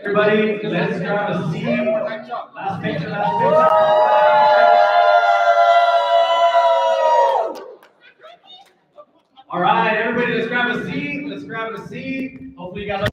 Everybody, let's grab a seat. Last picture, last picture. All right, everybody, let's grab a seat. Let's grab a seat. Hopefully you got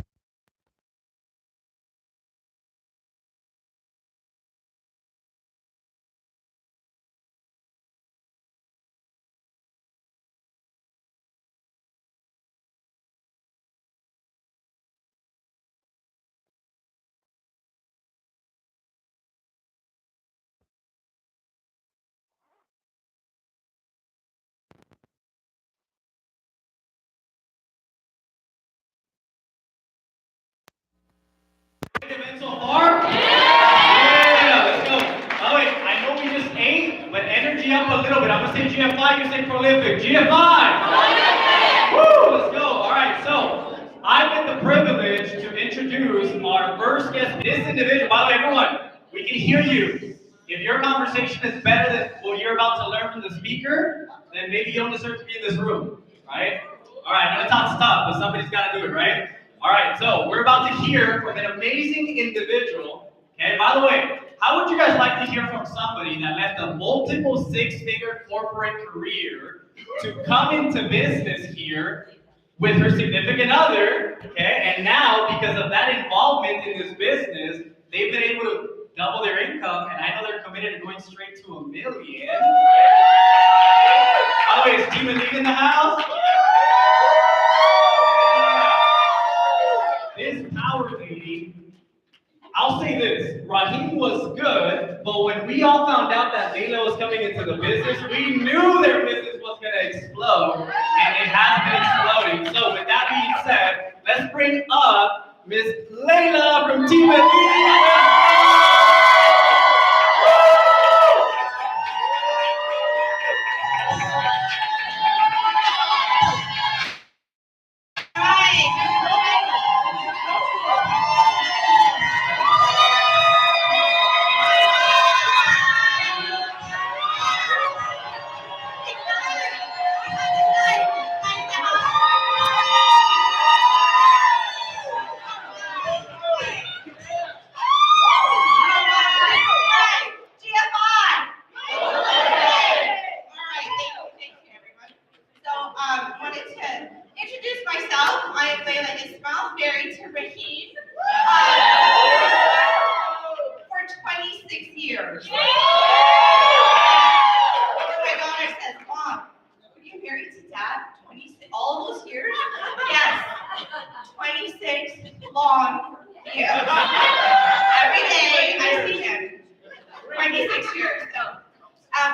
everybody say prolific. GFI! Woo! Let's go. All right, so I get the privilege to introduce our first guest. This individual, by the way, everyone, we can hear you. If your conversation is better than what you're about to learn from the speaker, then maybe you don't deserve to be in this room, right? All right, I know it sounds tough, but somebody's got to do it, right? All right, so we're about to hear from an amazing individual. Okay, by the way, how would you guys like to hear from somebody that left a multiple six-figure corporate career to come into business here with her significant other, okay? And now, because of that involvement in this business, they've been able to double their income, and I know they're committed to going straight to $1 million. By the way, is Team Elite in the house? This power lady, I'll say this, Raheem was good, but when we all found out that Layla was coming into the business, we knew their business was going to explode, and it has been exploding. So with that being said, let's bring up Miss Layla from Team Elite.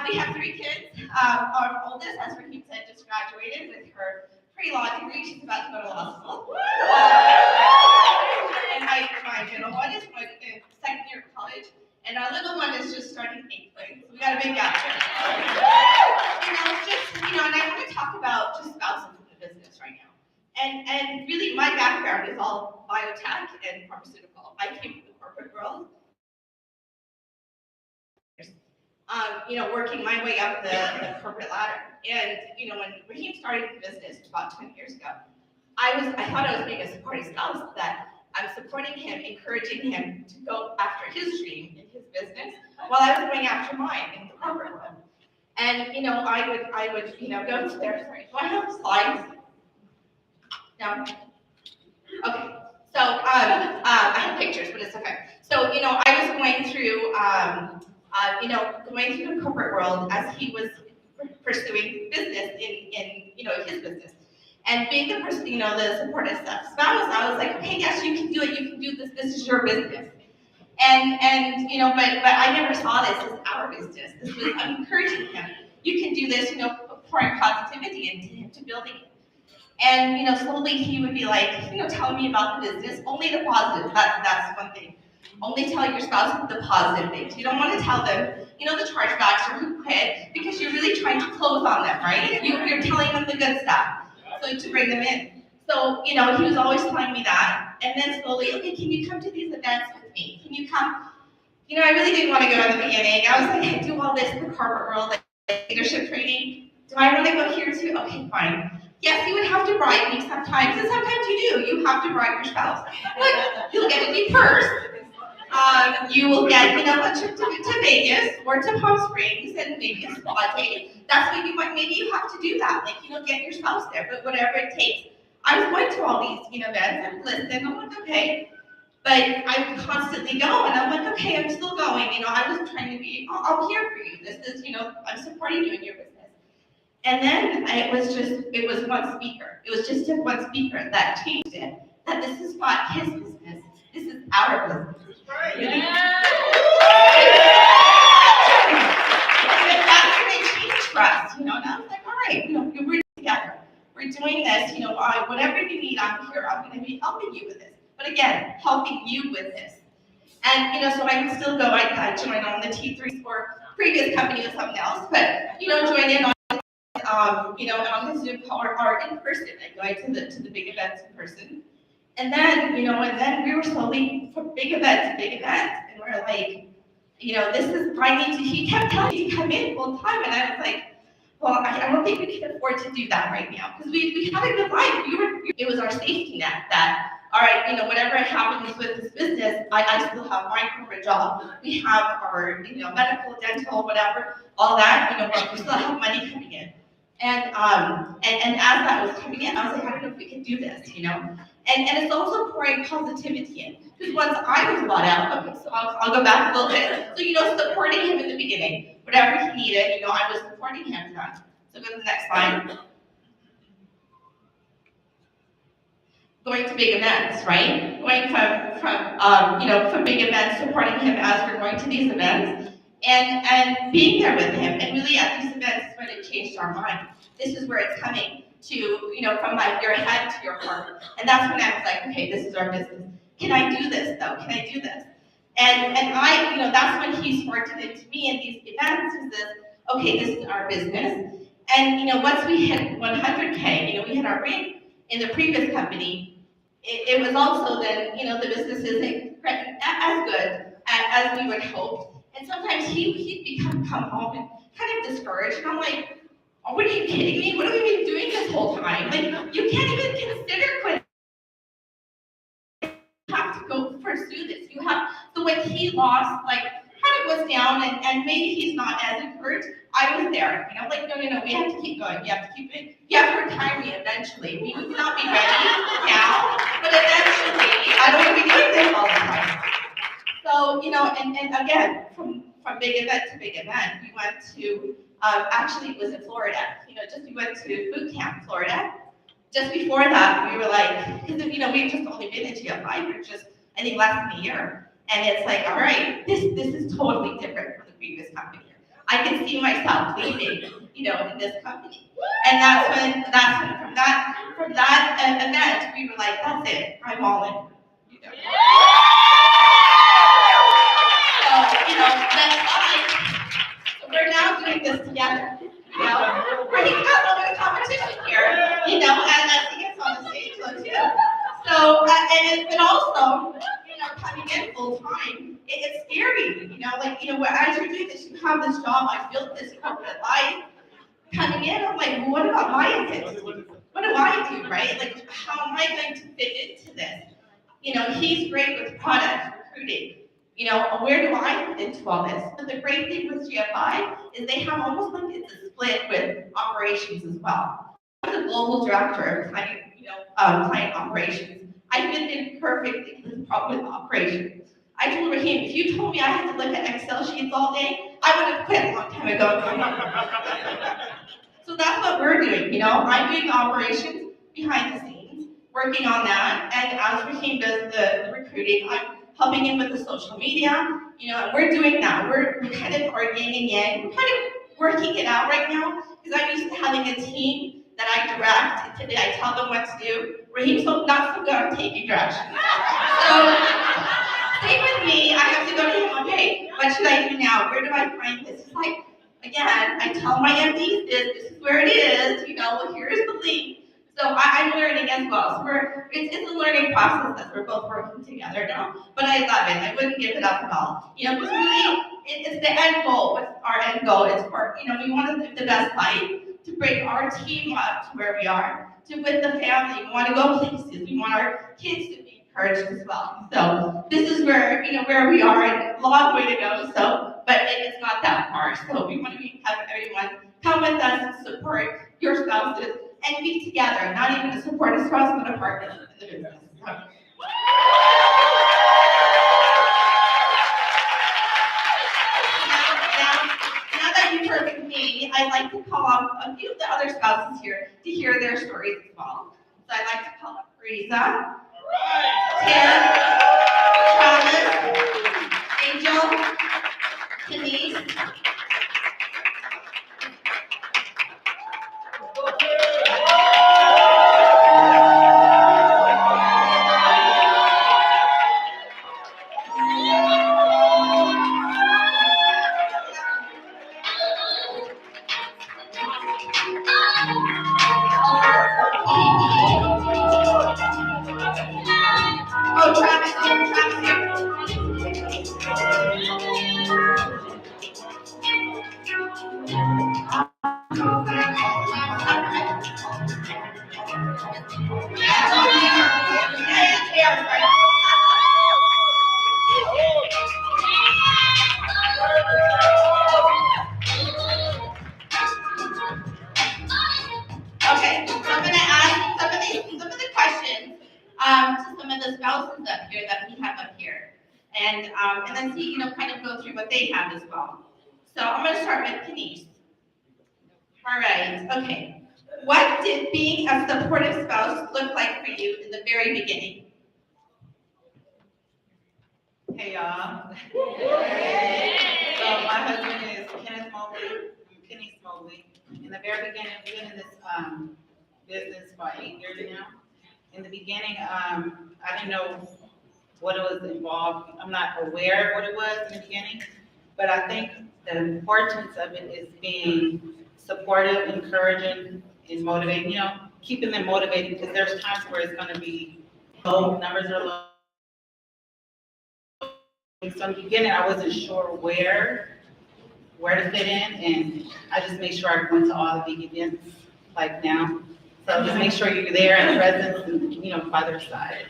We have 3 kids. Our oldest, as Raheem said, just graduated with her pre-law degree. She's about to go to law school. And my middle one is in 2nd year of college. And our little one is just starting 8th grade. So we got a big gap there. And I want to talk about just spouses in the business right now. And really, my background is all biotech and pharmaceutical. I came from the corporate world. Working my way up the corporate ladder. And, when Raheem started the business about 20 years ago, I thought I was being a supporting spouse, that I'm supporting him, encouraging him to go after his dream in his business while I was going after mine in the corporate world. And, I would go to there, sorry, do I have slides? No? Okay. So, I have pictures, but it's okay. So, I was going through, going through the corporate world as he was pursuing business in his business. And being the person, the supportive spouse, I was like, okay, yes, you can do it, you can do this, this is your business. And but I never saw this as our business. This was, I'm encouraging him. You can do this, pouring positivity into him, to building it. And, slowly he would be like, telling me about the business, only the positive, that's one thing. Only tell your spouse the positive things. You don't want to tell them, the chargebacks or who quit, because you're really trying to close on them, right? You're telling them the good stuff, so to bring them in. So, he was always telling me that. And then slowly, okay, can you come to these events with me? Can you come? I really didn't want to go in the beginning. I was like, I do all this in the corporate world, like leadership training. Do I want to go here too? Okay, fine. Yes, you would have to bribe me sometimes, and sometimes you do. You have to bribe your spouse. But you'll get a new purse. You will get, a trip to Vegas or to Palm Springs and maybe a spa date. That's what you might, maybe you have to do that. Like, get your spouse there, but whatever it takes. I was going to all these, events and listen. I'm like, okay. But I would constantly go, and I'm like, okay, I'm still going. I was trying to be, I'm here for you. This is, I'm supporting you in your business. And then it was one speaker. It was just one speaker that changed it. That this is not his business. This is our business. Right. That's when it changed for us, And I was like, all right, we're together. We're doing this, whatever you need, I'm here. I'm going to be helping you with this. But again, helping you with this. And, so I would still go. I joined on the T3 for previous company with something else, but, join in on on the Zoom call or in person, like going to the big events in person. And then we were slowly from big event to big event, and we're like, he kept telling me to come in full time, and I was like, well, I don't think we can afford to do that right now, because we had a good life. It was our safety net that, all right, whatever happens with this business, I still have my corporate job. We have our, medical, dental, whatever, all that, but we still have money coming in. And as that was coming in, I was like, I don't know if we can do this, And it's also pouring positivity in. Because once I was bought out, okay, so I'll go back a little bit. So, supporting him in the beginning, whatever he needed, I was supporting him. So go to the next slide. Going to big events, right? Going from big events, supporting him as we're going to these events, and being there with him. And really at these events is when it changed our mind. This is where it's coming to, from like your head to your heart. And that's when I was like, okay, this is our business. Can I do this though? Can I do this? And I, that's when he sparked it into me in these events is this, okay, this is our business. And once we hit 100K, we hit our rate in the previous company, it was also then, the business isn't as good as we would hope. And sometimes he'd come home and kind of discouraged. And I'm like, oh, what are you kidding me? What have we been doing this whole time? Like, you can't even consider quitting. You have to go pursue this. So when he lost, like, kind of was down and maybe he's not as encouraged, I was there. Like, no, we have to keep going. You have to keep it. You have to retire me eventually. We would not be ready now, but eventually, I don't want to be doing this all the time. So, and again, from big event to big event, we went to, actually it was in Florida. We went to boot camp, Florida. Just before that, we were like, because, we've just only been in GFI for just, I think, less than a year. And it's like, all right, this is totally different from the previous company. I can see myself leaving, in this company. And that's when from that event, we were like, that's it, I'm all in. So, next slide. So we're now doing this together. We're got a little bit of competition here, and I think it's on the stage though too. So, and also, coming in full time, it's scary, as you do this, you have this job, I built this corporate life. Coming in, I'm like, well, what about my kids? What do I do, right? Like, how am I going to fit into this? He's great with product recruiting. Where do I fit into all this? But the great thing with GFI is they have almost like it's a split with operations as well. I'm the global director of client operations. I fit in perfectly with the problem with operations. I told Raheem, if you told me I had to look at Excel sheets all day, I would have quit a long time ago. So that's what we're doing. I'm doing operations behind the scenes, working on that. And as Raheem does the recruiting, I'm helping him with the social media. And we're doing that. We're kind of organizing in. We're kind of working it out right now because I'm used to having a team that I direct, and today I tell them what to do. Raheem's not so good at taking directions. So, stay with me. I have to go to him, okay, what should I do now? Where do I find this? It's like, again, I tell my MDs this is where it is, well, here's the link. So I'm learning as well. So it's a learning process that we're both working together now. But I love it. I wouldn't give it up at all. Because really, it's the end goal. What's our end goal? It's for, we want to live the best life, to bring our team up to where we are, to with the family. We want to go places. We want our kids to be encouraged as well. So this is where, where we are, and a long way to go. So, but it's not that far. So we want to have everyone come with us and support your spouses and be together, not even to support a spouse, but a partner in the business. So. Now that you've heard from me, I'd like to call up a few of the other spouses here to hear their stories as well. So I'd like to call up Teresa, Tim, Travis, Angel, Denise, Oh, Travis here. Okay, so I'm gonna ask some of the questions, to some of the spouses up here that we have up here. And then see, kind of go through what they have as well. So I'm gonna start with Kenise. All right, okay. What did being a supportive spouse look like for you in the very beginning? Hey y'all. So my husband is Kenneth Mobley, Kenny Mobley. In the very beginning, we've been in this business for 8 years now. In the beginning, I didn't know what it was involved. I'm not aware of what it was in the beginning, but I think the importance of it is being supportive, encouraging, and motivating. Keeping them motivated, because there's times where it's going to be low, numbers are low. So in the beginning, I wasn't sure where to fit in, and I just make sure I went to all the big events like now. So just make sure you're there and present, and by their side.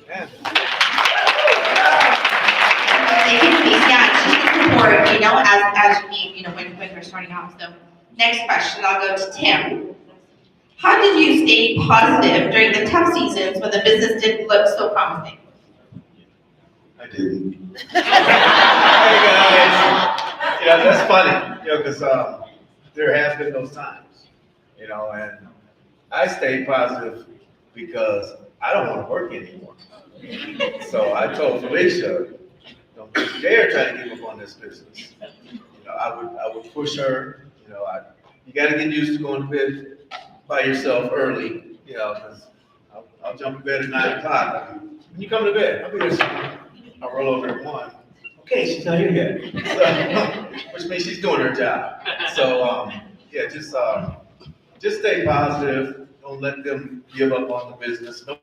Thank you, Denise. Yeah, just the support, as you need, when we're starting off. So next question, I'll go to Tim. How did you stay positive during the tough seasons when the business didn't look so promising? I didn't. Hey guys, that's funny, because there has been those times, and I stayed positive because I don't want to work anymore. So I told Felicia, don't you dare try to give up on this business. I would push her. You got to get used to going to bed by yourself early, because I'll jump in bed at 9 o'clock. When you come to bed, I'll be there soon. I'll roll over at 1. Okay, she's not here yet. So, which means she's doing her job. So, just stay positive. Don't let them give up on the business. No,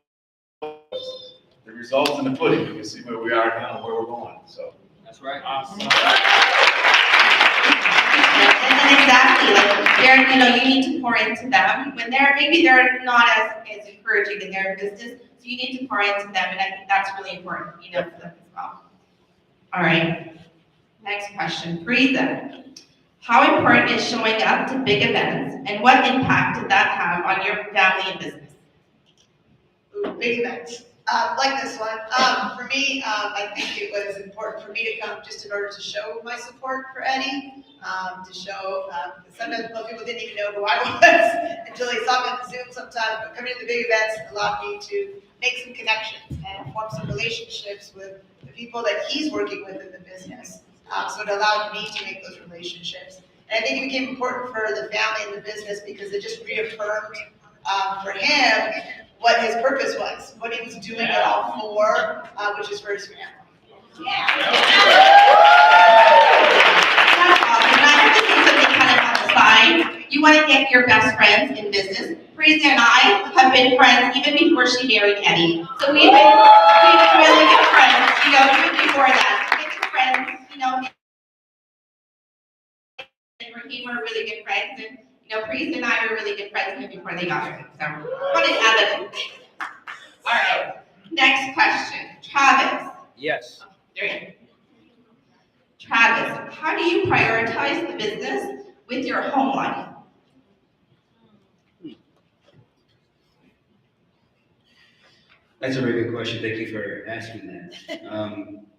the results in the pudding. You can see where we are now and where we're going. So That's right. Awesome. And exactly, you need to pour into them when they're not as encouraging in their business. So you need to pour into them, and I think that's really important, for them as well. All right. Next question, Frieza. How important is showing up to big events, and what impact did that have on your family and business? Ooh, big events. Like this one. For me, I think it was important for me to come just in order to show my support for Eddie, to show, sometimes most people didn't even know who I was until they saw me on Zoom sometimes, but coming to the big events allowed me to make some connections and form some relationships with the people that he's working with in the business. So it allowed me to make those relationships. And I think it became important for the family and the business because it just reaffirmed for him what his purpose was, what he was doing it all for, which is for his family. Yeah. That's awesome. And I have to say something kind of on the side. You want to get your best friends in business. Frieza and I have been friends even before she married Eddie. So we've been really good friends, even before that. We've been friends, and Raheem were really good friends. And, Frieza and I were really good friends even before they got married. So I wanted to add that in. All right. Next question. Travis. Yes. There you go. Travis, how do you prioritize the business with your home life? That's a very good question. Thank you for asking that.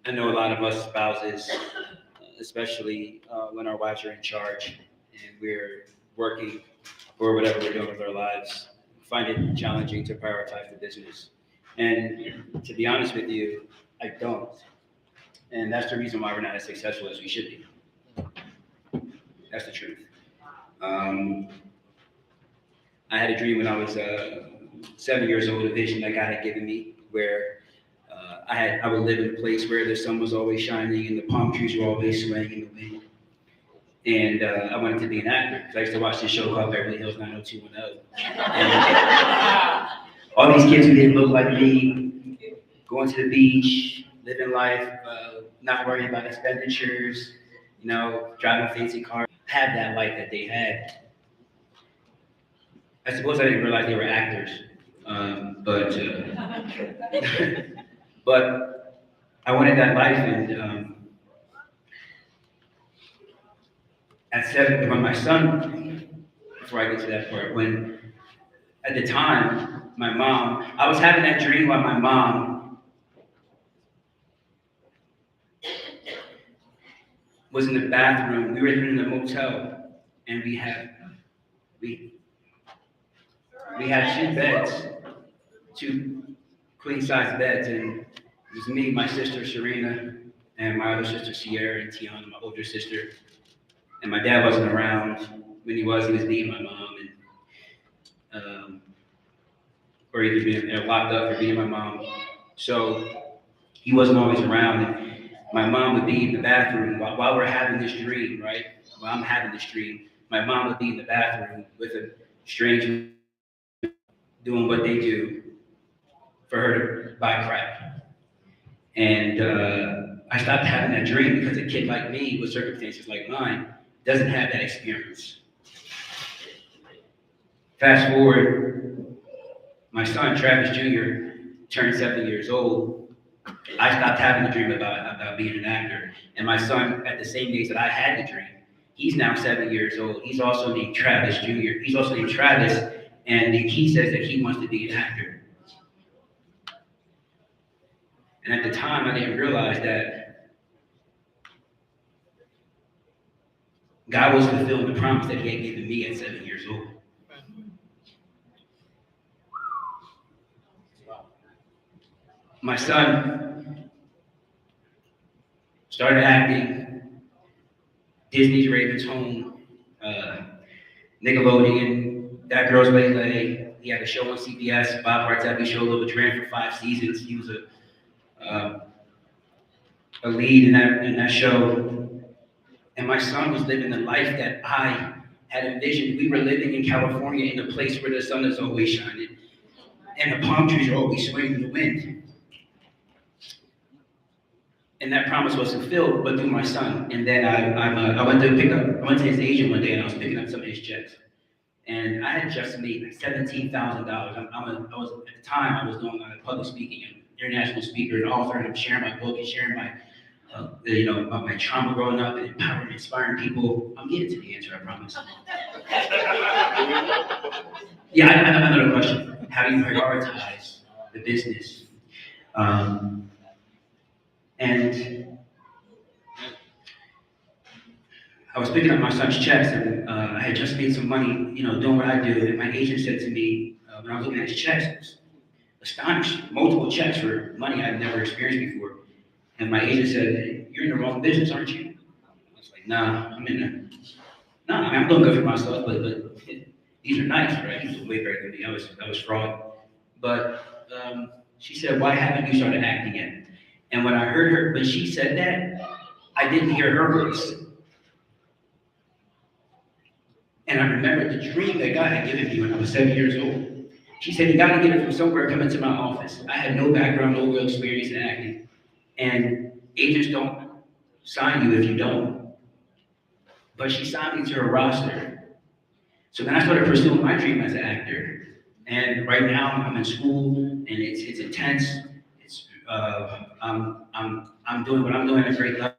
I know a lot of us spouses, especially when our wives are in charge and we're working or whatever we're doing with our lives, find it challenging to prioritize the business. And to be honest with you, I don't. And that's the reason why we're not as successful as we should be. That's the truth. I had a dream when I was 7 years old, a vision that God had given me, where I would live in a place where the sun was always shining and the palm trees were always swaying in the wind. And I wanted to be an actor because I used to watch this show called Beverly Hills 90210. And all these kids who didn't look like me, going to the beach, living life, not worrying about expenditures, you know, driving fancy cars, have that life that they had. I suppose I didn't realize they were actors, but I wanted that life, and at 7, when my son, before I get to that part, when at the time my mom, I was having that dream while my mom was in the bathroom. We were in the motel, and we had 2 beds, 2 queen-size beds, and it was me, my sister Serena, and my other sister Sierra, and Tiana, my older sister. And my dad wasn't around. When he was beating my mom, and or either being locked up for beating my mom. So he wasn't always around, and my mom would be in the bathroom while we're having this dream, right? While I'm having this dream, my mom would be in the bathroom with a stranger doing what they do for her to buy crack. And I stopped having that dream because a kid like me with circumstances like mine doesn't have that experience. Fast forward, my son, Travis Jr., turned 7 years old. I stopped having the dream about being an actor. And my son, at the same age that I had the dream, he's now 7 years old. He's also named Travis Jr. He's also named Travis, and he says that he wants to be an actor. And at the time, I didn't realize that God was fulfilling the promise that he had given me at 7 years old. My son started acting, Disney's Raven's Home, Nickelodeon, That Girl's Lele. He had a show on CBS, Bob Barthelme show, which ran for 5 seasons. He was a lead in that show. And my son was living the life that I had envisioned. We were living in California in a place where the sun is always shining and the palm trees are always swaying in the wind. And that promise was fulfilled, but through my son. And then I went to his agent one day, and I was picking up some of his checks. And I had just made like $17,000. At the time, I was doing public speaking, and international speaker, and author, and I'm sharing my book and sharing my my trauma growing up and empowering, inspiring people. I'm getting to the answer, I promise. Yeah, I know the question. How do you prioritize the business? And I was picking up my son's checks, and I had just made some money, doing what I do. And my agent said to me, when I was looking at his checks, I was astonished. Multiple checks for money I'd never experienced before. And my agent said, "Hey, you're in the wrong business, aren't you?" I was like, "Nah, I'm in there. No, I'm doing good for myself, but these are nice, right?" He was way better than me. I was fraud. But she said, "Why haven't you started acting yet?" And when I heard her, when she said that, I didn't hear her voice. And I remembered the dream that God had given me when I was 7 years old. She said, "You got to get it from somewhere. Come into my office." I had no background, no real experience in acting. And agents don't sign you if you don't. But she signed me to her roster. So then I started pursuing my dream as an actor. And right now I'm in school, and it's intense. It's I'm doing what I'm doing at a great level,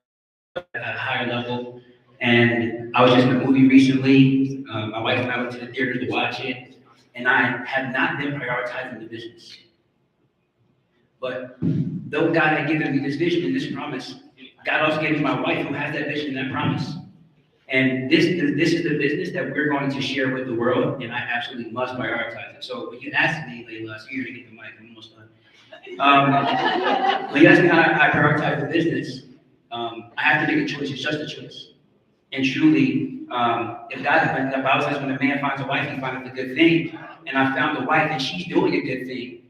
at a higher level. And I was just in a movie recently. My wife and I went to the theater to watch it, and I have not been prioritizing the business. But though God had given me this vision and this promise, God also gave me my wife who has that vision and that promise. And this is the business that we're going to share with the world, and I absolutely must prioritize it. So when you asked me, Layla, so you're gonna get the mic, I'm almost done. When you asked me how I prioritize the business, I have to make a choice. It's just a choice. And truly, if the Bible says when a man finds a wife, he finds a good thing. And I found a wife, and she's doing a good thing.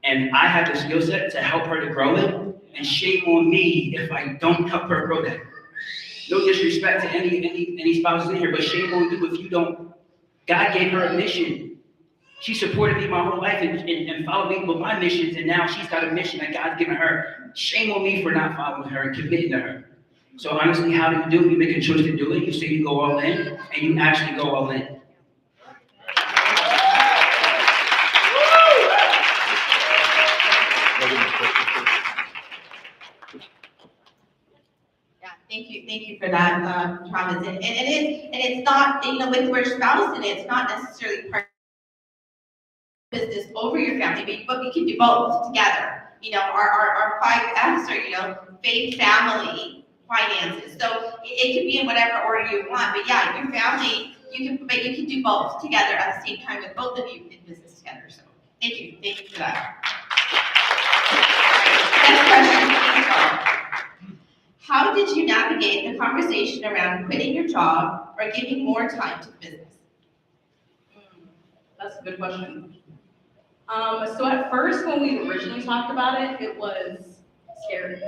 And I have the skill set to help her to grow it, and shame on me if I don't help her grow that. No disrespect to any spouses in here, but shame on you if you don't. God gave her a mission. She supported me my whole life and followed me with my missions, and now she's got a mission that God's given her. Shame on me for not following her and committing to her. So honestly, how do you do it? You make a choice to do it. You say you go all in, and you actually go all in. Yeah, thank you for that, Travis. And it's not, with your spouse in it, it's not necessarily part of business over your family, but we can do both together. Our 5 F's are, faith, family, finances. So it could be in whatever order you want, but yeah, your family, you can do both together at the same time with both of you in business together. So thank you for that. Next question, how did you navigate the conversation around quitting your job or giving more time to the business? That's a good question. So at first, when we originally talked about it, it was scary.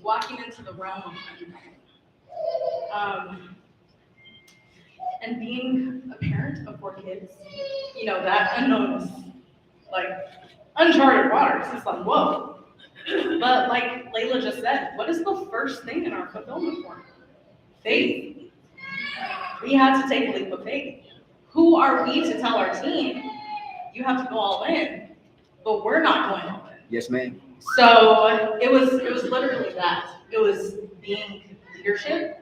Walking into the realm of unknown. And being a parent of 4 kids, that unknown is like uncharted waters. It's like, whoa. But like Layla just said, what is the first thing in our fulfillment form? Faith. We had to take a leap of faith. Who are we to tell our team, you have to go all in, but we're not going all in? Yes, ma'am. So it was literally that. It was being leadership,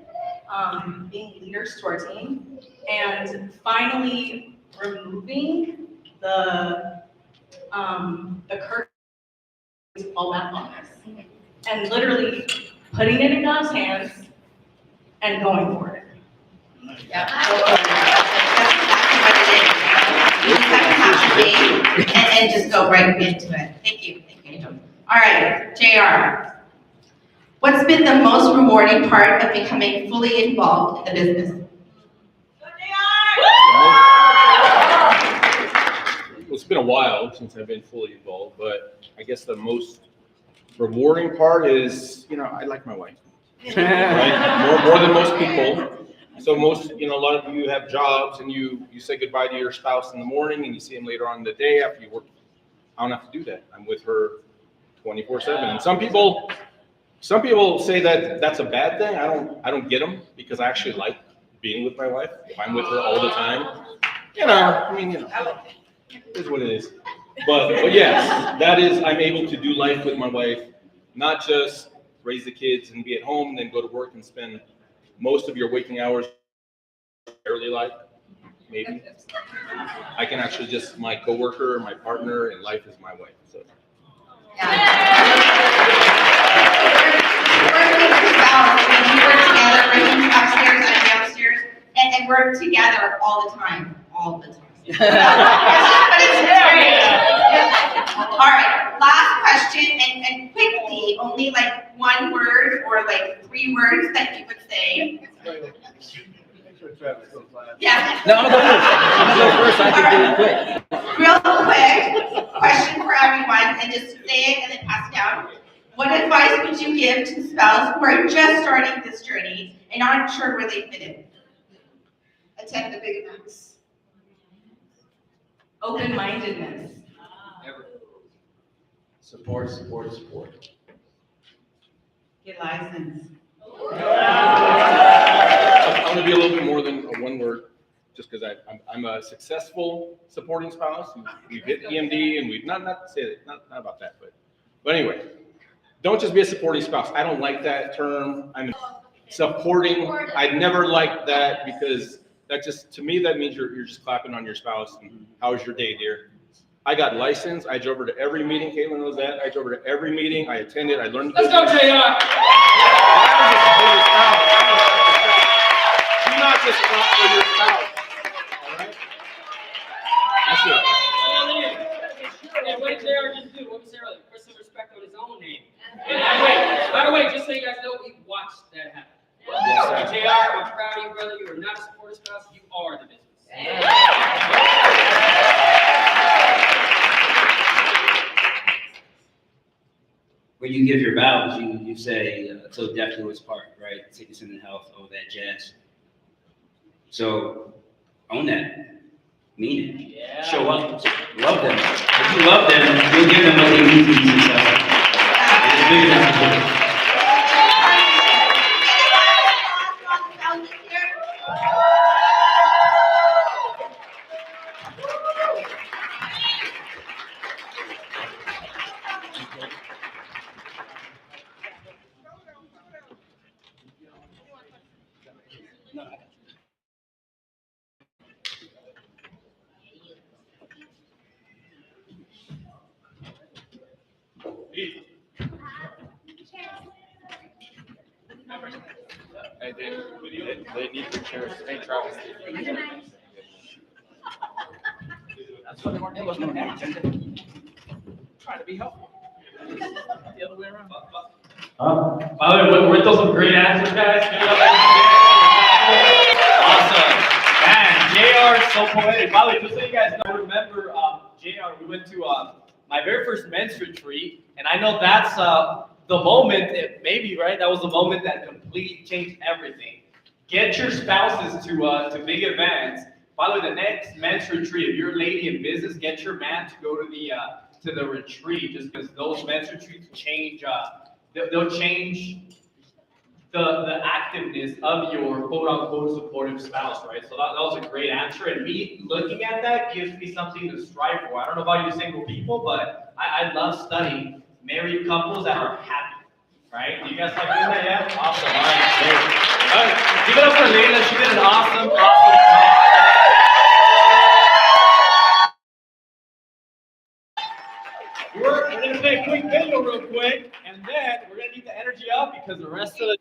being leaders to our team, and finally removing the curtain all back on us, and literally putting it in God's hands and going for it. Yeah. That's exactly what it is. You just have to have faith and just go right into it. Thank you. All right, JR. What's been the most rewarding part of becoming fully involved in the business? Well, it's been a while since I've been fully involved, but I guess the most rewarding part is, I like my wife, right? More than most people. So a lot of you have jobs and you say goodbye to your spouse in the morning and you see them later on in the day after you work. I don't have to do that. I'm with her 24/7. And some people say that that's a bad thing. I don't get them because I actually like being with my wife. If I'm with her all the time, it is what it is. But yes, that is, I'm able to do life with my wife, not just raise the kids and be at home and then go to work and spend most of your waking hours barely like, maybe. I can actually just, my coworker, my partner in life is my wife, so. Working with your spouse, we work together, working upstairs and downstairs, and work together all the time. But it's great. All right, last question, and quickly, only like 1 word or like 3 words that you would say. Yeah. No, I'm gonna go first. I can do it quick. Real quick, question for everyone, and just say it and then pass it down. What advice would you give to spouse who are just starting this journey and aren't sure where they fit in? Attend the big events. Open-mindedness. Support. Get licensed. I'm gonna be a little bit more than 1 word, just because I'm a successful supporting spouse. We've hit EMD and we've not to say that, not about that, but anyway, don't just be a supporting spouse. I don't like that term. I'm supporting. I'd never liked that because that just, to me, that means you're just clapping on your spouse. And how was your day, dear? I got licensed. I drove her to every meeting. Caitlin knows that. I drove her to every meeting. I attended. I learned. Let's go, JR. Do not just clap for your spouse. All right? That's it. And what did JR just do? What was Sarah? Put some respect on his own name. And by the way, just so you guys know, we watched that happen. So JR, I'm proud of you, brother. You are not a supportive spouse. You are the business. When you give your vows, you say, until death do us part, right? Sickness and health, all that jazz. So own that, mean it, Yeah. show up, love them. If you love them, you'll give them what they need to be successful. It's big enough to do. Hey, they need the chairs. Hey, Travis. That's what they weren't looking at. Trying to be helpful. The other way around. By the way, weren't those some great answers, guys? Give it up. Awesome. Man, JR is so poetic. By the way, just so you guys know, remember, JR, we went to my very first men's retreat, and I know that's the moment, maybe, right? That was the moment that completely changed everything. Get your spouses to big events. By the way, the next men's retreat, if you're a lady in business, get your man to go to the retreat, just because those men's retreats change. They'll change the activeness of your quote unquote supportive spouse, right? So that was a great answer. And me looking at that gives me something to strive for. I don't know about you single people, but I love studying married couples that are happy, right? Do you guys like doing that? Yeah? Awesome. All right, great. All right, give it up for Layla. She did an awesome job. We're going to play a quick video real quick, and then we're going to need the energy up because the rest of the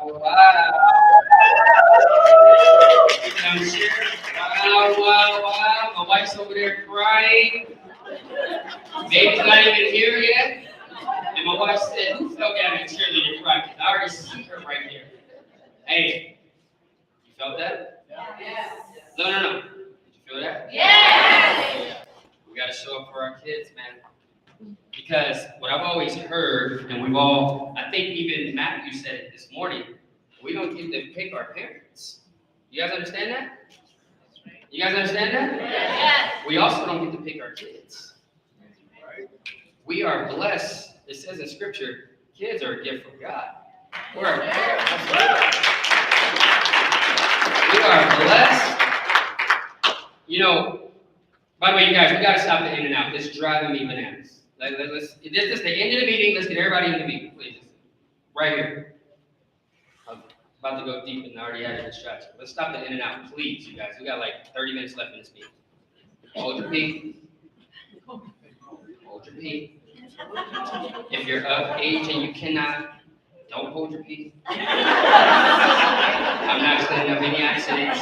Wow. I'm sure. Wow. My wife's over there crying. Baby's not even here yet. And my wife said, "Who's so Gavin cheerleading cry? Because I already see her right here." Hey, you felt that? Yes. No. Did you feel that? Yes. We got to show up for our kids, man. Because what I've always heard, and we've all, I think even Matthew said it this morning, we don't get to pick our parents. You guys understand that? You guys understand that? Yes. We also don't get to pick our kids. We are blessed. It says in Scripture, kids are a gift from God. We are blessed. You know, by the way, you guys, we got to stop the in and out. It's driving me bananas. This is the end of the meeting. Let's get everybody in the meeting, please. Right here. I'm about to go deep and I already had a distraction. Let's stop the in and out, please, you guys. We got like 30 minutes left in this meeting. Hold your pee. Hold your pee. If you're of age and you cannot, don't hold your pee. I'm not cleaning up any accidents.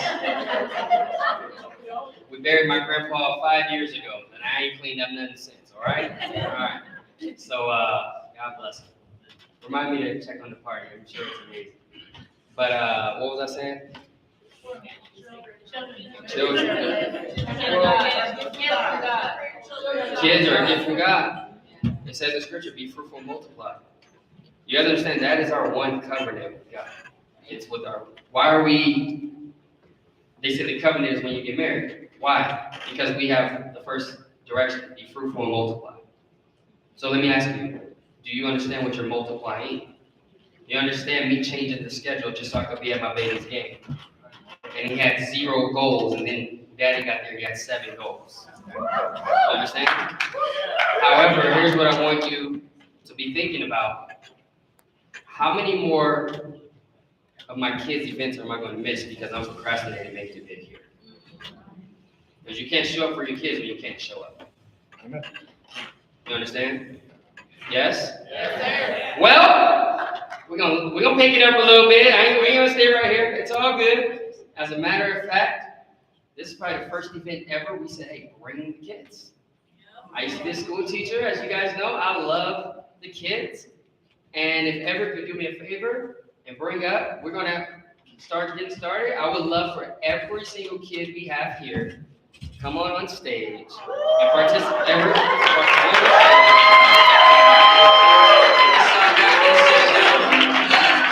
We buried my grandpa 5 years ago, and I ain't cleaned up nothing since, all right? All right. So, God bless him. Remind me to check on the party. I'm sure it's amazing. But, what was I saying? Children. Kids are a gift from God. It says in Scripture, be fruitful and multiply. You guys understand that is our one covenant with God. It's with our, why are we, they say the covenant is when you get married. Why? Because we have the first direction, be fruitful and multiply. So let me ask you, do you understand what you're multiplying? You understand me changing the schedule just so I could be at my baby's game? And he had 0 goals, and then Daddy got there, he had 7 goals. You understand? However, here's what I want you to be thinking about. How many more of my kids' events am I going to miss because I'm procrastinating making it big here? Because you can't show up for your kids when you can't show up. Amen. You understand? Yes? Yes, sir. Well, we're gonna pick it up a little bit. We ain't gonna stay right here. It's all good. As a matter of fact, this is probably the first event ever we said, hey, bring the kids. I used to be a school teacher, as you guys know. I love the kids. And if ever could do me a favor and bring up, we're gonna start getting started. I would love for every single kid we have here to come on stage and participate.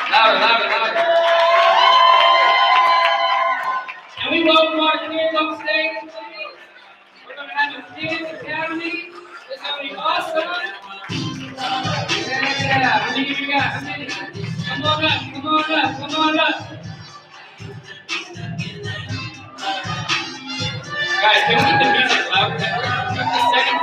Louder. And we welcome our kids on stage, please. We're going to have a kids academy. It's going to be awesome. Yeah, how many of you got? How many? Come on up. Guys, can we keep the music loud? Just a second.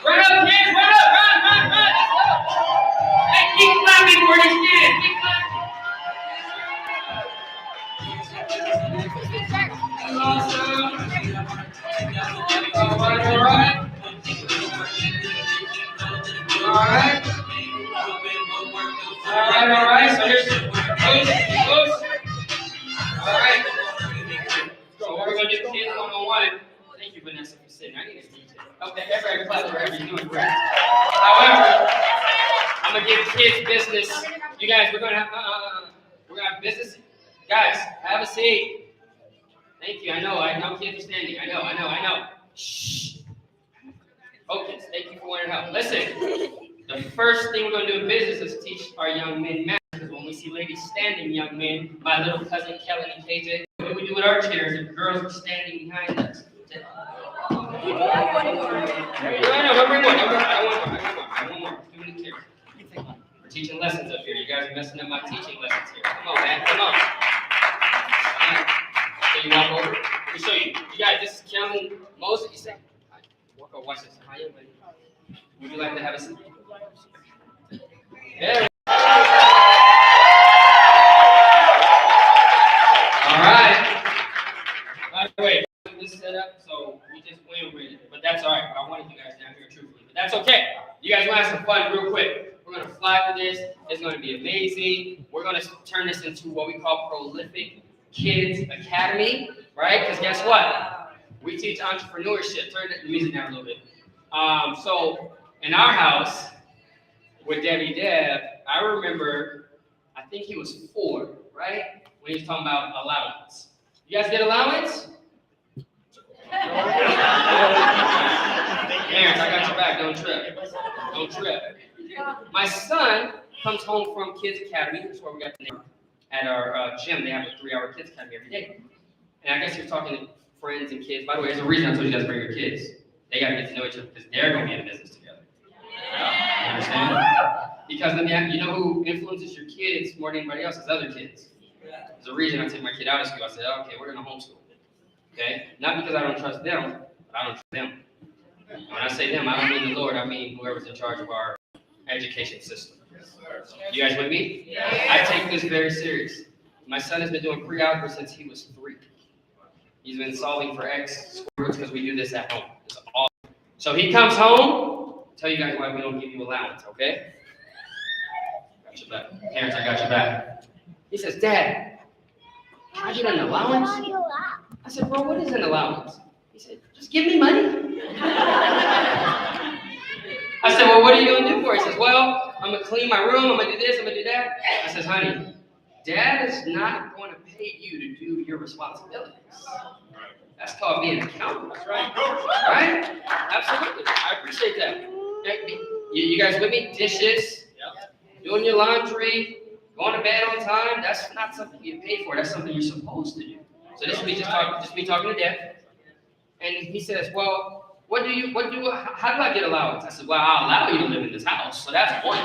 Run up, kids, run! Let's go! Hey, keep clapping for these kids, keep clapping. Awesome. All right. So here's close. All right. So we're gonna do kids 101. Vanessa for sitting. I need a teacher. Okay, everybody clap for her. You're doing great. However, I'm gonna give kids business. You guys, we're gonna have business. Guys, have a seat. Thank you. I know kids are standing. I know. Shh. Focus. Thank you for wanting help. Listen, the first thing we're gonna do in business is teach our young men manners. Because when we see ladies standing, young men, my little cousin Kellen and KJ, what do we do with our chairs if girls are standing behind us? No, bring one. I want more. Too many chairs. We're teaching lessons up here. You guys are messing up my teaching lessons here. Come on, man. Come on. So you walk over. Let me show you. You guys, this is Kellen Moses. You say, walk over. Watch this. Hi, everybody. Would you like to have a seat? There. All right. By the way, this set up, so we just went with it. But that's all right. I wanted you guys down here truthfully. But that's okay. You guys want to have some fun real quick. We're going to fly for this. It's going to be amazing. We're going to turn this into what we call Prolific Kids Academy, right? Because guess what? We teach entrepreneurship. Turn the music down a little bit. So in our house with Debbie Deb, I remember, I think he was 4, right? When he was talking about allowance. You guys get allowance? Parents, I got your back. Don't trip. Don't trip. My son comes home from Kids Academy. That's where we got the name. At our gym, they have a 3-hour Kids Academy every day. And I guess he was talking to friends and kids. By the way, there's a reason I told you guys to bring your kids. They got to get to know each other because they're going to be in business together. You understand? Because you know who influences your kids more than anybody else is other kids. There's a reason I took my kid out of school. I said, okay, we're going to homeschool. Okay? Not because I don't trust them, but I don't trust them. And when I say them, I don't mean the Lord. I mean whoever's in charge of our education system. You guys with me? I take this very serious. My son has been doing pre-algebra since he was 3. He's been solving for X square roots because we do this at home. It's awesome. So he comes home. I'll tell you guys why we don't give you allowance, okay? Got your back. Parents, I got your back. He says, Dad, can I get an allowance? I said, bro, what is an allowance? He said, just give me money. I said, well, what are you going to do for it? He says, well, I'm going to clean my room. I'm going to do this. I'm going to do that. I says, honey, Dad is not going to pay you to do your responsibilities. That's called being accountable. Right? Absolutely. I appreciate that. You guys with me? Dishes, doing your laundry, going to bed on time. That's not something you get paid for. That's something you're supposed to do. So this will be just me talking to Dad. And he says, well, how do I get allowance? I said, well, I'll allow you to live in this house. So that's one.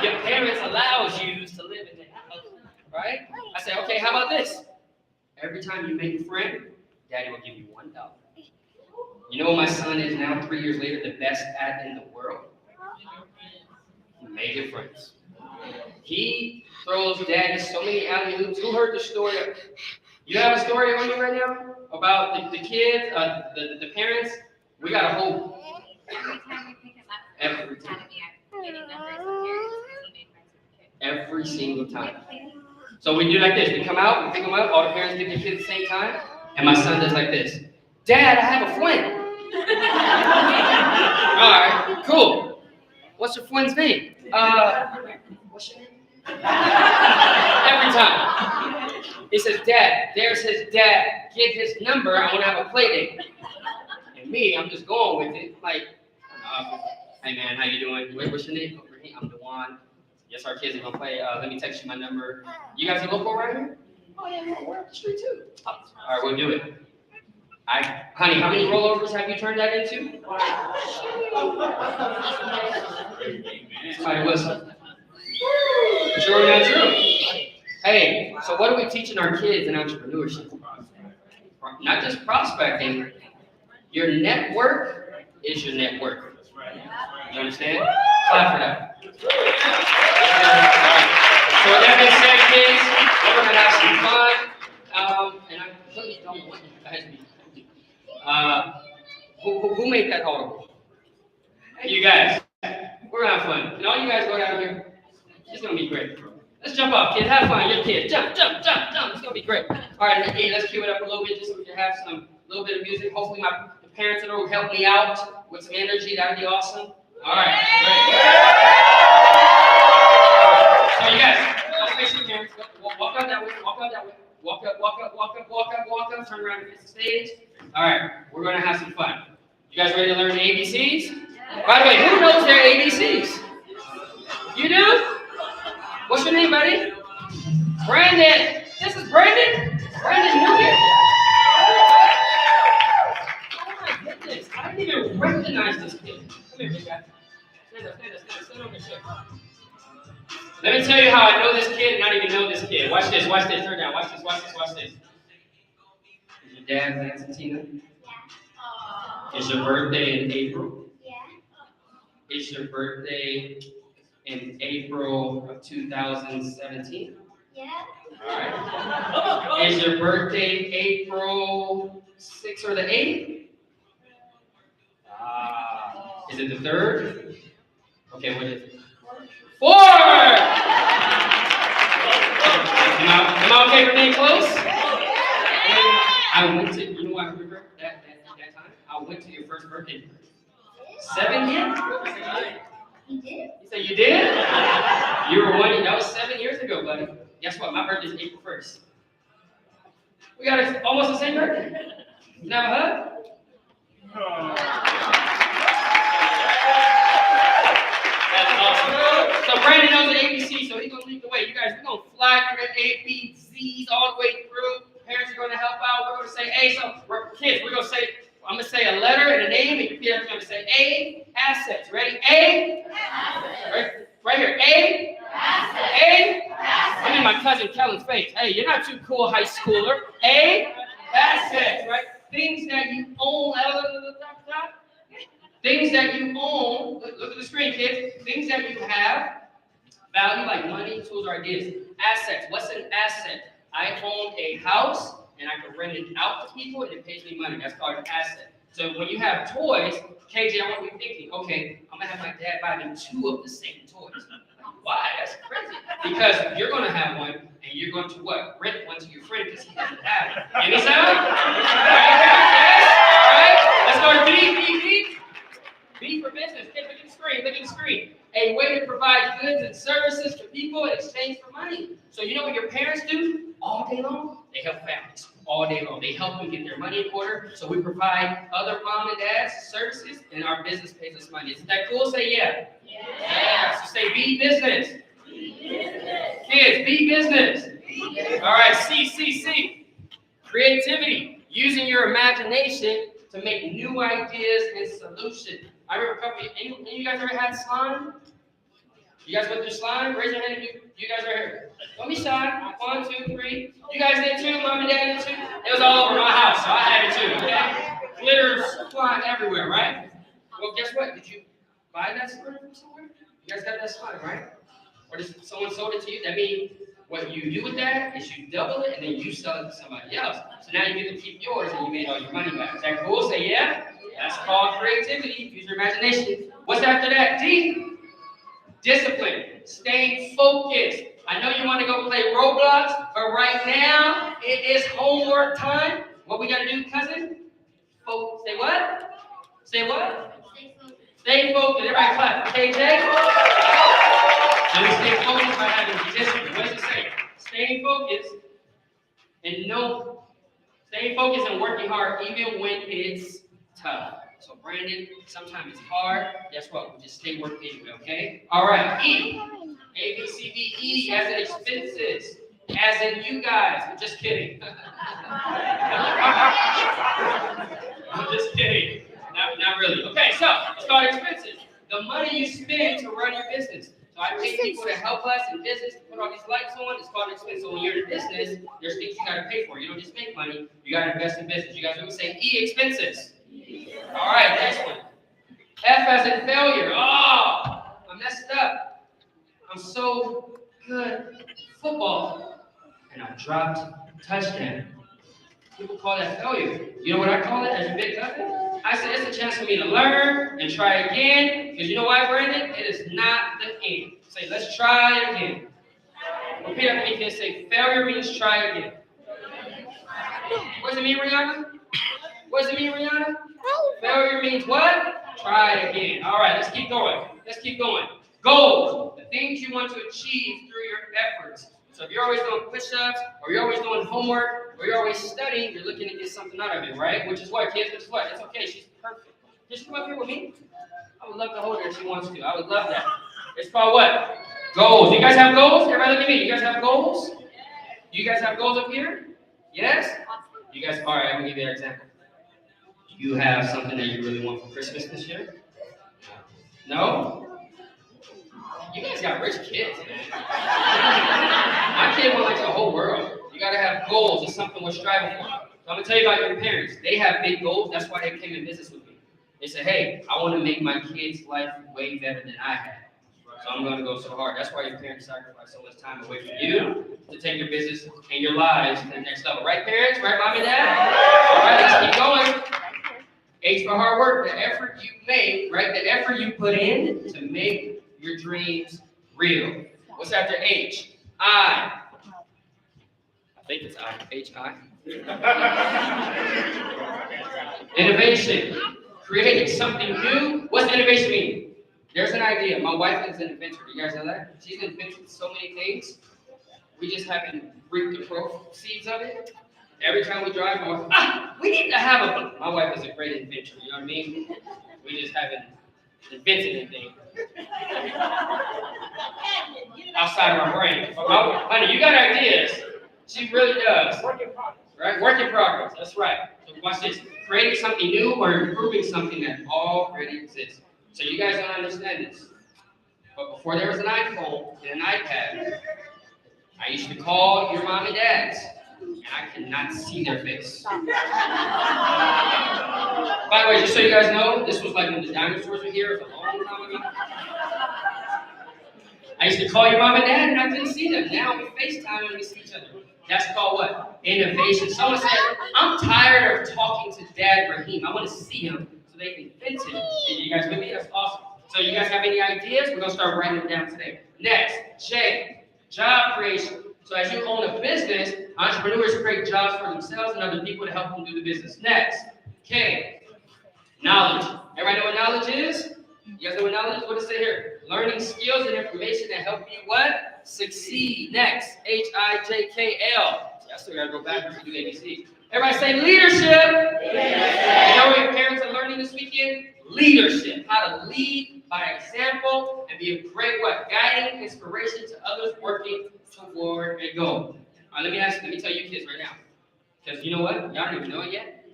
Your parents allows you to live in the house, right? I said, okay, how about this? Every time you make a friend, Daddy will give you $1. You know what my son is now, 3 years later, the best at in the world? Making friends. He throws Daddy so many alley-oops. Who heard the story? You have a story on you right now about the kids, the parents? We got a whole. Every time we pick him up, Every time. getting numbers of parents because he made friends with the kids. Every single time. So we do like this. We come out, we pick them up, all the parents pick their kids at the same time, and my son does like this. Dad, I have a friend. All right, cool. What's your friend's name? What's your name? Every time. He says, Dad, there's his dad. Get his number. I want to have a play date. And me, I'm just going with it. Like, hey man, how you doing? Wait, what's your name? I'm Dewan. Yes, our kids are gonna play. Let me text you my number. You guys are local right here? Oh yeah, we're up the street too. All right, we'll do it. Honey, how many rollovers have you turned that into? Somebody whistle. Sure, not true. Hey, so what are we teaching our kids in entrepreneurship? Not just prospecting. Your network is your network. You understand? Clap for that. So with that being said, kids, we're gonna have some fun. And I really don't want you guys to be. Who made that audible? You guys. We're gonna have fun. Can all you guys go down here? It's gonna be great. Let's jump up, kids. Have fun. You're kids. Jump, jump, jump, jump. It's gonna be great. All right, hey, let's cue it up a little bit just so we can have some little bit of music. Hopefully, the parents will help me out with some energy. That'd be awesome. All right, great. So you guys, let's face your parents. Walk out that way. Walk out that way. Walk up, walk up, walk up, walk up, walk up. Turn around and face the stage. All right, we're gonna have some fun. You guys ready to learn ABCs? By the way, who knows their ABCs? You do? What's your name, buddy? Brandon. This is Brandon? Brandon Nugent? Oh my goodness. I didn't even recognize this kid. Come here, big guy. Stand up, stand up, stand up, stand over here. Let me tell you how I know this kid and not even know this kid. Watch this, watch this. Turn down. Watch this, watch this, watch this. Is your dad Lance and Tina? Is your birthday in April? Yeah. Is your birthday in April of 2017? Yeah. All right. Is your birthday April 6th or the 8th? Is it the 3rd? Okay, what is it? 4! Am I okay for being close? I went to, you know what I remember that time? I went to your first birthday party. 7 years? You did? You said you did? You were 1 year, that was 7 years ago, buddy. Guess what? My birthday is April 1st. We got almost the same birthday. Can I have a hug? That's awesome. So Brandon knows the ABC, so he's gonna lead the way. You guys, we're gonna fly through the ABCs all the way through. Parents are gonna help out. We're gonna say A. So kids, we're gonna say, I'm gonna say a letter and a name, and you are gonna say A, assets. Ready? A. Right here. A. A. I'm in my cousin Kellen's face. Hey, you're not too cool, high schooler. A. Assets, right? Things that you own. Things that you own. Look at the screen, kids. Things that you have value, like money, tools, or ideas. Assets. What's an asset? I own a house, and I can rent it out to people, and it pays me money. That's called an asset. So when you have toys, KJ, I want you thinking, okay, I'm gonna have my dad buy me 2 of the same toys. Why? That's crazy. Because you're gonna have one, and you're going to what? Rent one to your friend because he doesn't have it. Any sound? All right. Let's go to B. B for business. Kids, look at the screen. Look at the screen. A way to provide goods and services to people in exchange for money. So you know what your parents do all day long? They help families all day long. They help them get their money in order. So we provide other mom and dads services, and our business pays us money. Isn't that cool? Say yeah. Yeah. So say be business. Kids, be business. All right, C. Creativity. Using your imagination to make new ideas and solutions. I remember a couple of you guys ever had slime? You guys went through slime? Raise your hand if you guys are here. Don't be shy. 1, 2, 3. You guys did too? Mom and dad did too? It was all over my house, so I had it too, okay? Glitter flying everywhere, right? Well, guess what? Did you buy that slime from somewhere? You guys got that slime, right? Or did someone sold it to you? That means what you do with that is you double it and then you sell it to somebody else. So now you get to keep yours and you made all your money back. Is that cool? Say yeah. That's called creativity. Use your imagination. What's after that? D. Discipline. Staying focused. I know you want to go play Roblox, but right now it is homework time. What we got to do, cousin? Say what? Say what? Stay focused. Everybody clap. KJ? So we stay focused by having discipline. What does it say? Staying focused and staying focused and working hard even when it's tough. So Brandon, sometimes it's hard. Guess what? We just stay working anyway, okay? All right, E. A, B, C, D, E as in expenses. As in you guys. I'm just kidding. I'm just kidding. Not really. Okay, so let's start expenses. The money you spend to run your business. So I pay people to help us in business, to put all these lights on. It's called expense. So when you're in business, there's things you got to pay for. You don't just make money. You got to invest in business. You guys want me to say E, expenses? All right, next one. F as in failure. Oh, I messed up. I'm so good at football, and I dropped a touchdown. People call that failure. You know what I call it as your big cousin? I said it's a chance for me to learn and try again. Because you know why, Brandon? It is not the end. Say, let's try it again. Repeat after me, kids. Say, failure means try again. What does it mean, Rihanna? What does it mean, Rihanna? Failure means what? Try again. All right, let's keep going. Let's keep going. Goals, the things you want to achieve through your efforts. So if you're always doing push-ups, or you're always doing homework, or you're always studying, you're looking to get something out of it, right? Which is what, kids? Which is what? It's okay. She's perfect. Can she come up here with me? I would love to hold her if she wants to. I would love that. It's called what? Goals. You guys have goals? Everybody look at me. You guys have goals? You guys have goals up here? Yes? You guys, all right, I'm going to give you an example. Do you have something that you really want for Christmas this year? No? You guys got rich kids, man. My kid went like the whole world. You got to have goals. It's something we're striving for. So I'm going to tell you about your parents. They have big goals. That's why they came in business with me. They said, hey, I want to make my kid's life way better than I had. So I'm going to go so hard. That's why your parents sacrifice so much time away from you to take your business and your lives to the next level. Right, parents? Right, mom and dad? All right, let's keep going. H for hard work, the effort you make, right? The effort you put in to make your dreams real. What's after H? I. I think it's I. H-I. Innovation. Creating something new. What's innovation mean? There's an idea. My wife is an inventor. Do you guys know that? She's invented so many things. We just haven't reaped the proceeds of it. Every time we drive, we're like, we need to have a. My wife is a great inventor. You know what I mean? We just haven't invented anything outside of our brain. Honey, you got ideas. She really does. Work in progress. Right? Work in progress. That's right. So watch this. Creating something new or improving something that already exists. So you guys don't understand this. But before there was an iPhone and an iPad, I used to call your mom and dads, and I could not see their face. By the way, just so you guys know, this was like when the dinosaurs were here. It was a long time ago. I used to call your mom and dad, and I couldn't see them. Now we FaceTime and we see each other. That's called what? Innovation. Someone said, I'm tired of talking to Dad Raheem. I want to see him so they can fence him. You guys with me? That's awesome. So you guys have any ideas? We're going to start writing them down today. Next, J, job creation. So as you own a business, entrepreneurs create jobs for themselves and other people to help them do the business. Next, K, knowledge. Everybody know what knowledge is? You guys know what knowledge is? What does it say here? Learning skills and information that help you what? Succeed. Next, H-I-J-K-L. I still got to go backwards and do ABC. Everybody say leadership. You know what your parents are learning this weekend? Leadership. How to lead by example and be a great what? Guiding inspiration to others working toward a goal. All right, let me tell you kids right now. Because you know what? Y'all don't even know it yet.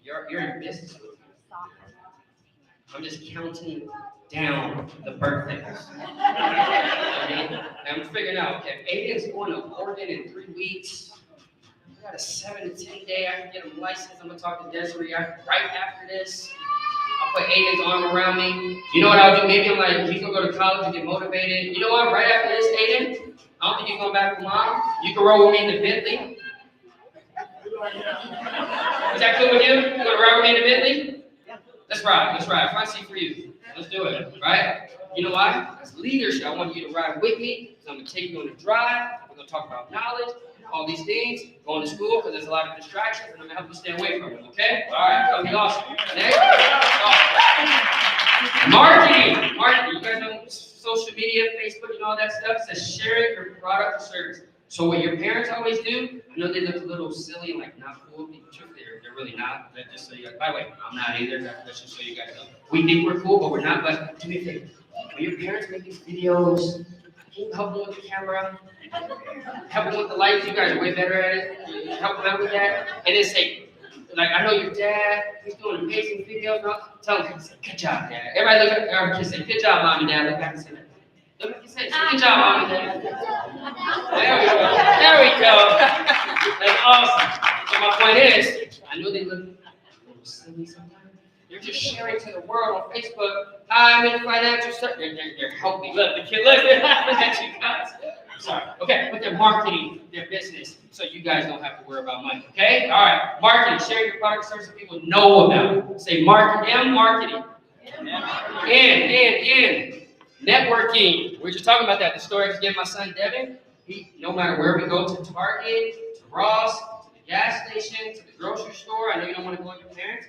You're in business with me. I'm just counting down the birthdays. And I'm figuring out, if Aiden's going to Oregon in 3 weeks, I got a 7 to 10 day, I can get him licensed. I'm going to talk to Desiree right after this. I'll put Aiden's arm around me. You know what I'll do? Maybe I'm like, he's going to go to college and get motivated. You know what? Right after this, Aiden, I don't think you're going back with mom. You can roll with me in the Bentley. Is that cool with you? You going to ride with me in the Bentley? Let's ride. Front seat for you. Let's do it, right? You know why? That's leadership. I want you to ride with me. So I'm going to take you on a drive. We're going to talk about knowledge, all these things, going to school, because there's a lot of distractions, and I'm going to help you stay away from them, okay? All right, that'll be awesome. Next. Marketing. You guys know social media, Facebook, and all that stuff. It says sharing your product or service. So what your parents always do, I know they look a little silly and like not cool, but they're really not. That just so you guys, by the way, I'm not either. That's just so you guys know. We think we're cool, but we're not. But do me a favor. When your parents make these videos, can you help them with the camera? Help them with the lights. You guys are way better at it. Help them out with that. And then say, like, I know your dad, he's doing amazing videos. Tell him, say, good job, Dad. Everybody look at our kids, say, good job, Mom and Dad. Look back and say that. Look back and say, good job, Mom and Dad. There we go. That's awesome. So my point is, I know they look a little silly sometimes. They're just sharing to the world on Facebook. I'm in financial service. They're helping. Look, the kid, look, they're laughing at you guys. Sorry. Okay, but they're marketing their business so you guys don't have to worry about money. Okay? All right. Marketing. Share your product or service that people know about. Say marketing. Marketing. N. Networking. We were just talking about that. The story I just gave my son Devin. No matter where we go, to Target, to Ross, to the gas station, to the grocery store, I know you don't want to go with your parents.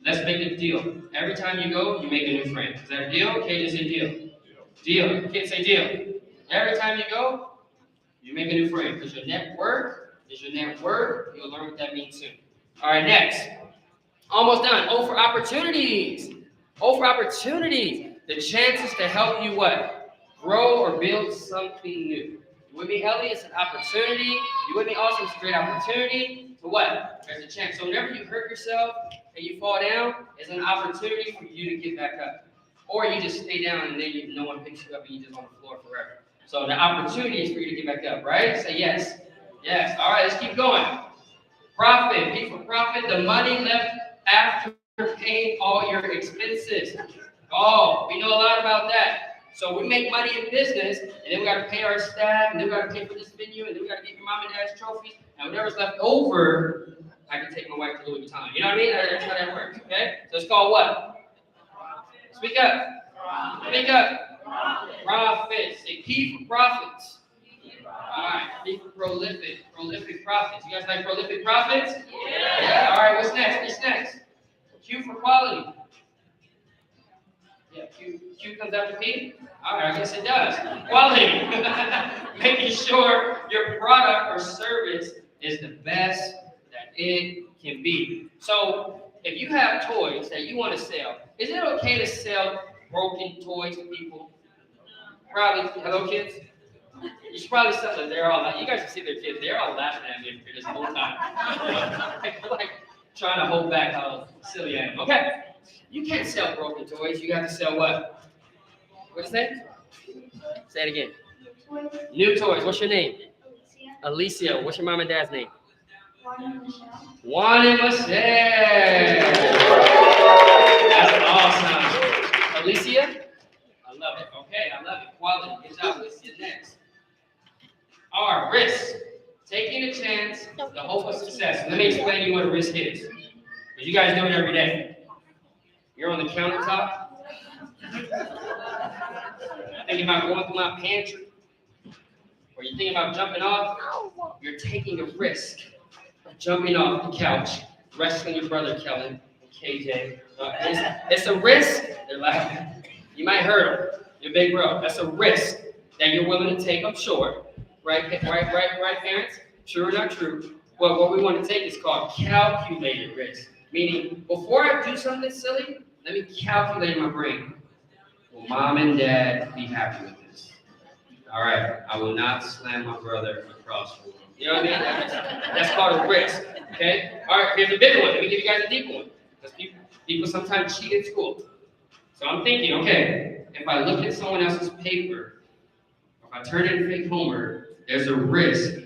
Let's make it a deal. Every time you go, you make a new friend. Is that a deal? Okay, just say deal. Deal. Kids say deal. Every time you go, you make a new friend. Because your network is your net worth. You'll learn what that means soon. All right, next. Almost done. O for opportunities. O for opportunities. The chances to help you what? Grow or build something new. You with me, Ellie? It's an opportunity. You with me? Also, it's a great opportunity. To what? There's a chance. So whenever you hurt yourself and you fall down, it's an opportunity for you to get back up. Or you just stay down and then no one picks you up and you're just on the floor forever. So the opportunity is for you to get back up, right? Say yes. Yes. All right, let's keep going. Profit. P for profit. The money left after paying all your expenses. Oh, we know a lot about that. So we make money in business, and then we got to pay our staff, and then we got to pay for this venue, and then we got to get your mom and dad's trophies, and whatever's left over, I can take my wife to Louis Vuitton. You know what I mean? That's how that works, okay? So it's called what? Speak up. Speak up. Profits. Say P for profits. All right. P for prolific. Prolific profits. You guys like prolific profits? Yeah. All right. What's next? What's next? Q for quality. Yeah. Q comes after P. All right. I guess it does. Quality. Making sure your product or service is the best that it can be. So if you have toys that you want to sell, is it okay to sell broken toys to people? Probably. Hello, kids? You should probably sell them. They're all, you guys can see their kids. They're all laughing at me for this whole time. like trying to hold back how silly I am. Okay. You can't sell broken toys. You have to sell what? What is that? Say it again. New toys. What's your name? Alicia. What's your mom and dad's name? Juan and Michelle. That's awesome. Alicia? I love it. Okay, I love it. Quality. Good job, Alicia. Next. R, risk. Taking a chance, the hope of success. Let me explain to you what a risk is. Because you guys do it every day. You're on the countertop. Thinking about going through my pantry. Or you're thinking about jumping off. You're taking a risk. Jumping off the couch, wrestling your brother Kellen and KJ. It's a risk. They're laughing. You might hurt him. Your big bro. That's a risk that you're willing to take. I'm sure. Right, parents? True or not true? Well, what we want to take is called calculated risk. Meaning, before I do something silly, let me calculate in my brain. Will mom and dad be happy with this? All right, I will not slam my brother across the room. You know what I mean? That's called a risk, okay? All right, here's a big one. Let me give you guys a deep one. Because people sometimes cheat in school. So I'm thinking, okay, if I look at someone else's paper, if I turn in fake homework, there's a risk,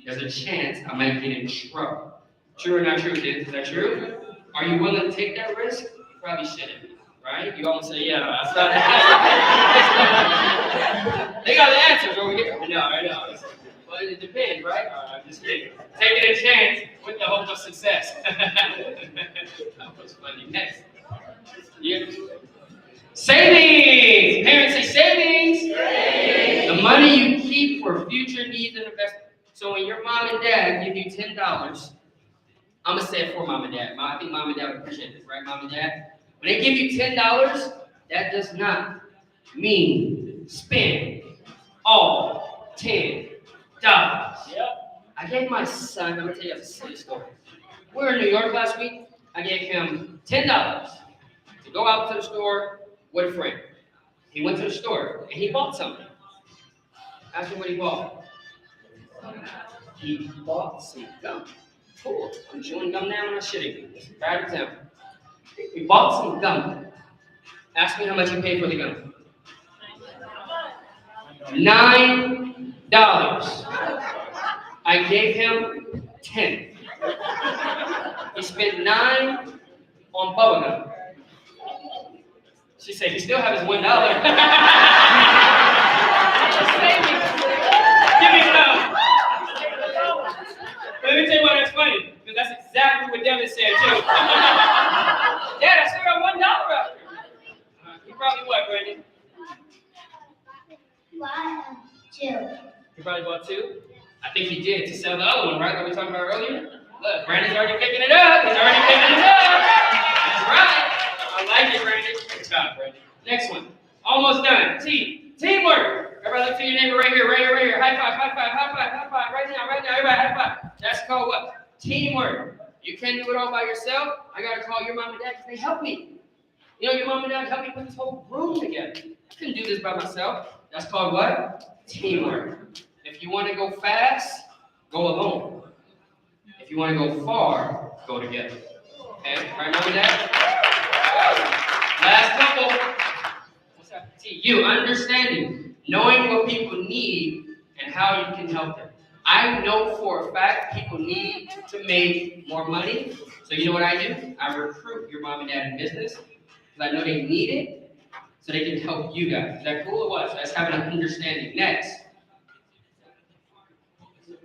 there's a chance I might get in trouble. True or not true, kids? Is that true? Are you willing to take that risk? You probably shouldn't, right? You almost say, yeah, that's not They got the answers over here. I know. But it depends, right? I'm just kidding. Taking a chance with the hope of success. That was funny. Next. Yeah. Savings! Parents say savings! Savings! The money you keep for future needs and investment. So when your mom and dad give you $10, I'm going to say it for mom and dad. I think mom and dad would appreciate this, right, mom and dad? When they give you $10, that does not mean spend all $10. Yep. I gave my son, I'm going to tell you a silly story. We were in New York last week. I gave him $10 to go out to the store with a friend. He went to the store and he bought something. Ask him what he bought. He bought some gum. Cool. I'm chewing gum now and I'm shitting. It's a bad example. He bought some gum. Ask me how much he paid for the gum. $9. I gave him 10. He spent 9 on bubble gum. She said he still has his $1. Give me some. Let me tell you why that's funny, because that's exactly what Devin said too. Dad, I still got $1 out there. You probably what, Brandon? 1, 2, He probably bought two. I think he did to sell the other one, right? That we talked about earlier. Look, Brandon's already picking it up. He's already picking it up. That's right. I like it, Brandon. Good job, Brandon. Next one. Almost done. Teamwork. Everybody look to your neighbor right here, right here, right here. High five, high five, high five, high five. Right now, right now. Everybody high five. That's called what? Teamwork. You can't do it all by yourself. I got to call your mom and dad because they help me. You know, your mom and dad helped me put this whole room together. I couldn't do this by myself. That's called what? Teamwork. If you want to go fast, go alone. If you want to go far, go together. Okay? Right, mom and dad? Last couple. What's up? You understanding, knowing what people need and how you can help them. I know for a fact people need to make more money. So you know what I do? I recruit your mom and dad in business because I know they need it so they can help you guys. Is that cool or what? So that's having an understanding. Next.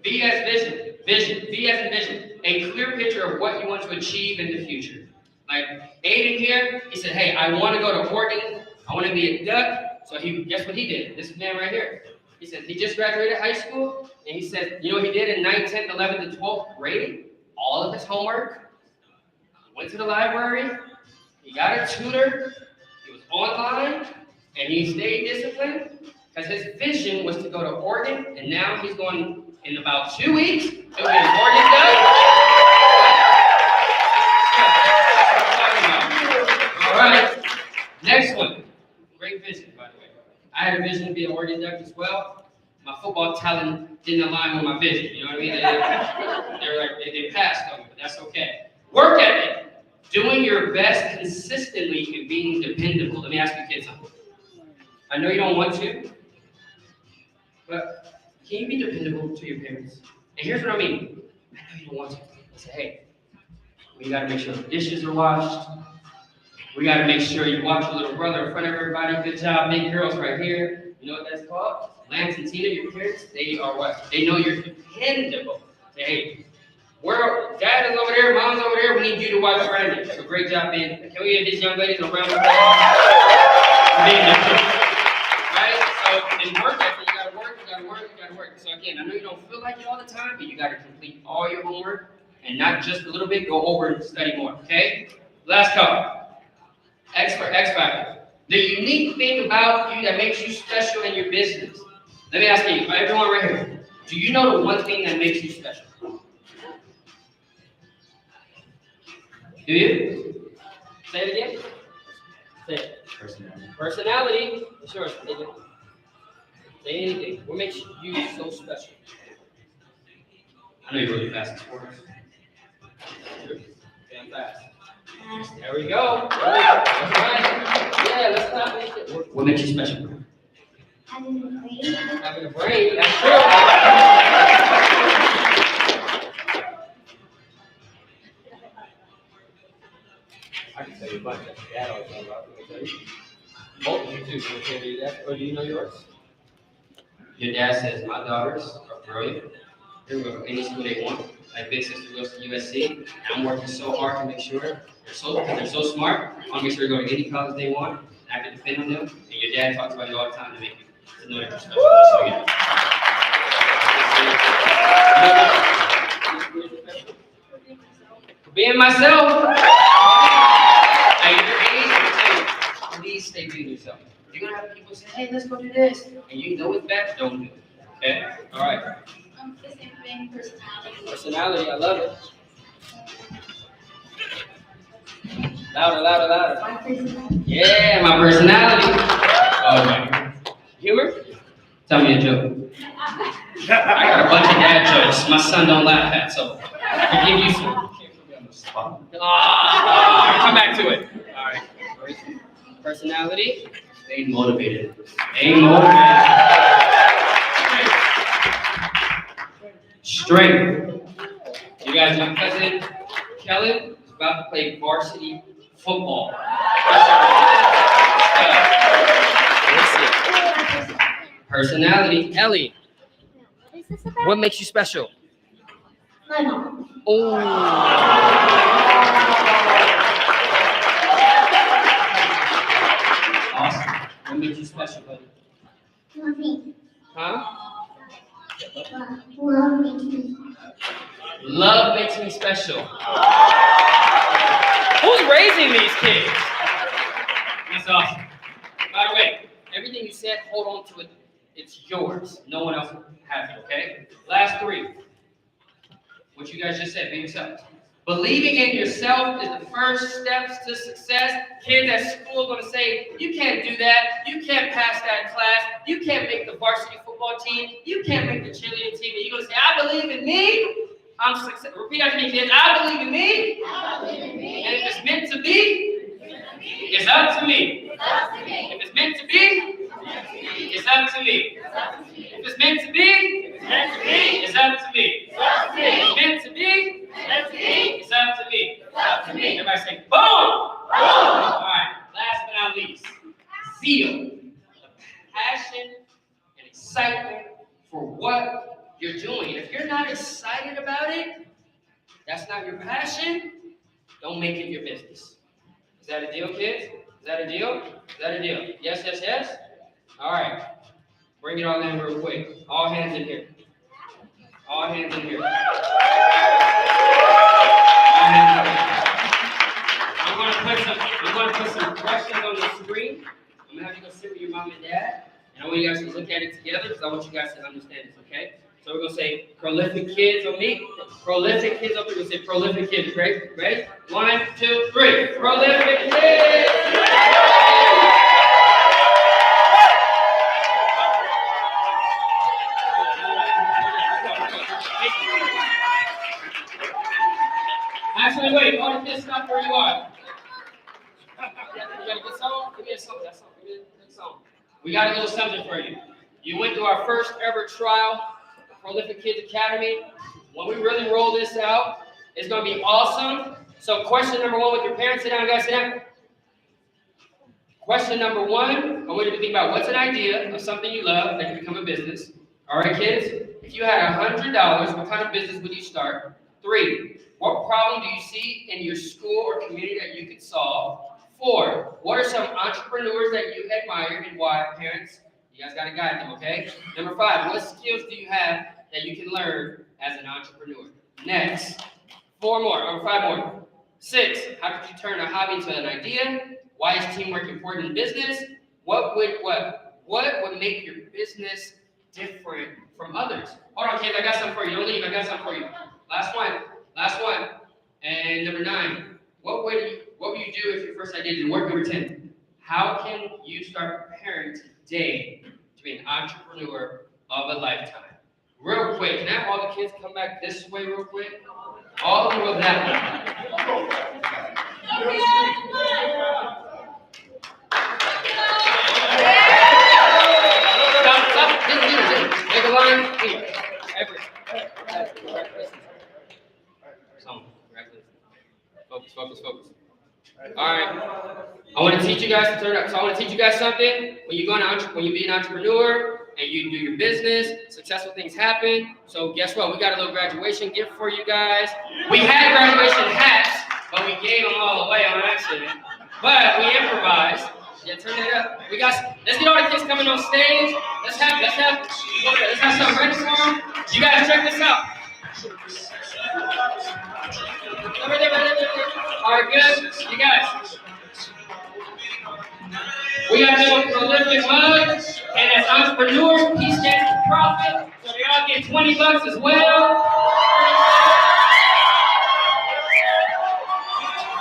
V as vision. Vision. V as in vision. A clear picture of what you want to achieve in the future. Like Aiden here, he said, hey, I want to go to Oregon. I want to be a duck. So guess what he did? This man right here. He said he just graduated high school, and he said, you know what he did in 9th, 10th, 11th, and 12th grade? All of his homework. He went to the library. He got a tutor. He was online, and he stayed disciplined because his vision was to go to Oregon, and now he's going in about 2 weeks. He'll be an Oregon Duck. All right, next one. Great vision, by the way. I had a vision to be an Oregon Duck as well. My football talent didn't align with my vision. You know what I mean? They passed on me, but that's okay. Work ethic. Doing your best consistently and being dependable. Let me ask you kids something. I know you don't want to, but can you be dependable to your parents? And here's what I mean. I know you don't want to. I say, hey, we got to make sure the dishes are washed. We got to make sure you watch your little brother in front of everybody. Good job, big girls right here. You know what that's called? Lance and Tina, your parents, they are what? They know you're dependable. Say, hey, dad is over there, mom's over there. We need you to watch Brandon. So great job, man. Can we give these young ladies a round of applause? Right? So in work ethic, you got to work, you got to work, you got to work. So again, I know you don't feel like it all the time, but you got to complete all your homework and not just a little bit. Go over and study more. Okay? Last couple. X factor. The unique thing about you that makes you special in your business. Let me ask you, everyone right here, do you know the one thing that makes you special? Do you? Say it again. Say it. Personality. Sure. Say anything. What makes you so special? I know you're really fast in sports. Damn fast. There we go. All right. Yeah, let's clap it. What makes you special? Having a brain. Having a brain. That's true. I can tell you a bunch that your dad always talks about. Let me tell you. Both of you too. Can I tell you that? Or do you know yours? Your dad says my daughters are brilliant. They go to any school they want. My big sister goes to USC. And I'm working so hard to make sure they're so smart. I want to make sure they go to any college they want. And I can depend on them. And your dad talks about you all the time to make you to know that you're special. So yeah. For being myself. At your age, I'm saying, please stay being yourself. You're gonna have people say, hey, let's go do this. And you know it's bad, don't do it. Okay? All right. The same thing, personality. Personality, I love it. Louder, louder, louder. My personality. Yeah, my personality. Oh, my. Humor? Tell me a joke. I got a bunch of dad jokes my son don't laugh at, so I can give you some. Come back to it. All right. Personality. Stay motivated. Stay motivated. Strength. You guys, my cousin Kellen is about to play varsity football. Personality. Ellie, What is this about? what makes you special? My mom. Oh. Awesome. What makes you special, buddy? Not me. Huh? Who's raising these kids? That's awesome. By the way, everything you said, hold on to it. It's yours. No one else has it, okay? Last three. What you guys just said, be yourself. Believing in yourself is the first steps to success. Kids at school are going to say, you can't do that. You can't pass that class. You can't make the varsity football team. You can't make the cheerleading team. And you're going to say, I believe in me. I'm success. Repeat after me, kids. I believe in me. I believe in me. And if it's meant to be, it's up to me. If it's meant to be, it's up to me. If it's meant to be, it's up to me. If it's meant to be, it's up to me. Everybody say, boom! All right, last but not least, zeal. Passion and excitement for what you're doing. If you're not excited about it, that's not your passion, don't make it your business. Is that a deal, kids? Is that a deal? Is that a deal? Yes, yes, yes? All right. Bring it all in real quick. All hands in here. All hands in here. All hands in here. I'm going to put some questions on the screen. I'm going to have you go sit with your mom and dad. And I want you guys to look at it together because I want you guys to understand this, okay? So we're going to say prolific kids on me. Prolific kids up here. We'll say prolific kids. Ready? Ready? 1, 2, 3. Prolific kids! Actually, wait. All the kids stop where you are. You got a good song? Give me a song. That song. Give me a good song. We got a little something for you. You went through our first ever trial, Prolific Kids Academy. When we really roll this out, it's going to be awesome. So question number 1 with your parents, sit down, guys, sit down. Question number 1, I want you to think about what's an idea of something you love that can become a business. All right, kids? If you had $100, what kind of business would you start? 3, what problem do you see in your school or community that you could solve? 4, what are some entrepreneurs that you admire and why? Parents, you guys got to guide them, okay? Number 5, what skills do you have that you can learn as an entrepreneur? Next, 4 more, or 5 more. 6, how could you turn a hobby into an idea? Why is teamwork important in business? What would make your business different from others? Hold on, kids, I got something for you. Don't leave, I got something for you. Last one. And number 9, what would you do if your first idea didn't work? Number 10, how can you start preparing today to be an entrepreneur of a lifetime? Real quick, can I have all the kids come back this way real quick? All of them go that way. Stop. Just make a line here. Focus. All right. I want to teach you guys to turn up. So I want to teach you guys something. When you be an entrepreneur and you do your business, successful things happen. So guess what? We got a little graduation gift for you guys. We had graduation hats, but we gave them all away on accident. But we improvised. Yeah, turn it up. Let's get all the kids coming on stage. Let's have something ready for them. You guys check this out. All right, good. You guys. We got little prolific mugs, and as entrepreneurs, P stands for profit, so they all get $20 as well.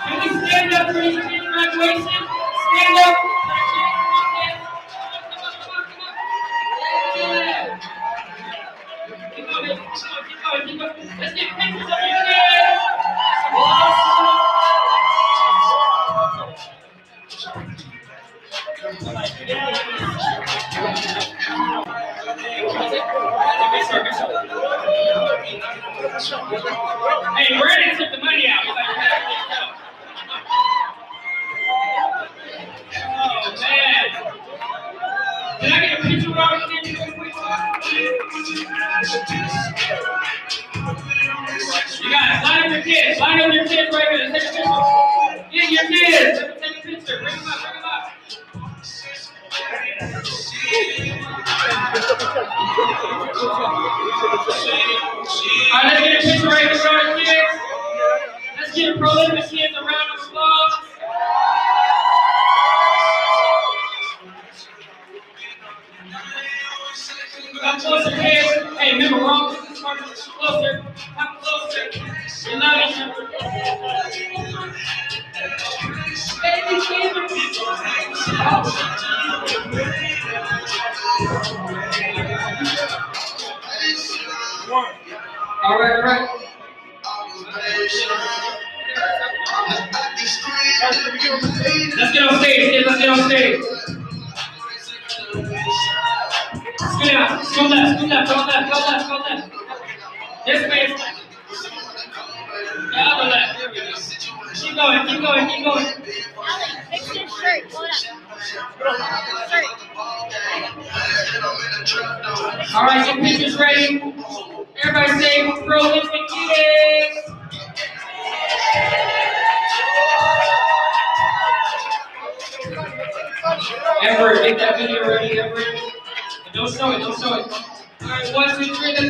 Can we stand up for these kids' graduation? Stand up. Yeah. Keep going. Let's get pictures of you kids. Awesome. Hey, Brandon took the money out. He's like, oh, man. Can I get a picture of our kids real quick? You guys, line up your kids. Line up your kids right here. Let's take a picture. Get your kids. Let me take a picture. Bring them up. All right, let's get a picture right here, kids. Let's give Prolific Kids a round of applause. All right, all right. Let's get on stage, kids. Let's get on stage. Scoot out. Scoot left. Scoot left. Go left. Go left. Go left. This way. The other left. There we go. Keep going. Keep going. Keep going. Allie, fix your shirt. Hold up. Shirt. All right, get pictures ready. Everybody say, prolific kids. Everett, get that video ready, Everett. Don't show it, don't show it. All right, 1, 2, 3, let's go.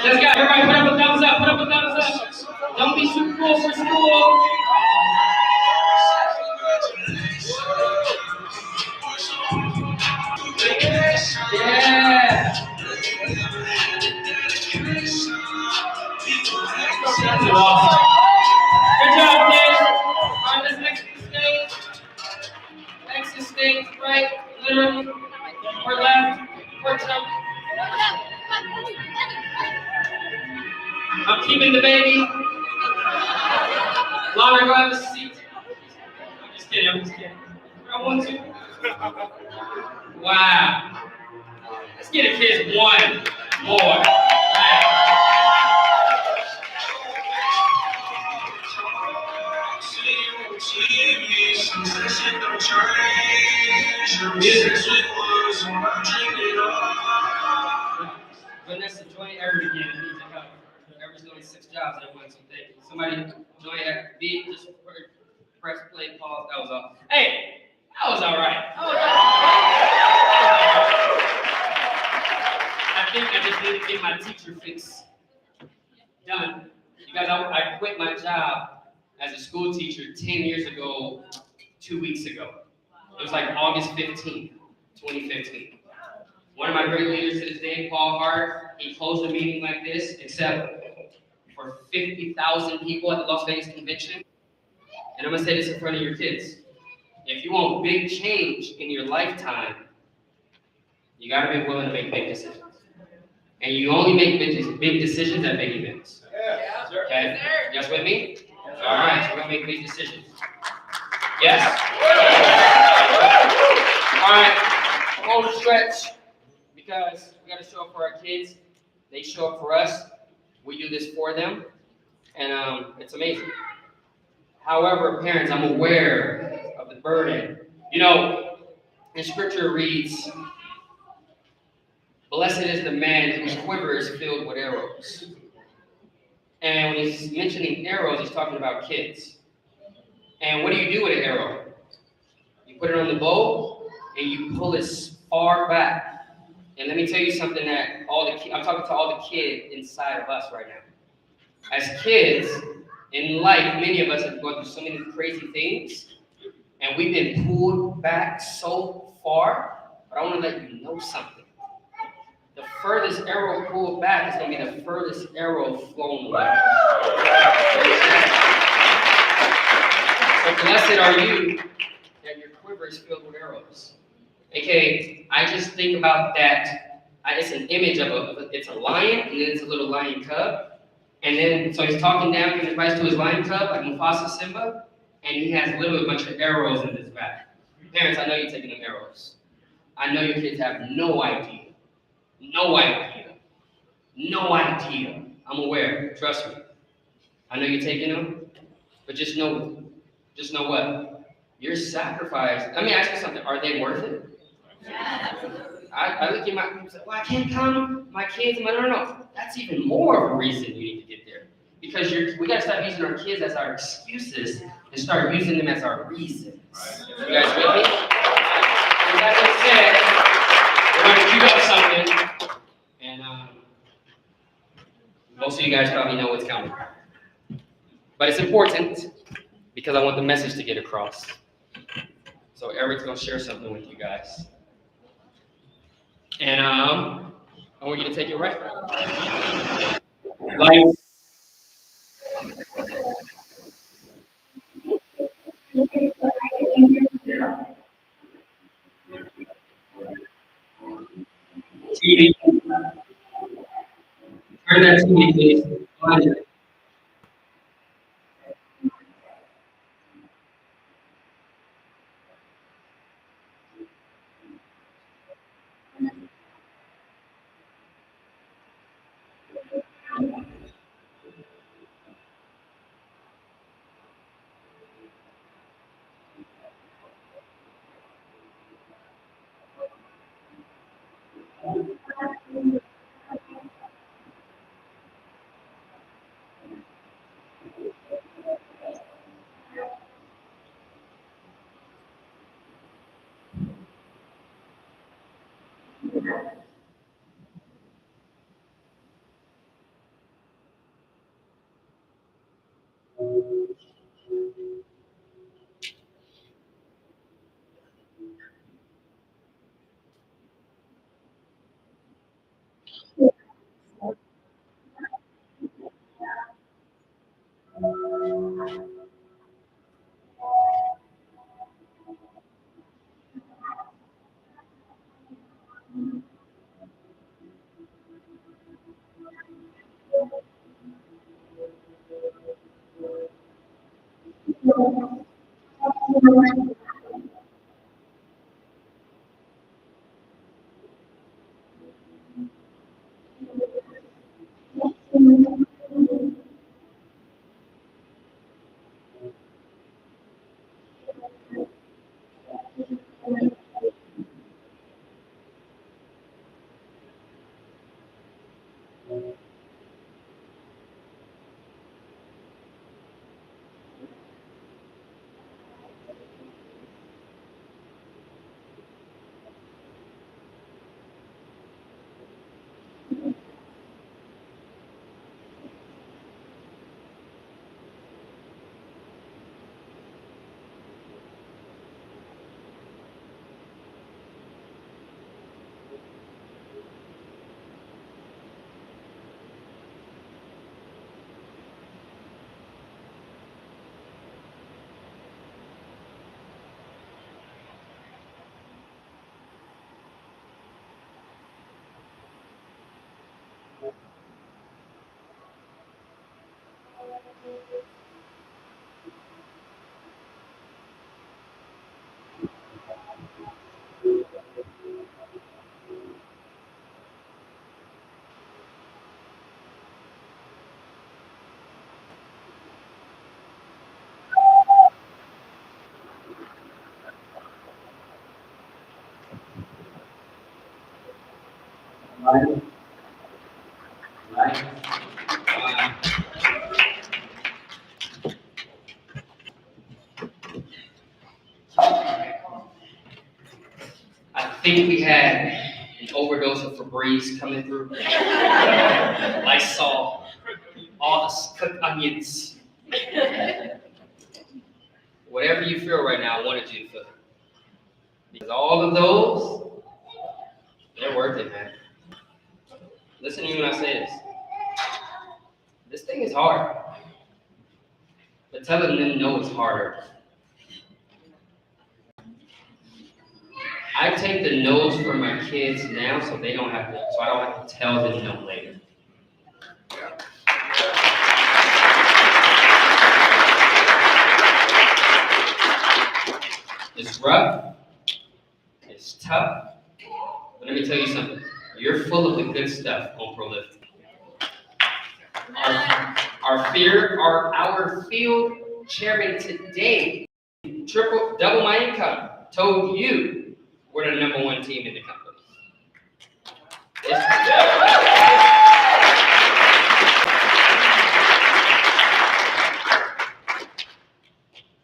Let's go, everybody put up a thumbs up, put up a thumbs up. Don't be too cool for school. Yeah. Good job, kids. All right, let's exit the stage. Exit stage, right, literally, or left, or jump. I'm keeping the baby. Lana, go have a seat. I'm just kidding, I'm just kidding. I want to. Wow. Let's get a kid one more. Wow. Vanessa, join Everett again. He needs your help. Everett's doing 6 jobs at once, so thank you. Somebody join Everett. Beat, just press play, pause. That was all. Hey, that was all right. I think I just need to get my teacher fix done. You guys, I quit my job as a school teacher 10 years ago, 2 weeks ago. It was like August 15th, 2015. One of my great leaders to this day, Paul Hart, he closed a meeting like this, except for 50,000 people at the Las Vegas convention. And I'm gonna say this in front of your kids. If you want big change in your lifetime, you gotta be willing to make big decisions. And you only make big decisions at big events. Okay? You guys with me? All right, so we're gonna make big decisions. Yes? All right, home stretch, because we gotta show up for our kids. They show up for us. We do this for them, and it's amazing. However, parents, I'm aware of the burden. You know, in scripture reads, blessed is the man whose quiver is filled with arrows. And when he's mentioning arrows, he's talking about kids. And what do you do with an arrow? You put it on the bow, and you pull it far back. And let me tell you something that I'm talking to all the kids inside of us right now. As kids, in life, many of us have gone through so many crazy things, and we've been pulled back so far, but I want to let you know something. The furthest arrow pulled back is going to be the furthest arrow flown left. So blessed are you that your quiver is filled with arrows. Okay, I just think about that. It's an image of it's a lion, and then it's a little lion cub. And then, so he's talking down, giving advice to his lion cub, like Mufasa Simba, and he has literally a bunch of arrows in his back. Parents, I know you're taking them arrows. I know your kids have no idea. No idea. No idea. I'm aware, trust me. I know you're taking them, but just know what? Your sacrifice, let me ask you something, are they worth it? I look at my people and say, well, I can't come, my kids, no. That's even more of a reason you need to get there. Because we gotta stop using our kids as our excuses and start using them as our reasons. You guys with me? With that being said, we're gonna queue up something, and most of you guys probably know what's coming. But it's important because I want the message to get across. So Eric's gonna share something with you guys. And I want you to take it right. Like, TV. Turn that TV, please. Find it. I think we had an overdose of Febreze coming through. Lysol, all the cooked onions. Whatever you feel right now, I wanted you to feel it. Because all of those, they're worth it, man. Listen to me when I say this. This thing is hard. But telling them no is harder. I take the no's from my kids now so I don't have to tell them no later. It's rough, it's tough, but let me tell you something. You're full of the good stuff on Prolific. Our field chairman today, double my income, told you we're the #1 team in the company.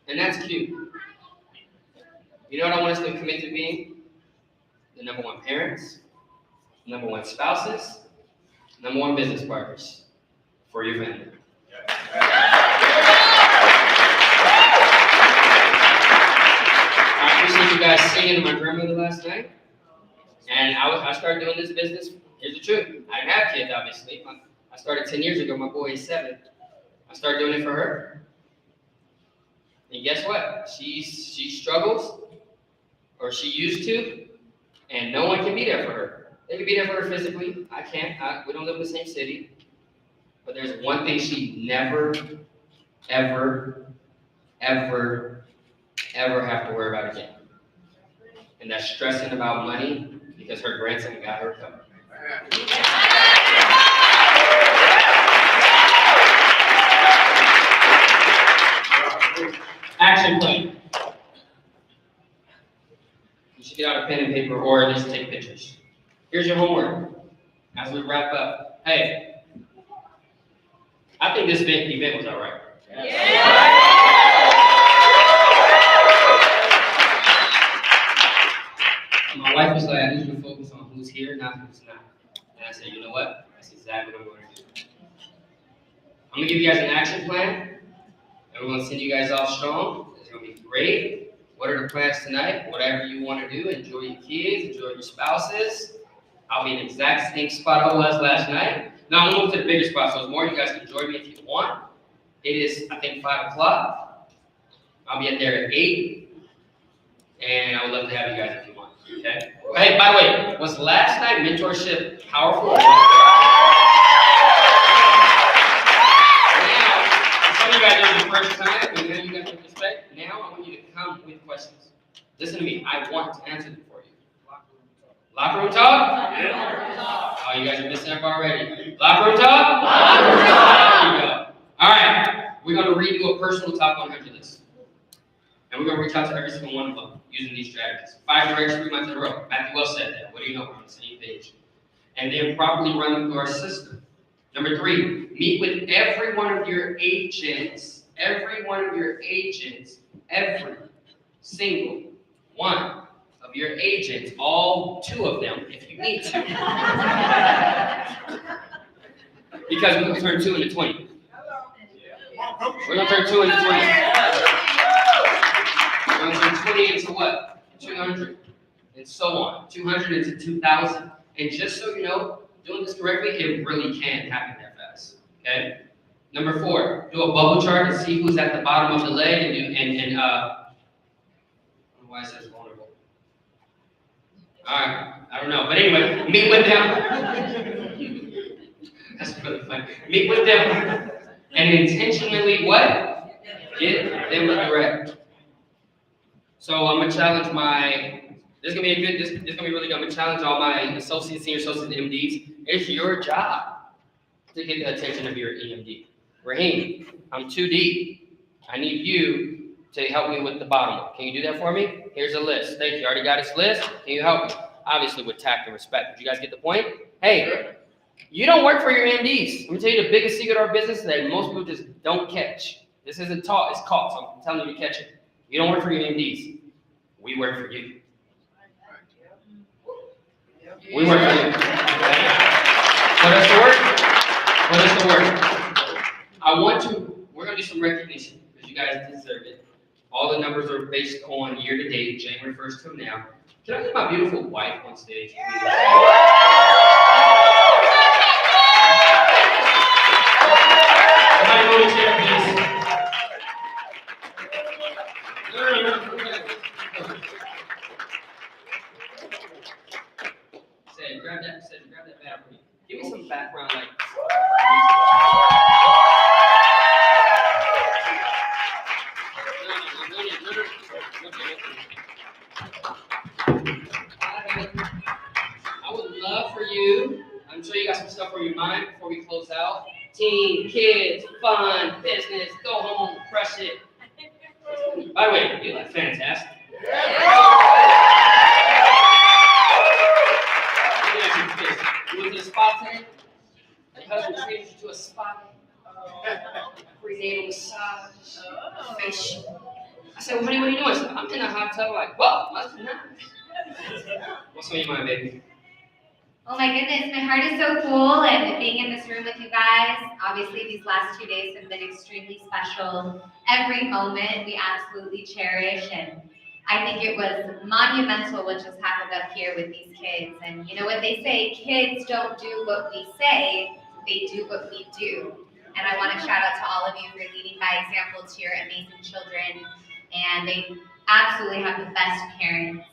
And that's cute. You know what I want us to commit to being? The #1 parents, #1 spouses, #1 business partners for your family. I appreciate you guys singing to my grandmother last night. And I started doing this business. Here's the truth. I didn't have kids, obviously. I started 10 years ago. My boy is 7. I started doing it for her. And guess what? She struggles, or she used to, and no one can be there for her. They can be there for her physically. I can't. We don't live in the same city. But there's one thing she never, ever, ever, ever have to worry about again. And that's stressing about money because her grandson got her covered. Action plan. You should get out a pen and paper or at least take pictures. Here's your homework as we wrap up. Hey, I think this event was all right. My wife was like, I need you to focus on who's here, not who's not. And I said, you know what? That's exactly what I'm going to do. I'm going to give you guys an action plan. And we're going to send you guys off strong. It's going to be great. What are the plans tonight? Whatever you want to do. Enjoy your kids. Enjoy your spouses. I'll be in the exact same spot I was last night. Now I'm going to move to the bigger spot, so it's more you guys can join me if you want. It is, I think, 5 o'clock. I'll be at there at 8. And I would love to have you guys if you want. Okay? Hey, by the way, was last night mentorship powerful? Some of you guys are the first time, and now you guys have respect. Now I want you to come with questions. Listen to me. I want to answer them for you. Locker room talk? Yeah. Oh, you guys are missing up already. Locker room talk? Locker room talk. There you go. All right. We're going to read you a personal top 100 list. And we're going to reach out to every single one of them using these strategies. 5 directions, 3 months in a row. Matthew Wells said that. What do you know? We're on the same page. And then properly run them through our system. Number 3, meet with every one of your agents. Every one of your agents. Every single one of your agents. All 2 of them, if you need to. Because we're going to turn 2 into 20. We're going to turn 2 into 20. We're going to turn 20 into what? 200. And so on. 200 into 2,000. And just so you know, doing this correctly, it really can happen that fast. Okay? Number 4, do a bubble chart and see who's at the bottom of the leg and do I don't know why it says vulnerable. Alright, I don't know. But anyway, meet with them. That's really funny. Meet with them and intentionally what? Get them direct. So I'm gonna challenge this is gonna be really good. I'm gonna challenge all my associates, senior associates, and MDs. It's your job to get the attention of your EMD. Raheem, I'm too deep. I need you to help me with the bottom one. Can you do that for me? Here's a list. Thank you. Already got his list. Can you help me? Obviously with tact and respect. Did you guys get the point? Hey, you don't work for your MDs. I'm gonna tell you the biggest secret of our business that most people just don't catch. This isn't taught, it's caught, so I'm telling you to catch it. You don't work for your MDs. We work for you. We work for you. Put us to work. Put us to work. We're going to do some recognition because you guys deserve it. All the numbers are based on year to date, January 1st to now. Can I get my beautiful wife on stage? Everybody go to chair, please. Grab that background. Give me some background like I would love for you, I'm sure you got some stuff on your mind before we close out. Team, kids, fun, business, go home, crush it. By the way, you look fantastic. You went to a spa today? Your husband treated you to a spa? Prenatal massage, facial. I said, well, honey, what are you doing? I said, I'm in a hot tub. Like, whoa, must be nice. What's on your mind, baby? Oh my goodness, my heart is so full, and being in this room with you guys, obviously these last 2 days have been extremely special. Every moment we absolutely cherish, and I think it was monumental what just happened up here with these kids. And you know what they say, kids don't do what we say, they do what we do. And I want to shout out to all of you for leading by example to your amazing children. And they absolutely have the best parents.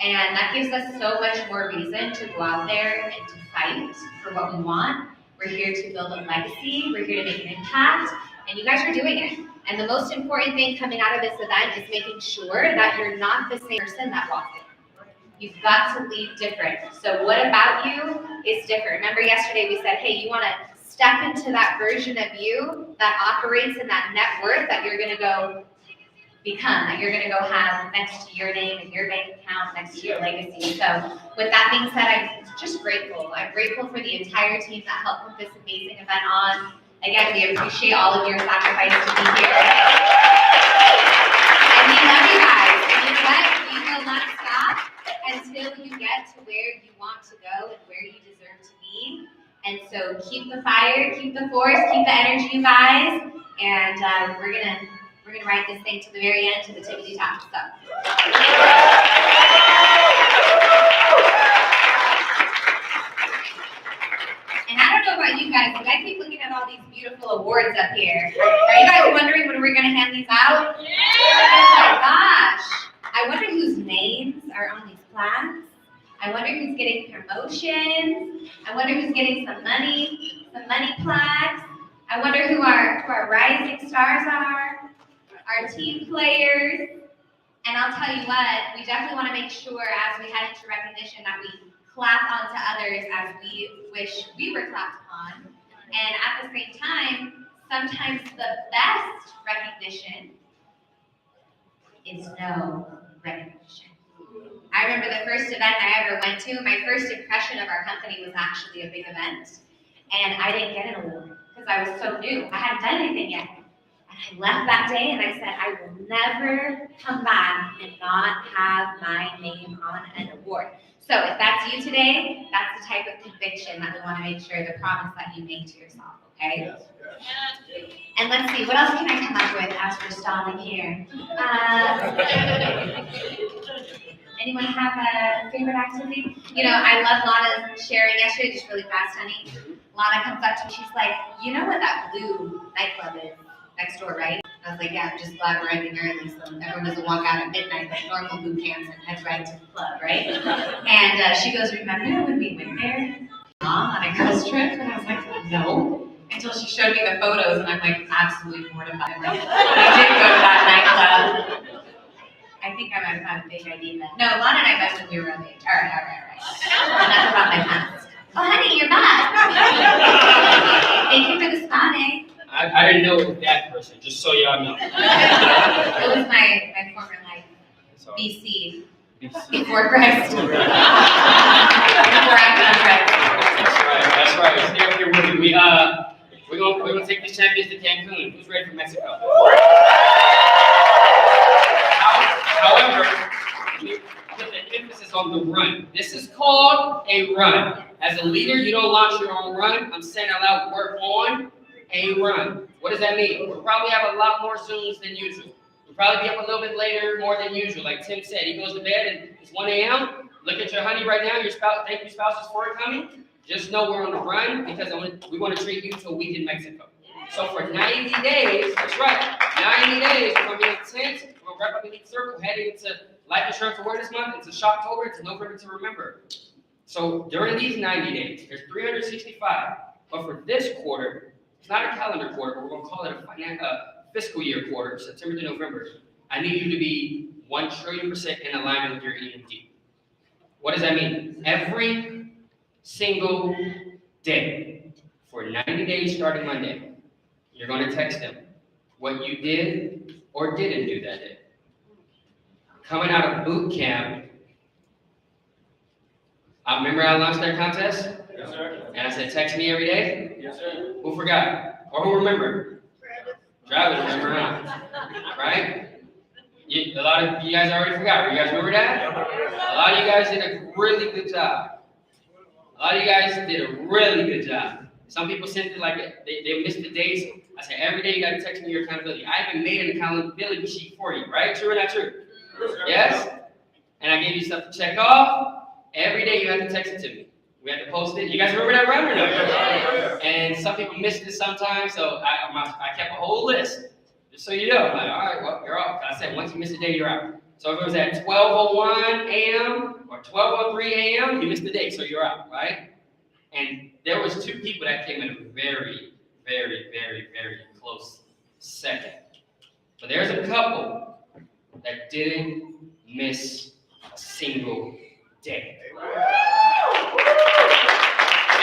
And that gives us so much more reason to go out there and to fight for what we want. We're here to build a legacy. We're here to make an impact. And you guys are doing it. And the most important thing coming out of this event is making sure that you're not the same person that walked in. You've got to lead different. So what about you is different? Remember yesterday we said, hey, you want to step into that version of you that operates in that net worth that you're going to go become, that you're going to go have next to your name and your bank account, next to your legacy. So with that being said, I'm just grateful. I'm grateful for the entire team that helped put this amazing event on. Again, we appreciate all of your sacrifice to be here. And we love you guys. And you know what? We will not stop until you get to where you want to go and where you deserve to be. And so keep the fire, keep the force, keep the energy, you guys. And we're gonna ride this thing to the very end, to the tippity top. So. And I don't know about you guys, but I keep looking at all these beautiful awards up here. Are you guys wondering when we're gonna hand these out? Yeah! Oh my gosh! I wonder whose names are on these plaques. I wonder who's getting promotions. I wonder who's getting some money plaques. I wonder who our rising stars are, our team players. And I'll tell you what, we definitely want to make sure as we head into recognition that we clap onto others as we wish we were clapped upon. And at the same time, sometimes the best recognition is no recognition. I remember the first event I ever went to, my first impression of our company was actually a big event. And I didn't get an award because I was so new. I hadn't done anything yet. And I left that day and I said, I will never come back and not have my name on an award. So if that's you today, that's the type of conviction that we want to make sure, the promise that you make to yourself, okay? Yes, yes. And let's see, what else can I come up with as we're stalling here? Anyone have a favorite activity? You know, I love Lana sharing yesterday, just really fast, honey. Lana comes up to me, she's like, you know what that blue nightclub is next door, right? I was like, yeah, I'm just glad we're ending early so everyone doesn't walk out at midnight like normal boot camps and head right to the club, right? And she goes, remember when we went there on a girls trip? And I was like, no. Until she showed me the photos and I'm like, absolutely mortified. Like, I did go to that nightclub. I think I might have had a fake ID then. No, Lana and I met when we were of age. All right. Enough about my past. Oh, honey, you're back. Thank you for the spotting. I didn't know it was that person, just so y'all know. It was my former life, So, BC, BC. before Christ. Before That's right. Stay up here with me. We're gonna take these champions to Cancun. Who's ready for Mexico? However, we put the emphasis on the run. This is called a run. As a leader, you don't launch your own run. I'm saying out loud, work on a run. What does that mean? We'll probably have a lot more Zooms than usual. We'll probably be up a little bit later, more than usual. Like Tim said, he goes to bed and it's 1 a.m. Look at your honey right now. Your spouse, thank you, spouses, for coming. Just know we're on the run because we want to treat you to a week in Mexico. So for 90 days, that's right, 90 days, we're going to be intense. We're going to wrap up in each circle, heading into Life Insurance Awareness Month. It's Shocktober. It's November to remember. So during these 90 days, there's 365. But for this quarter, it's not a calendar quarter, but we're going to call it a fiscal year quarter, September to November. I need you to be 1 trillion% in alignment with your EMD. What does that mean? Every single day for 90 days starting Monday, you're going to text them what you did or didn't do that day. Coming out of boot camp, I remember I launched that contest? Yes, sir. And I said, text me every day? Yes, sir. Who forgot? Or who remembered? Travis remember, huh? Right? A lot of you guys already forgot. You guys remember that? A lot of you guys did a really good job. A lot of you guys did a really good job. Some people sent it like they missed the days. I said, every day you got to text me your accountability. I even made an accountability sheet for you, right? True or not true? Yes? And I gave you stuff to check off. Every day you had to text it to me. We had to post it. You guys remember that run or no? And some people missed it sometimes, so I kept a whole list. Just so you know. I'm like, all right, well, you're off. I said, once you miss a day, you're out. So if it was at 12:01 a.m. or 12:03 a.m., you missed the day, so you're out, right? And there was 2 people that came in a very, very, very, very close second. But there's a couple that didn't miss a single day.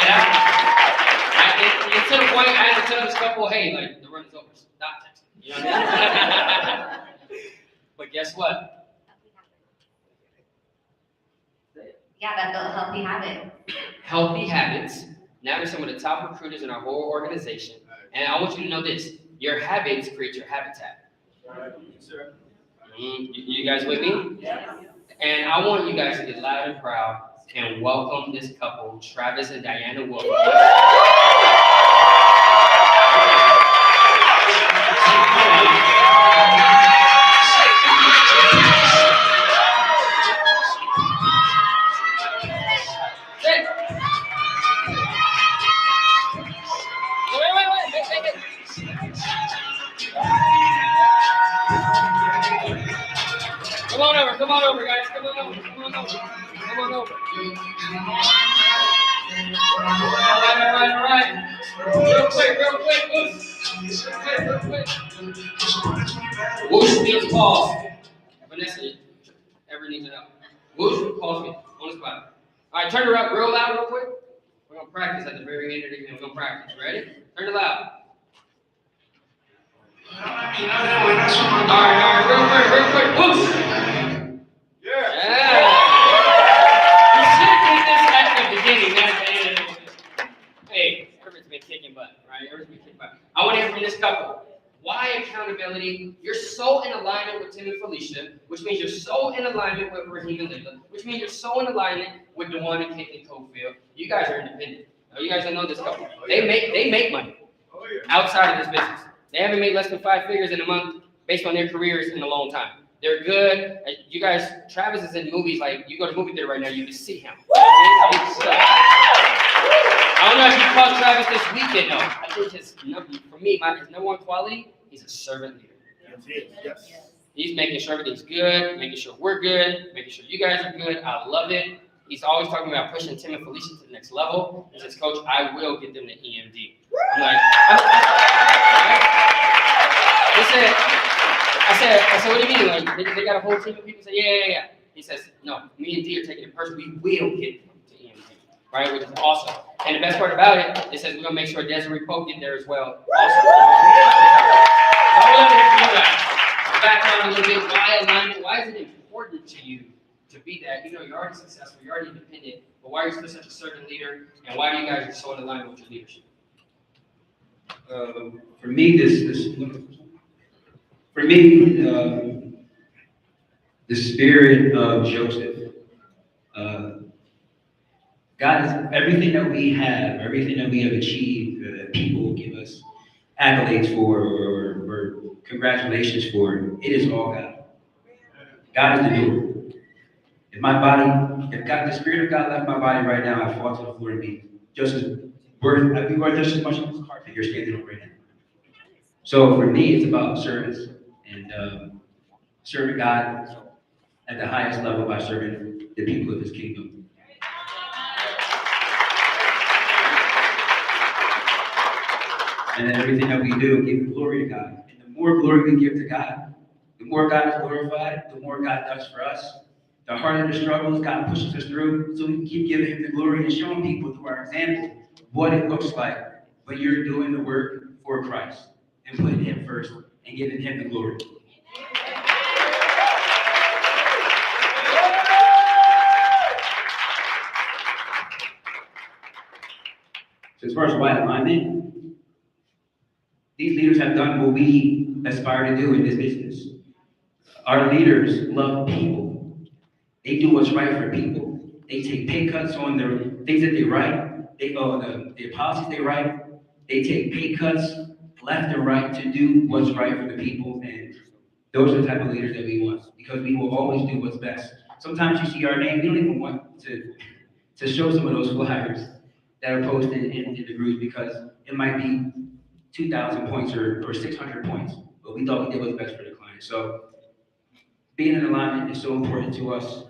And to the point, I had to tell this couple, hey, like, the run is over. Stop texting. You know what I mean? But guess what? Yeah, that built healthy habits. Healthy habits. Now they're some of the top recruiters in our whole organization. And I want you to know this. Your habits create your habitat. You guys with me? And I want you guys to get loud and proud and welcome this couple, Travis and Diana Wolf. Come on over, guys. Come on over. All right. Real quick. Real quick. Whoosh means pause. Vanessa, ever needs it out. Whoosh, pause me on the spot. All right, turn it up real loud, real quick. We're gonna practice at the very end of the game. We're gonna practice. Ready? Turn it loud. All right, real quick. Whoosh. Yeah. You should do this at the beginning, not at the end of the Hey, Everett's been kicking butt, right? I want to hear from this couple. Why accountability? You're so in alignment with Tim and Felicia, which means you're so in alignment with Raheem and Linda, which means you're so in alignment with Dewan and Caitlin Cofield. You guys are independent. Now, you guys don't know this couple. They make money outside of this business. They haven't made less than 5 figures in a month based on their careers in a long time. They're good. You guys, Travis is in movies, like, you go to movie theater right now, you can see him. I don't know if you caught Travis this weekend, though. I think his number one quality, he's a servant leader. Yes. He's making sure everything's good, making sure we're good, making sure you guys are good. I love it. He's always talking about pushing Tim and Felicia to the next level. He says, Coach, I will get them to EMD. I'm like, I said, what do you mean? Like, they got a whole team of people say, yeah. He says, no, me and D are taking it personally. We will get them to EMD, right? Which is awesome. And the best part about it says we're gonna make sure Desiree Pope get there as well. Awesome. So I would love to hear from you guys. Background a little bit. Why alignment? Why is it important to you to be that? You know, you're already successful. You're already independent. But why are you still such a servant leader? And why do you guys are so in alignment with your leadership? For me, the spirit of Joseph. God is everything that we have, everything that we have achieved, that people give us accolades for or congratulations for. It is all God. God is the doer. If the spirit of God left my body right now, I fall to the floor and be just as worth. I'd be worth just as much as this carpet you're standing on right now. So for me, it's about service and serving God at the highest level by serving the people of His kingdom. And then everything that we do, give glory to God. And the more glory we give to God, the more God is glorified, the more God does for us. The harder the struggles, God pushes us through, so we can keep giving Him the glory and showing people through our example what it looks like when you're doing the work for Christ and putting Him first and giving Him the glory. So as far as why alignment, these leaders have done what we aspire to do in this business. Our leaders love people. They do what's right for people. They take pay cuts on their things that they write. The policies they write. They take pay cuts left and right to do what's right for the people. And Those are the type of leaders that we want, because we will always do what's best. Sometimes you see our name, we don't even want to show some of those flyers that are posted in the groups, because it might be 2,000 points or 600 points, but we thought we did what's best for the client. So being in alignment is so important to us,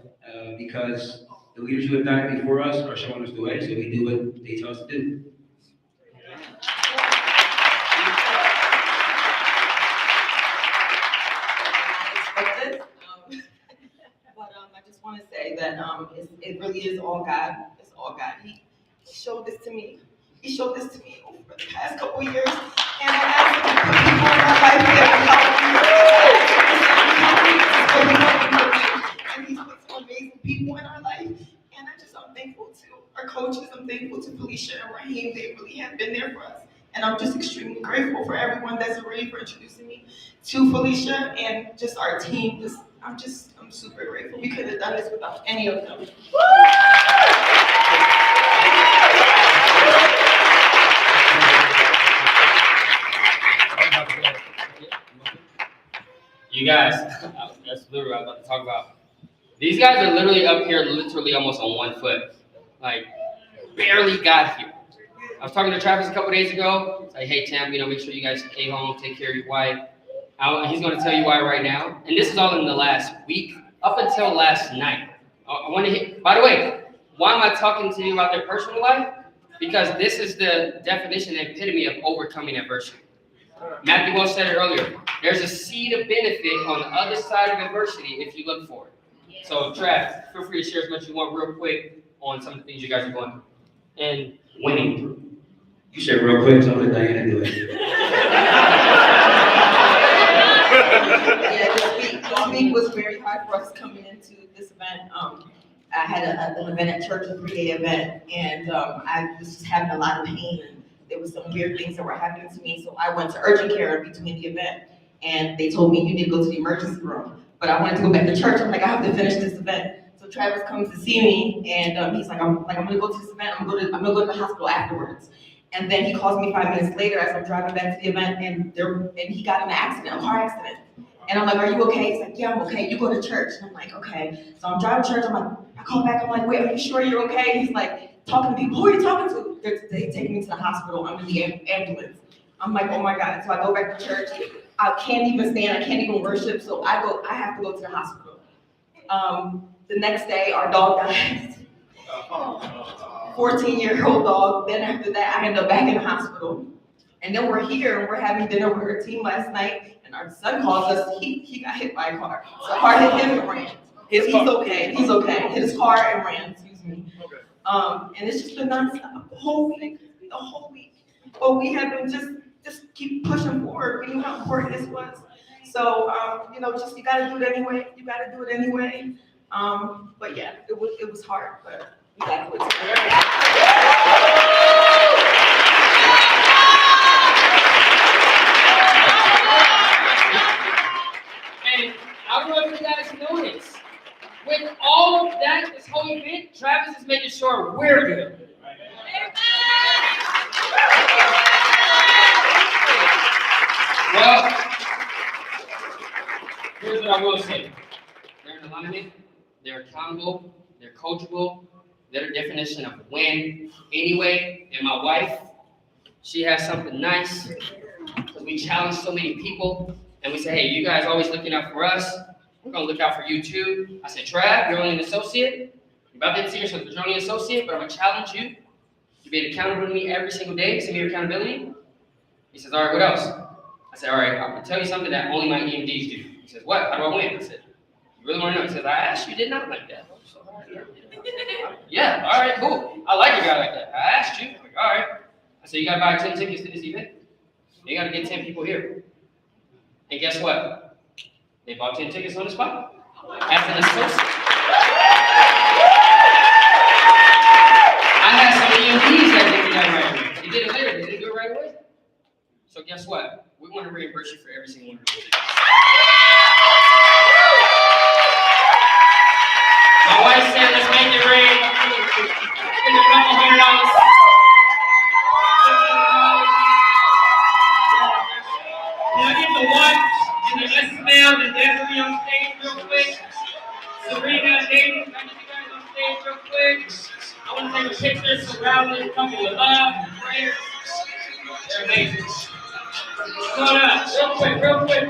because the leaders who have done it before us are showing us the way, so we do what they tell us to do. Expected. But I just want to say that it really is all God. It's all God. He showed this to me. He showed this to me over the past couple of years, and I asked him to put people in my life that would help me. And he's put some amazing people in our life, and I'm thankful to our coaches. I'm thankful to Felicia and Raheem. They really have been there for us. And I'm just extremely grateful for everyone, Desiree, for introducing me to Felicia and just our team. I'm super grateful. We couldn't have done this without any of them. You guys, that's literally what I was about to talk about. These guys are literally up here, literally almost on 1 foot. Like, barely got here. I was talking to Travis a couple days ago. It's like, hey, Tam, make sure you guys stay home, take care of your wife. He's going to tell you why right now. And this is all in the last week, up until last night. I want to hit, by the way, why am I talking to you about their personal life? Because this is the definition and epitome of overcoming adversity. Matthew Welch said it earlier. There's a seed of benefit on the other side of adversity if you look for it. So, Trav, feel free to share as much as you want real quick on some of the things you guys are going through and winning through. You share real quick, so I'll let Diana do it. Yeah, this week was very hard for us coming into this event. I had an event at church, a 3-day event, and I was just having a lot of pain. And there was some weird things that were happening to me, so I went to urgent care in between the event, and they told me you need to go to the emergency room. But I wanted to go back to church. I'm like, I have to finish this event. So Travis comes to see me, and he's like, I'm gonna go to this event. I'm gonna go to the hospital afterwards. And then he calls me 5 minutes later as I'm driving back to the event, and he got in an accident, a car accident. And I'm like, are you okay? He's like, yeah, I'm okay. You go to church. And I'm like, okay. So I'm driving to church. I'm like, I call back. I'm like, wait, are you sure you're okay? He's like, talking to people. Who are you talking to? They taking me to the hospital under the ambulance. I'm like, oh my God. So I go back to church. I can't even stand. I can't even worship. So I have to go to the hospital. The next day, our dog dies. 14-year-old dog. Then after that, I end up back in the hospital. And then we're here and we're having dinner with our team last night. And our son calls us. He got hit by a car. So a car hit him and ran. He's okay. He's okay. Hit his car and ran. Excuse me. And it's just been nonstop the whole week. But we have been just keep pushing forward. We knew how important this was. So just you gotta do it anyway. But yeah, it was hard, but we gotta do it together. And I don't know if you guys know this. With all of that, this whole event, Travis is making sure we're good. Well, here's what I will say. They're in alignment, they're accountable, they're coachable, they're the definition of win anyway. And my wife, she has something nice, because we challenge so many people, and we say, hey, you guys always looking out for us. We're gonna look out for you too. I said, Trav, you're only an associate. You're about to see yourself, but you're only an associate, but I'm gonna challenge you to be accountable to me every single day. Send me your accountability. He says, all right, what else? I said, all right, I'm gonna tell you something that only my EMDs do. He says, what? How do I win? I said, you really wanna know? He says, I asked you, did not like that. So, yeah, all right, cool. I like a guy like that. I asked you. I'm like, all right. I said, you gotta buy 10 tickets to this event. You gotta get 10 people here. And guess what? They bought 10 tickets on the spot. As an associate. I had some EMPs that did that right away. They did it later. They didn't do it right away. So guess what? We want to reimburse you for every single one of those tickets. My wife said, let's make it rain. Spend a couple $100. Can I get the watch and the S-Mail and love, prayers. They're amazing. Come on up, real quick.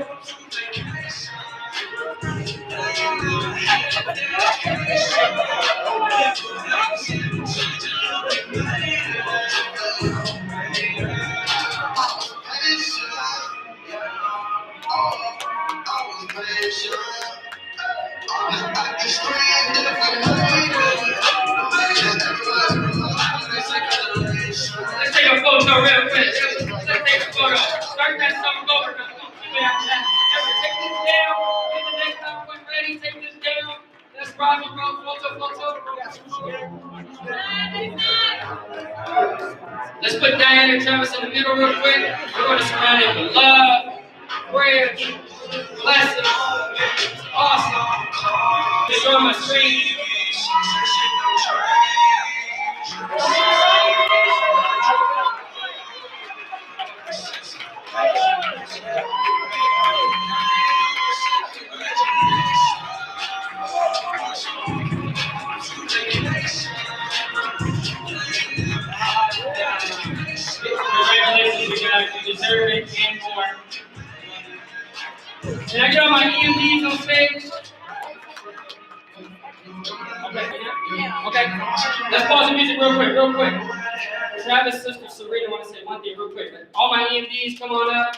Let's take a photo real quick. Let's take a photo. Start that song over. Come on, see what after that. Everyone take this down. Get the next one ready. Take this down. Let's rock and roll. Let's put Diana and Travis in the middle real quick. We're going to surround it with love, prayers, blessings. Awesome. Just show my screen. Congratulations, you guys. You deserve it and more. Can I get all my EMDs on stage? Okay. Let's pause the music real quick. Travis' sister Serena want to say one thing real quick. All my EMDs, come on up.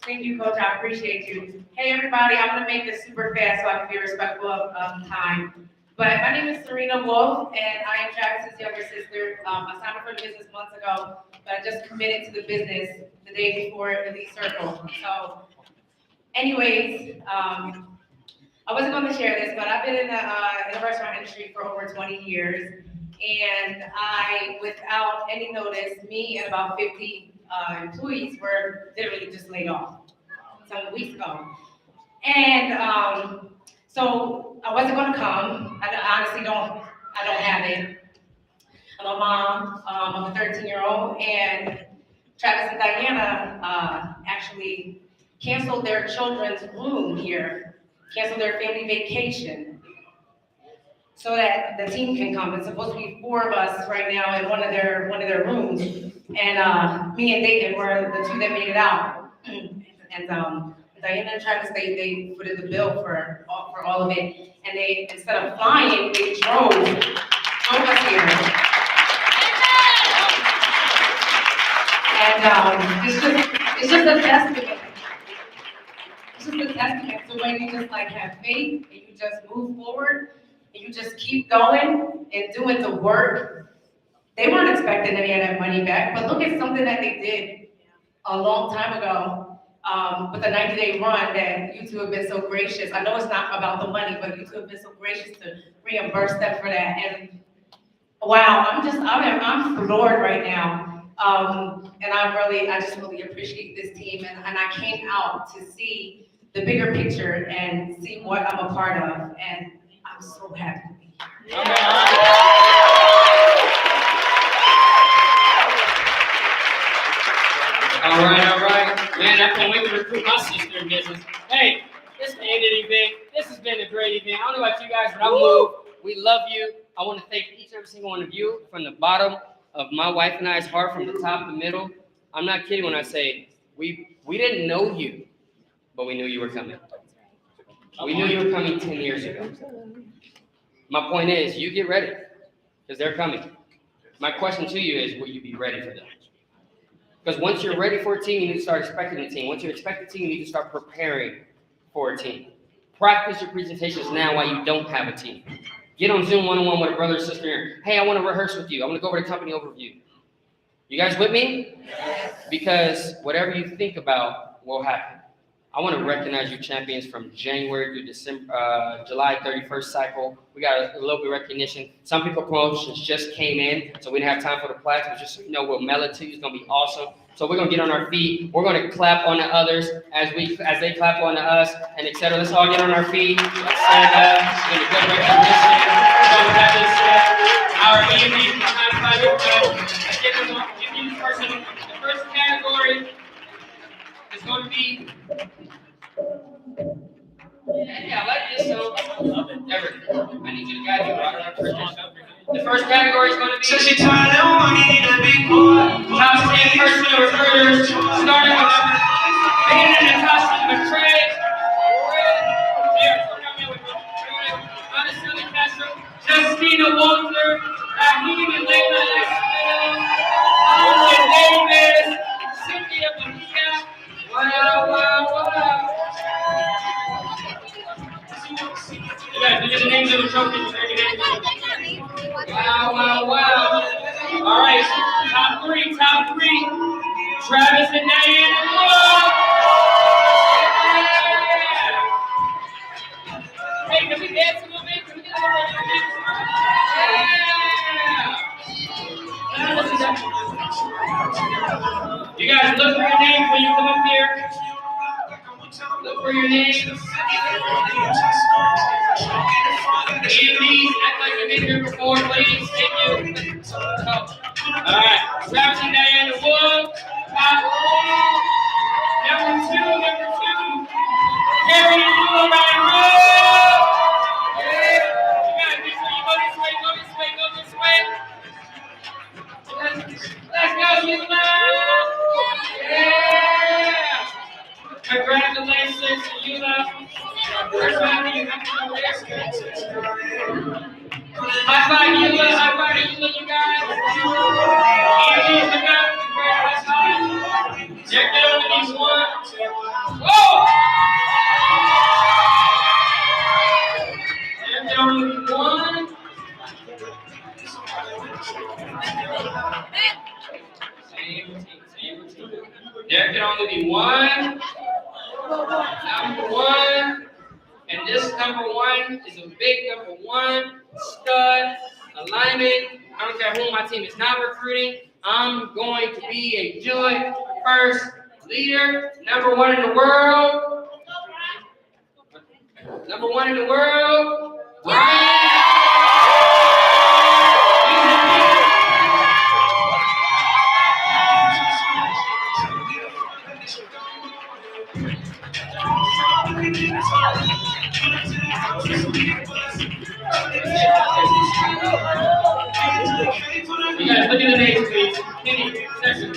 Thank you, Coach. I appreciate you. Hey, everybody. I'm going to make this super fast so I can be respectful of time. But my name is Serena Wolf, and I am Travis's younger sister. I signed up for the business months ago, but I just committed to the business the day before Elite Circle. So, anyways, I wasn't going to share this, but I've been in the restaurant industry for over 20 years, and I, without any notice, me and about 50 employees were literally just laid off some weeks ago. And so I wasn't going to come. I honestly don't have it. I'm a mom of a 13-year-old, and Travis and Diana actually canceled their children's room here, canceled their family vacation, so that the team can come. It's supposed to be 4 of us right now in one of their rooms, and me and Dayton were the 2 that made it out. And Diana and Travis, they footed the bill for all of it, and they, instead of flying, they drove us here. And it's just a testament. It's just a testament to when you just like have faith and you just move forward and you just keep going and doing the work. They weren't expecting any of that money back, but look at something that they did a long time ago. With the 90-day run that you two have been so gracious. I know it's not about the money, but you two have been so gracious to reimburse them for that. And wow, I'm floored right now. And I just really appreciate this team. And I came out to see the bigger picture and see what I'm a part of. And I'm so happy to be here. All right. Man, I can't wait to recruit my sister in business. Hey, this is the end of the event. This has been a great event. I don't know about you guys, but I'm moved. We love you. I want to thank each and every single one of you from the bottom of my wife and I's heart, from the top, the middle. I'm not kidding when I say we didn't know you, but we knew you were coming. We knew you were coming 10 years ago. My point is, you get ready, because they're coming. My question to you is, will you be ready for them? Because once you're ready for a team, you need to start expecting a team. Once you expect a team, you need to start preparing for a team. Practice your presentations now while you don't have a team. Get on Zoom one-on-one with a brother or sister here. Hey, I want to rehearse with you. I want to go over the company overview. You guys with me? Yes. Because whatever you think about will happen. I want to recognize you champions from January through December, July 31st cycle. We got a little bit of recognition. Some people promotions just came in, so we didn't have time for the plaques, but just so you know, we'll mail it to you. It's gonna be awesome. So we're gonna get on our feet. We're gonna clap on the others as they clap on us, and etc. Let's all get on our feet. Let's stand up. Get a good recognition. So with that being said, our EMD behind 5 years ago. Let's get them on. Give me the first category is going to be. Yeah, I like this song. I love it. Everything. I need you to guide me. The first category is going to be So she told me little money need a big boy. top 10 personal recruiters, starting with being in the costume of Trey. Justina Walter, Raheem and Layla Esquivel, Austin Davis, Cynthia Bonilla. Wow. You guys, look at the names of the trophies. Wow. All right, top three. Travis and Diana. Hey, can we dance a little bit? Can we get a little bit? Yeah. You guys, look for your names when you come up here. Look for your names. EMDs, act like you've been here before, please. Thank you. All right, Travis and Diana Wood. Number two. Carrie and Lula Ryan Rowe. Yeah. You guys, make sure you go this way. Let's go, Lula. Yeah. Congratulations, Lula. High five, Lula, you guys. Check it over these one. Whoa! Check it over these one. Same routine. There can only be one. Number one. And this number one is a big number one. Stud, alignment. I don't care who my team is not recruiting. I'm going to be a joy first leader. Number one in the world. Ryan. You guys, look at the names, please. Kenny, Session.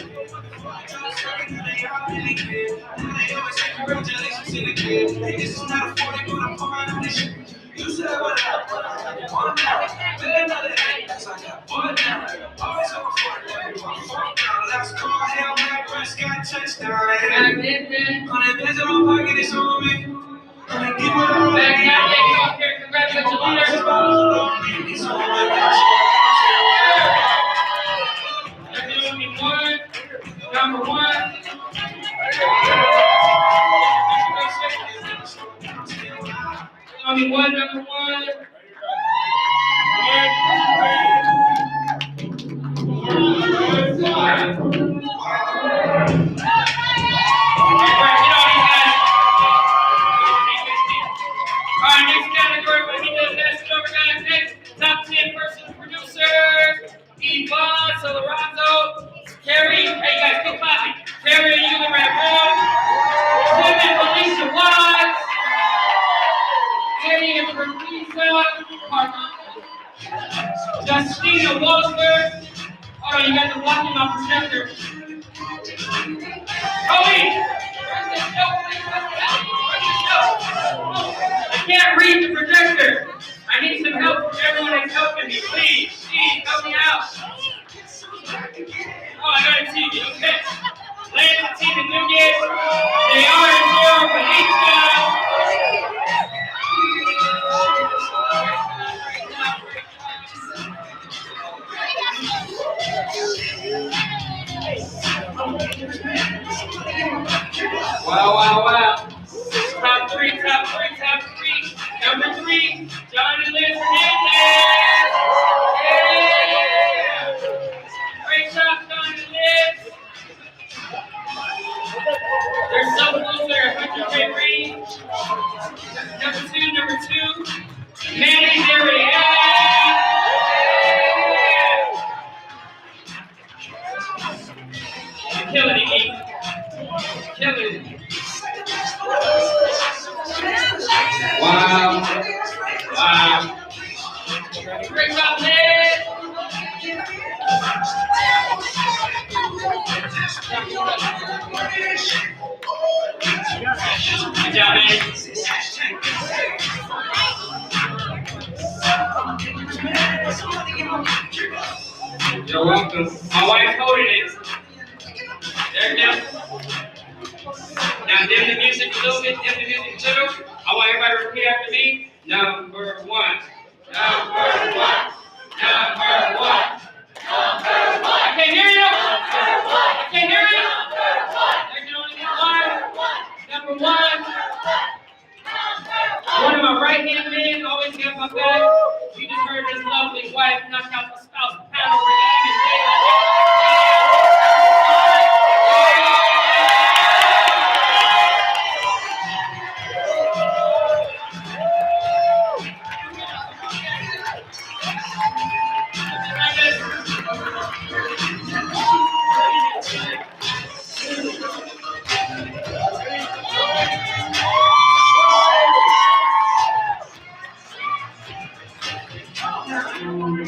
Number one. Only one, number one. Next category, when he does that, over guys, next top 10 person producer, Yvonne Solorazzo, Carrie, hey guys, keep clapping. Carrie and Yuga Ramon, Tim and Felicia Watts, Eddie and Teresa, Justina Walter. Oh, you guys are blocking my projector. Cody! I can't read the projector. I need some help from everyone that's helping me. Please, help me out. Oh, I got a TV, okay. Lance and Tina Nugget. They are in zero for each guy. Wow. Top three. Number 3, John and Liz Hernandez. Yeah. Great job, John and Liz. They're so close, they're 100K range. Number two. Manny, there we are. You're killing it, Eve. Killing it. Wow. Great job, Liz. Good job, man. You're welcome. My wife coded it. There you go. Now dim the music a little bit, dim the music a little. I want everybody to repeat after me. Number one. Number one. Number one. I can't hear you. I can't hear you. There can only be one. Number one. One of my right-hand men always got my back. You just heard his lovely wife knock out the spouse pound over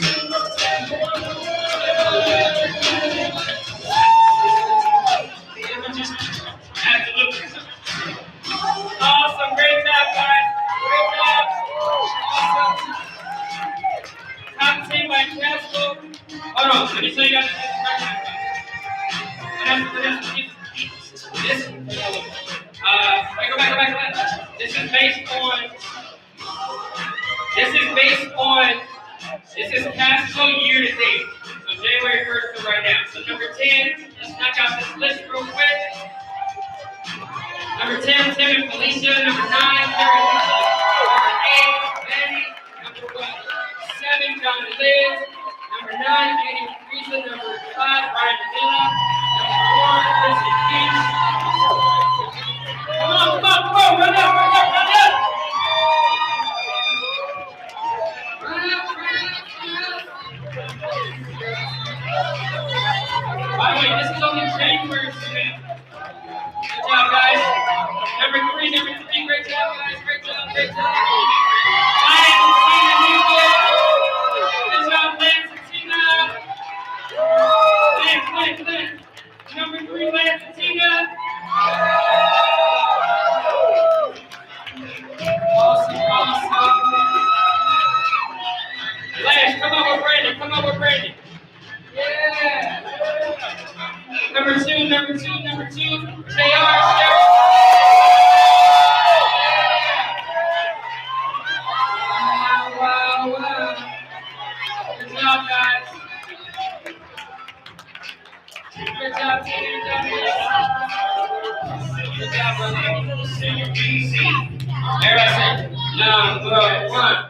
Absolutely. Awesome. Great job, guys. Great job. Awesome. Top team by Castle. Hold on. Let me show you guys this. Go back. This is Castle year to date. So January 1st to right now. So number 10, let's knock out this list real quick. Number 10, Tim and Felicia. Number 9, Terry Lisa. Number 8, Manny. Number 7, John and Liz. Number 9, Eddie and Teresa. Number 5, Ryan and Villa. Number 4, Chris and Keith. Come on, run up. By the way, this is only January student. Good job, guys. Number 3, great job, guys. Great job. Lance and Tina. Lance. Number 3, Lance and Tina. Awesome. Lance, come on with Brandon. Yeah. Number two, JR. Wow. Good job, guys. Good job, team. Good job, brother. Everybody say, number one.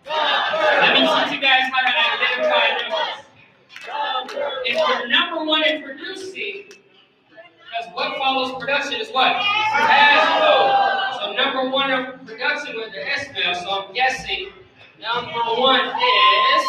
Let me teach you guys how to identify numbers. If you're number one in producing, because what follows production is what? Cash flow. So number one in production with the SML, so I'm guessing number one is...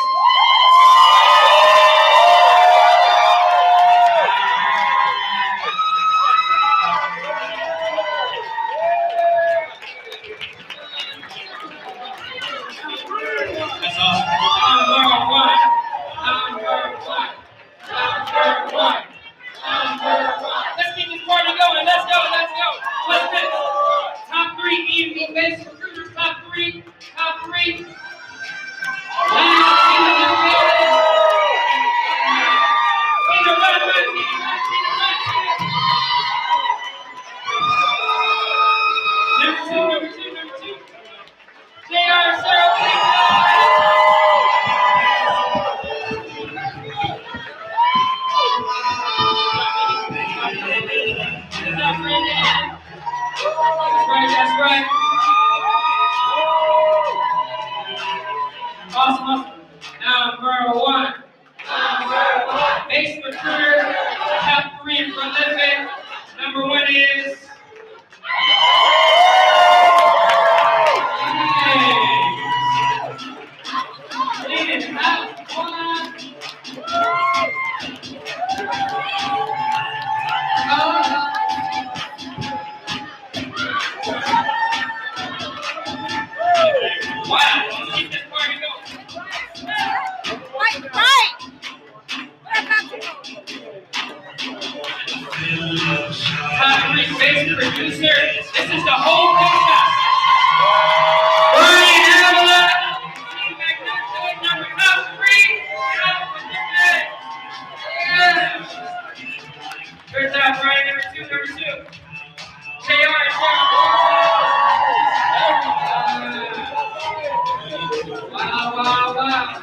That's awesome. Number one. Let's keep this party going. Let's go. What's next? Top 3 EMP-based recruiters. Top three. Number two. JR, Sarah, That's right. Awesome. Number one. Base recruiter, top 3 for living. Number 1 is... Wow, let's keep this party going. Right. We're about to go. producer. This is the whole picture. Brian Avila. Number 3. Yeah. Good job, Brian. Number 2. JR. Wow.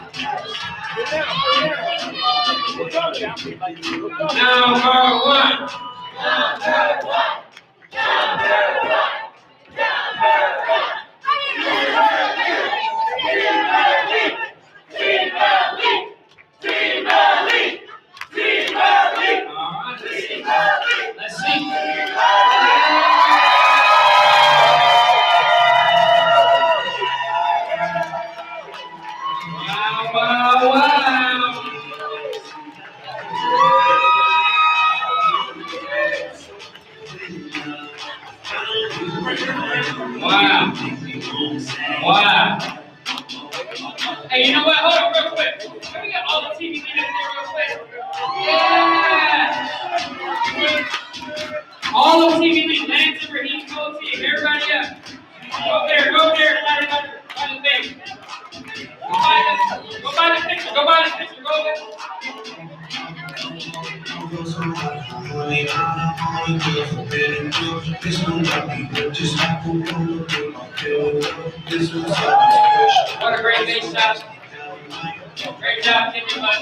Number 1. Let's see. Wow. Hey, you know what? Hold on real quick. Can we get all the TV in there real quick? Yeah. All the TV, Lance, Raheem, Coty, everybody up. Go there, by the thing. Go by the picture, go What a great base shot. Great job, thank you, bud.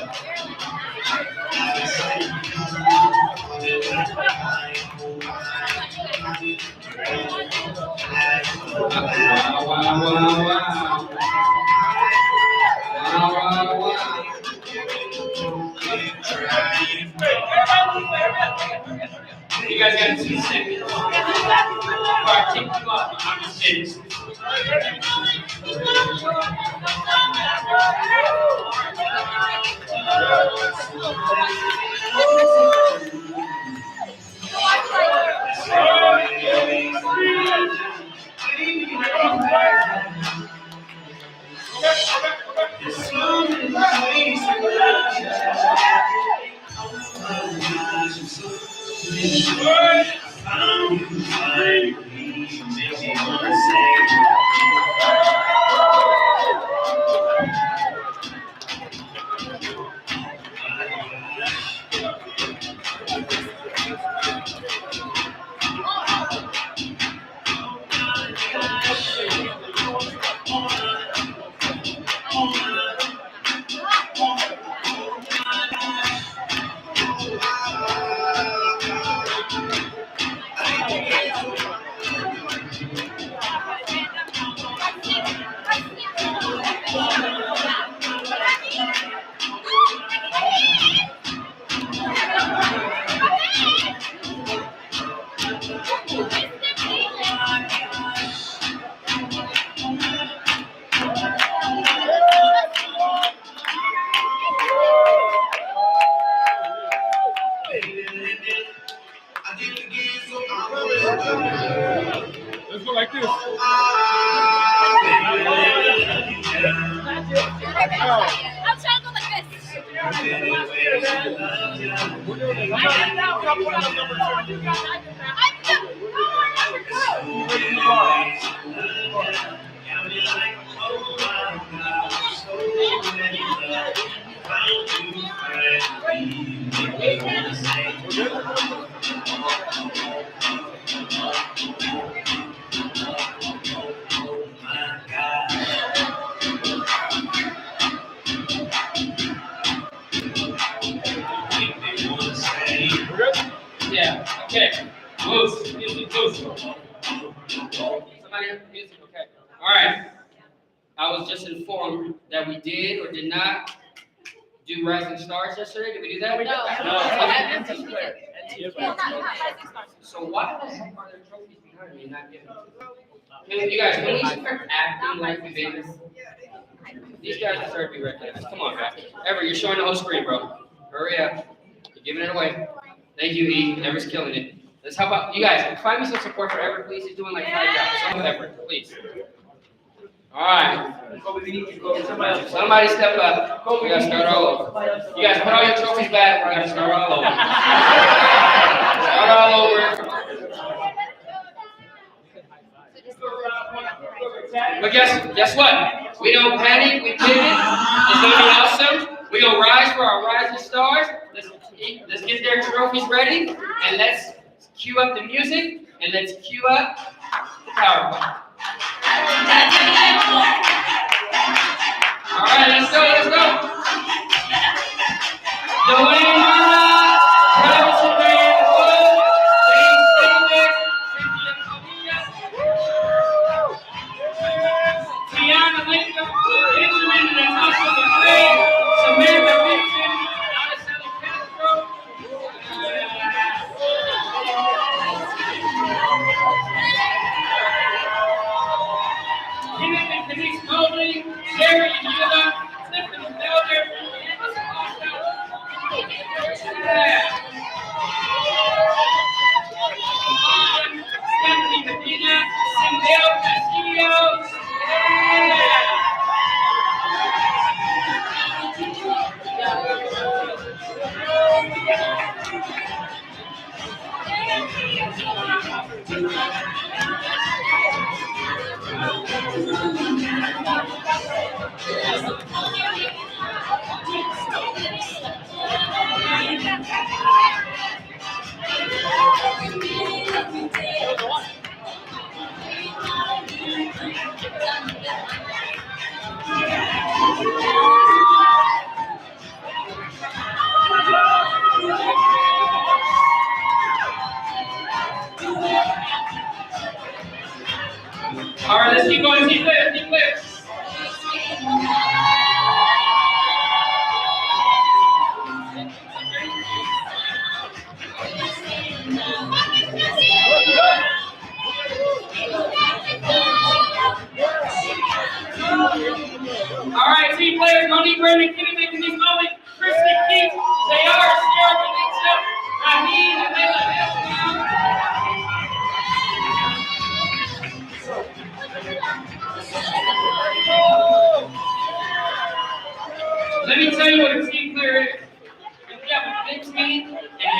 You guys got 2 seconds. Alright, take you off. I'm just kidding. Let's go like this. I'm trying to go like Yeah, okay. Loose, music, loose. Somebody have music, okay. All right. I was just informed that we did or did not do Rising Stars yesterday. Did we do that? So why the heck are there trophies behind me and not given? You guys, can we start acting like we did this? These guys deserve to be recognized. Come on, guys. Ever, you're showing the whole screen, bro. Hurry up. You're giving it away. Thank you, E. Ever's killing it. Let's help out. You guys, find me some support for Ever, please. He's doing like 5 jobs. Some Ever, please. All right. Somebody step up. We gotta start all over. You guys, put all your trophies back. We gotta start all over. Start all over. But guess what? We don't panic, we pivot. It's gonna be awesome. We gonna rise for our rising stars. Let's get their trophies ready, and let's cue up the music, and let's cue up the PowerPoint. All right, let's go, let's go. Dwayne Murdoch, Travis Van Wood, James Davis, Cynthia Padilla, Tiana Latham, Benjamin Natasha McCray, Samantha Vincent, Araceli Castro, Kenneth and Denise Mobley, Sherry and Yula, Tiffany Felder, Stephanie Medina, Sindel Castillo, all right, let's keep going, keep clear, keep clear. All right, team players, Monique Brandon, Kenny Mason, Denise Mobley, Christy Keith, J.R., Sierra Valencia, Raheem, and Layla Let me tell you what a team player is. If we have a big team and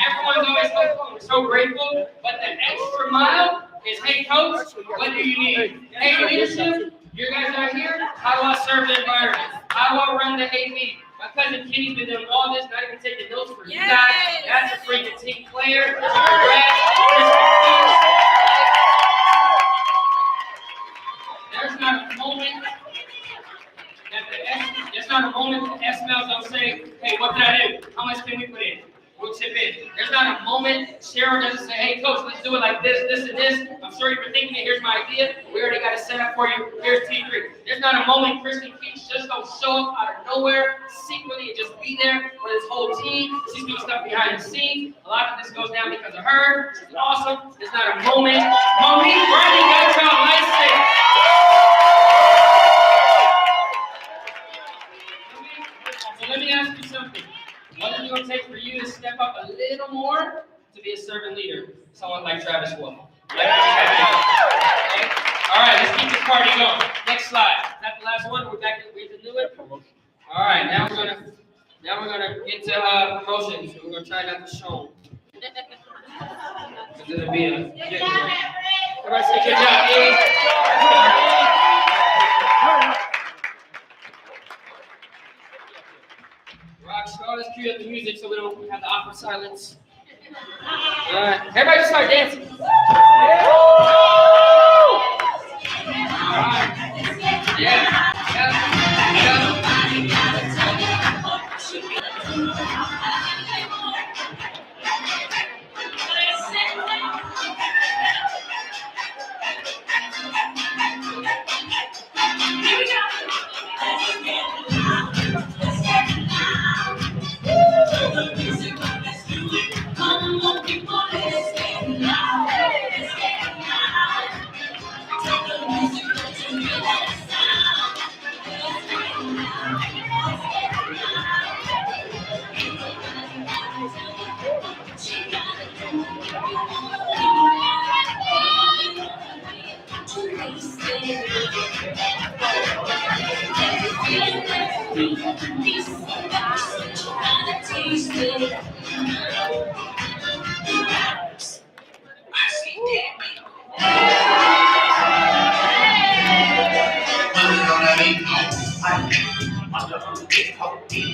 everyone's always helpful, we're so grateful, but the extra mile is, hey coach, what do you need? Hey leadership, you guys are here, how do I serve the environment? How do I run the AV? My cousin Kenny's been doing all this, not even taking notes for you guys. That's a freaking team player. There's not a moment that the S-Males don't say, hey, what did I do? How much can we put in? We'll chip in. There's not a moment Cheryl doesn't say, hey, coach, let's do it like this, this, and this. I'm sure you've been thinking it. Here's my idea. We already got it set up for you. Here's T3. There's not a moment Kristen Keats just don't show up out of nowhere, secretly, and just be there for this whole team. She's doing stuff behind the scenes. A lot of this goes down because of her. She's awesome. There's not a moment. Monique Brandon got y'all licensed. So let me ask you something. What is it going to take for you to step up a little more to be a servant leader? Someone like Travis Wolf. Okay? All right, let's keep this party going. Next slide. Is that the last one? We're back to do it. All right, now we're gonna get to promotions. We're gonna try not to show them. It'll be everybody say good job, Eve. Rockstar, let's cue up the music so we don't have the awkward silence. All right, everybody just start dancing. All right. Yeah.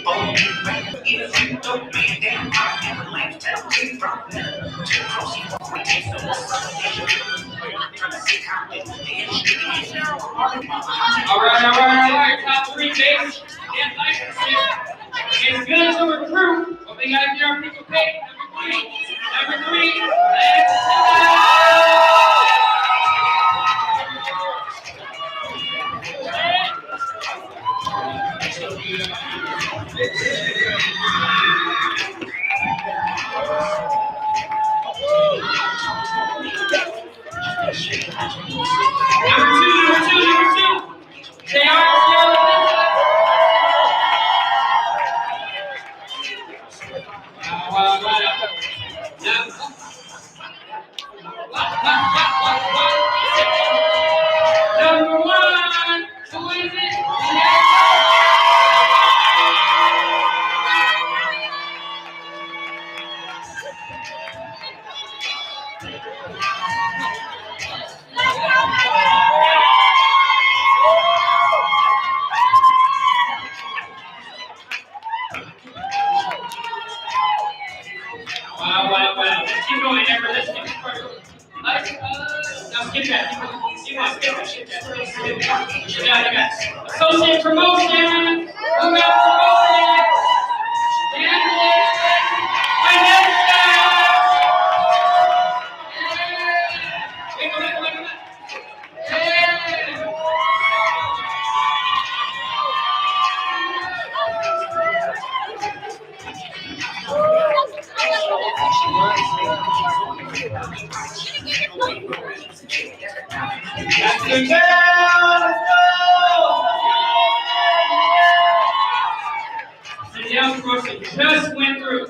All right. Top three days. Can't like it. It's good as a recruit, but we gotta get our people paid. Number three, let's Number two. They are still Number one, who is it? Wow. Let's keep going, Amber. Let's keep going. No, skip that. Skip that. You got it. Associate promotion. Who got promoted? That's the down. Let's go. The down promotion just went through.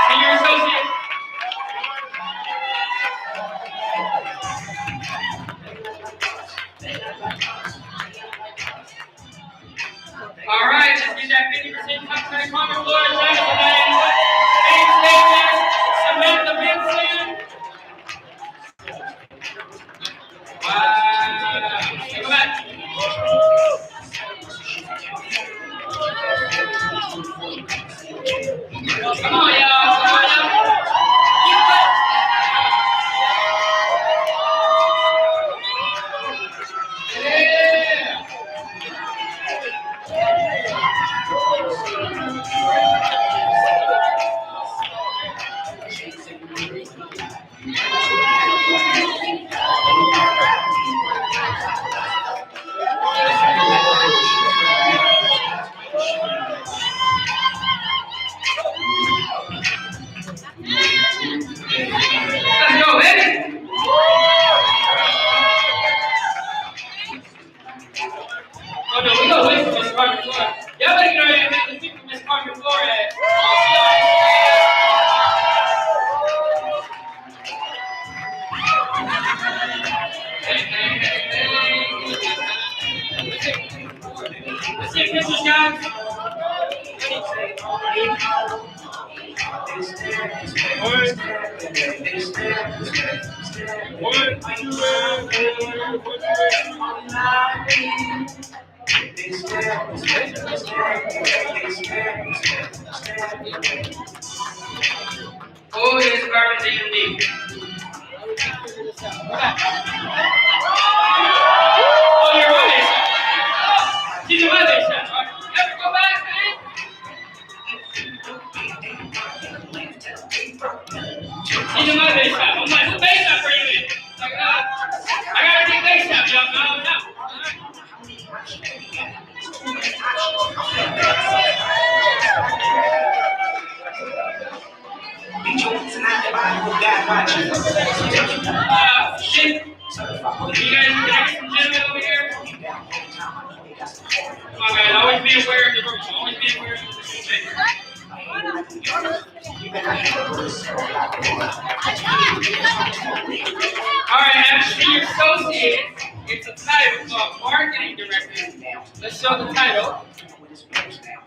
Senior associate. All right, let's get that 50% cut to the common floor. Samantha Benson. Wow. Go back. Come on, y'all. Yeah. Let's go, baby. Oh no, we gotta wait for Miss Carmen Flores. Y'all better get ready to make the people Miss Carmen Flores. Let's see Mrs. Jones. Oh, it's Carmen DMD. Oh, you're right. She's a mother. Ever go back, man? She's a mother. I'm like, who makes that for you? Like, I gotta take base up, y'all. No. Shit. You guys got some gentlemen over here? Come on, guys. Always be aware of the room. Always be aware of the room. All right, as senior associate, it's a title called marketing director. Let's show the title.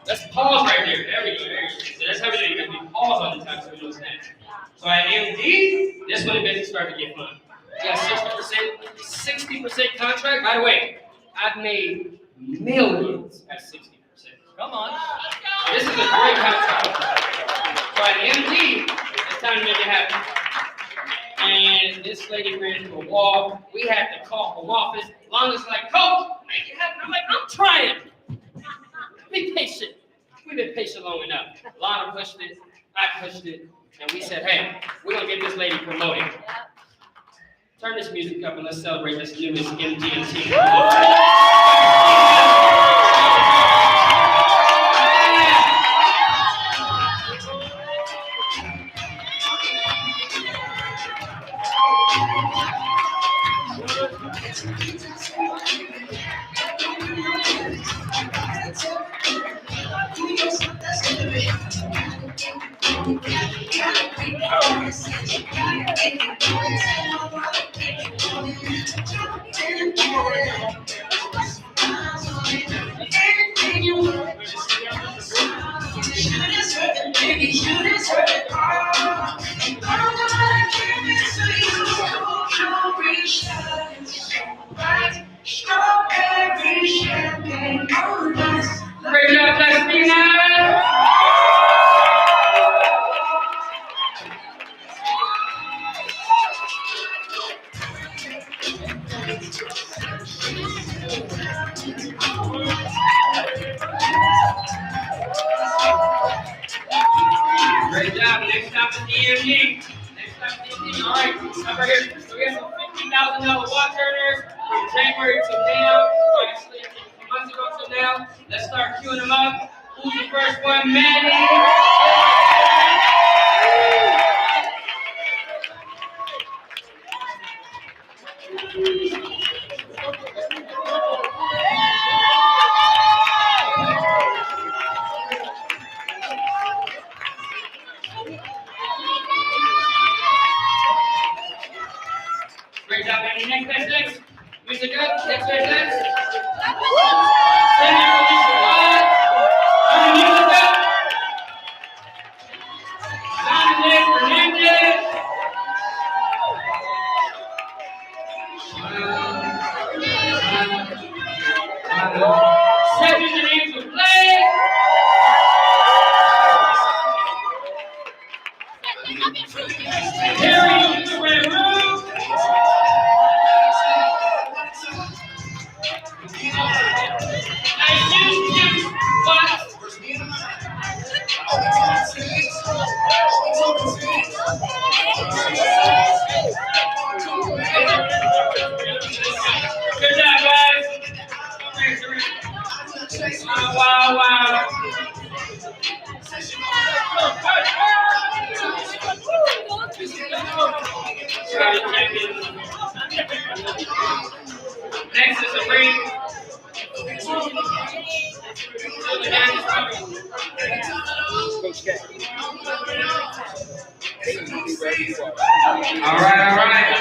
Let's pause right there. There we go. There we go. So that's how we do it. We pause on the title so we know what's next. So at MD, this when the business started to get fun. We got 60% contract. By the way, I've made millions at 60%. Come on. This is a great contract. So at MD, it's time to make it happen. And this lady ran into a wall. We had to call home office. Longest like, Coach, make it happen. I'm like, I'm trying. Be patient. We've been patient long enough. Lana pushed it. I pushed it. And we said, hey, we're going to get this lady promoted. Turn this music up and let's celebrate this new Miss MGMT. Great job, Justina! Great job. Next up is EMG. Next up is EMG. All right, over here. So we have some $50,000 wall turners from January to now. Actually, a few months ago to now. Let's start queuing them up. Who's the first one? Manny. Great job, Manny. Next. Music up. Next. Senior Felicia Watts. Music up. Dominic Hernandez. Second and Angel Blake. Terry in the red room. Good job, guys. Wow. Next is a ring. All right.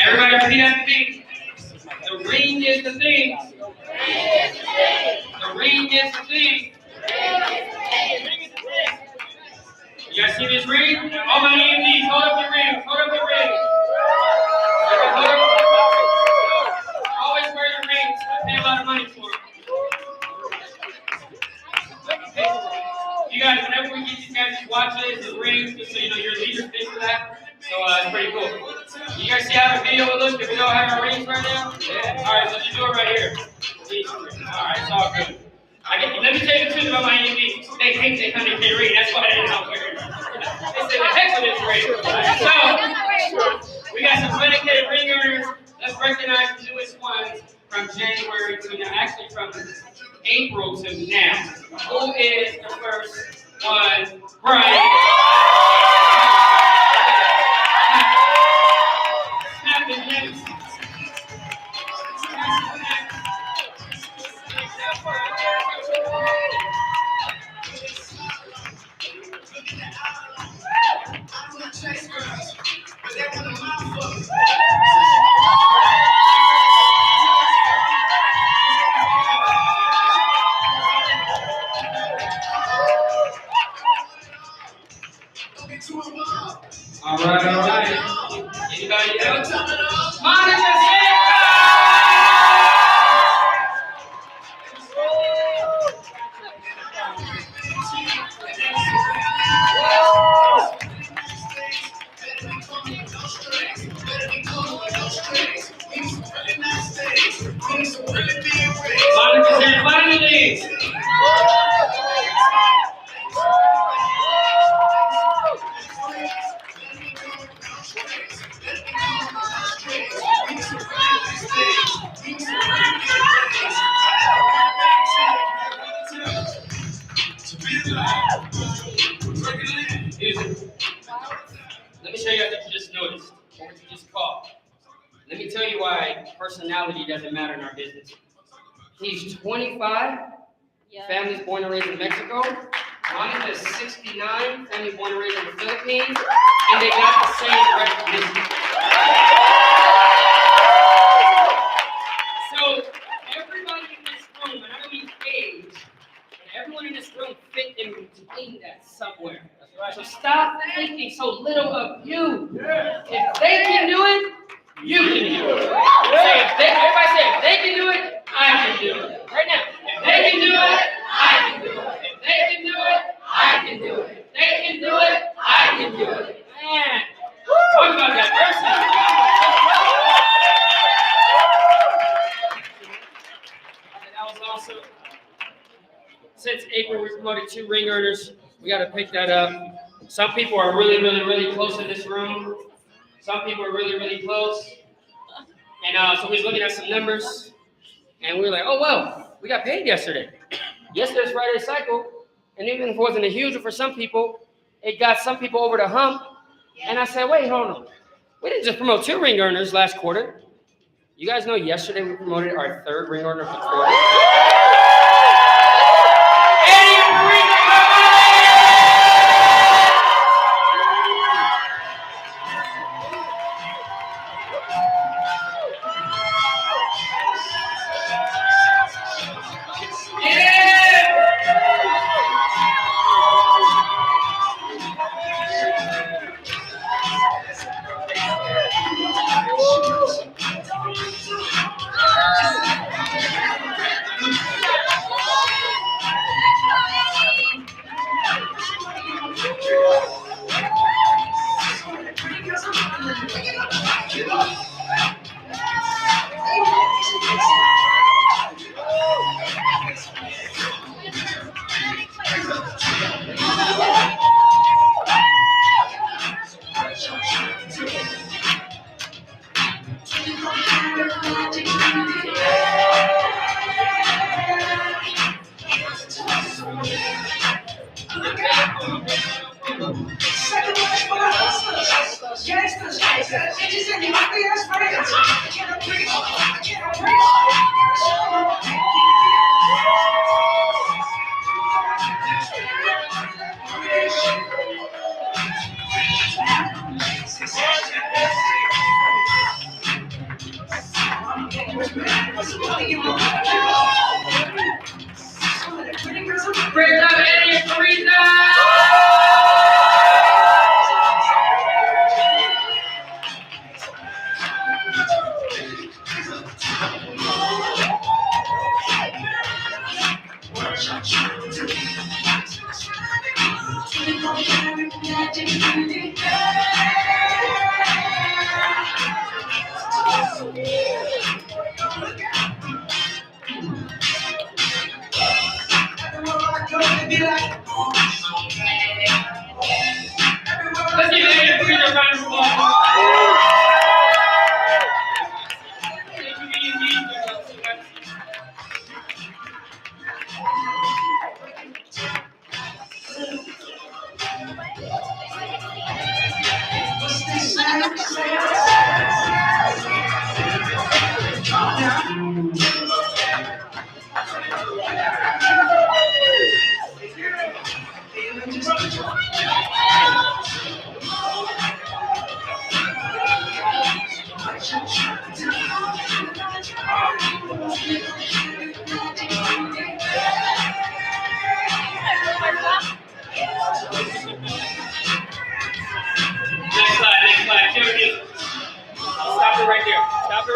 Everybody repeat after me. The ring is the thing. The ring is the thing. You guys see this ring? All my EMDs, hold up your ring. Always wear your rings. I pay a lot of money for them. You guys, whenever we get these guys these watches and rings, just so you know, your leaders pay for that. So it's pretty cool. You guys see how the video will look if we don't have our rings right now? Yeah. All right, so just do it right here. All right, it's all good. Let me tell you the truth about my EMD. They hate the 100K ring. That's why they don't wear it. They say the heck with this ring. So we got some 100K ring earners. Let's recognize the newest ones from January to now. Actually, from April to now. Who is the first one? Brian. Snap his neck. All right. Anybody else? Monica Hancock! Monica said, finally! Let me show you what you just noticed, or what you just caught. Let me tell you why personality doesn't matter in our business. He's 25, family's born and raised in Mexico. Monica's 69, family born and raised in the Philippines, and they got the same recognition. So everybody in this room, and I don't mean age, and everyone in this room fit in between that somewhere. So stop thinking so little of you. If they can do it, you can do it. Say everybody say, if they can do it, I can do it. Right now, if they can do it, I can do it. If they can do it, I can do it. If they can do it, I can do it. Man, talk about that person. That was awesome. Since April, we promoted 2 ring earners. We got to pick that up. Some people are really, really, really close in this room. Some people are really, really close. And so we was looking at some numbers, and we were like, oh, well, we got paid yesterday. Yesterday's Friday cycle, and even if it wasn't a huge one for some people, it got some people over the hump. And I said, wait, hold on. We didn't just promote 2 ring earners last quarter. You guys know yesterday we promoted our 3rd ring earner of the quarter. Great job, Eddie and Teresa! Let's give Eddie and Teresa a round of applause.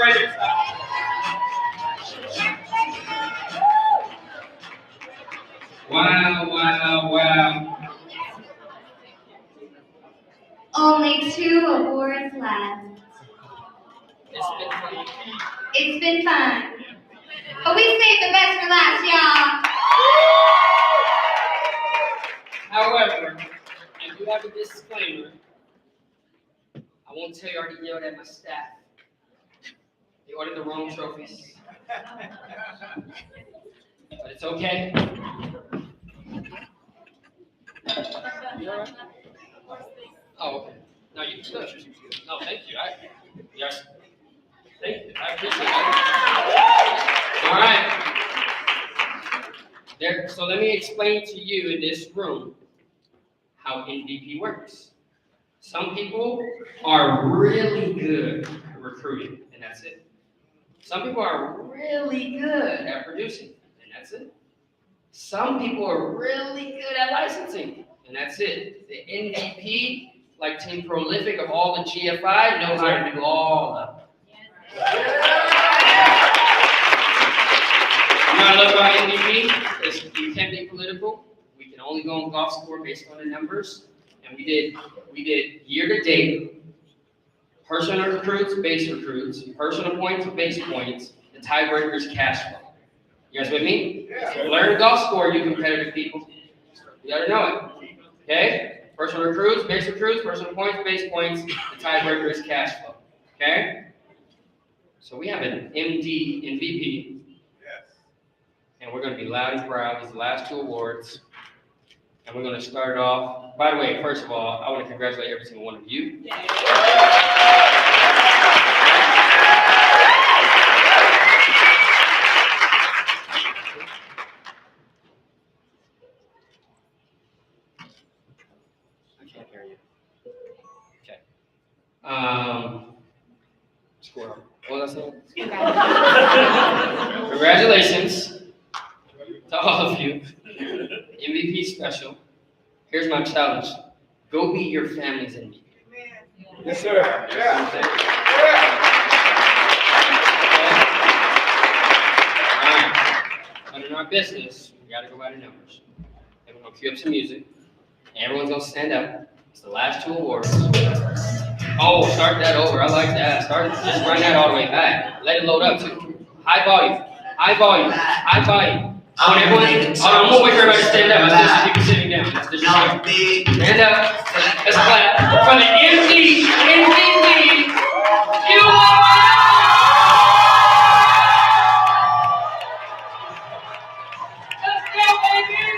Congratulations. Wow. Only 2 awards left. It's been fun. It's been fun. But we saved the best for last, y'all. However, I do have a disclaimer. I won't tell you I already yelled at my staff. They ordered the wrong trophies. But it's okay. You all right? Oh, okay. No, you can touch it. No, thank you. Yes. Thank you. I appreciate it. All right. So let me explain to you in this room how MVP works. Some people are really good at recruiting, and that's it. Some people are really good at producing, and that's it. Some people are really good at licensing, and that's it. The MVP, like Team Prolific of all the GFI, knows how to do all of it. What I love about MVP is you can be political. We can only go on golf score based on the numbers. And we did year to date, personal recruits, base recruits, personal points, base points, the tiebreaker is cash flow. You guys with me? So learn golf score, you competitive people. You gotta know it. Okay? Personal recruits, personal points, base points, the tiebreaker is cash flow. Okay? So we have an MD MVP. And we're gonna be loud and proud. These are the last 2 awards. And we're gonna start off. By the way, first of all, I want to congratulate every single one of you. I can't hear you. Okay. Squirrel. What was I saying? Congratulations to all of you. MVP special. Here's my challenge. Go be your family's MVP. Yes, sir. Yeah. All right. But in our business, we gotta go by the numbers. And we're gonna cue up some music. And everyone's gonna stand up. It's the last 2 awards. Oh, start that over. I like that. Just run that all the way back. Let it load up too. High volume. High volume. High volume. I want everyone. I'm gonna wait for everybody to stand up. Let's just keep sitting down. Let's just stand up. Let's clap for the MVP. You are. Let's go, baby.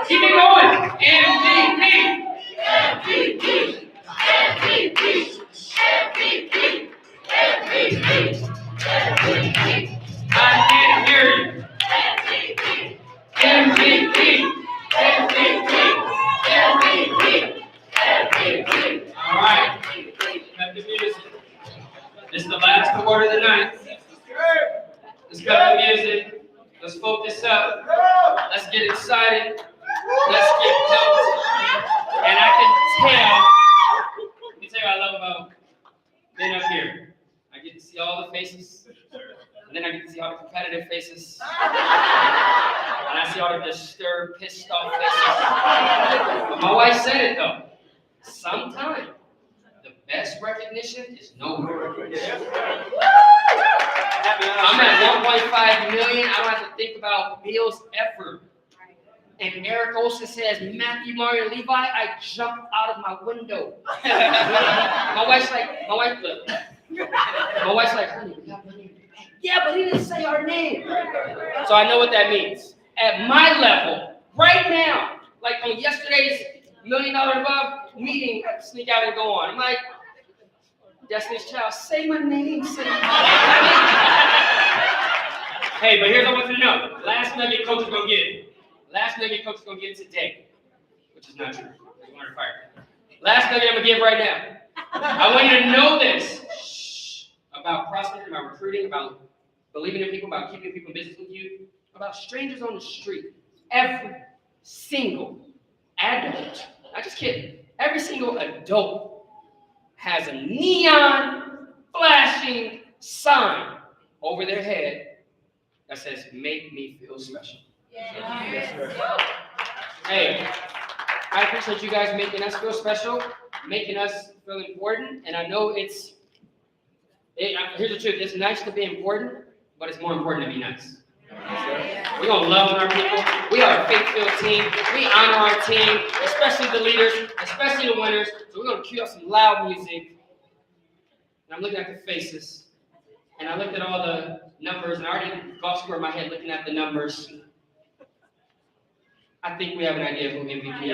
Keep it going. I can't hear you. All right. Cut the music. This is the last award of the night. Let's cut the music. Let's focus up. Let's get excited. Let's get pumped. And I can tell, let me tell you what I love about being up here. I get to see all the faces. And then I get to see all the competitive faces. And I see all the disturbed, pissed off faces. But my wife said it though. Sometimes the best recognition is no recognition. I'm at 1.5 million. I don't have to think about Bill's effort. And Eric Olsen says, Matthew, Mario, Levi, I jumped out of my window. My wife's like, honey, we got money in the bank. Yeah, but he didn't say our name. So I know what that means. At my level, right now, like on yesterday's $1 Million Above meeting, I sneak out and go on. I'm like, Destiny's Child, say my name, say my name. Hey, but here's what I want you to know. Last nugget coach is gonna get. Last nugget coach is gonna get today, which is not true. I want to fire. Last nugget I'm gonna give right now. I want you to know this about prospecting, about recruiting, about believing in people, about keeping people in business with you, about strangers on the street. Every single adult, not just kid, every single adult has a neon flashing sign over their head that says, make me feel special. Hey, I appreciate you guys making us feel special, making us feel important, and I know here's the truth, it's nice to be important, but it's more important to be nice. We're going to love on our people. We are a faith-filled team. We honor our team, especially the leaders, especially the winners. So we're going to cue up some loud music. And I'm looking at the faces. And I looked at all the numbers, and I already golf scored in my head looking at the numbers. I think we have an idea of who MVP is.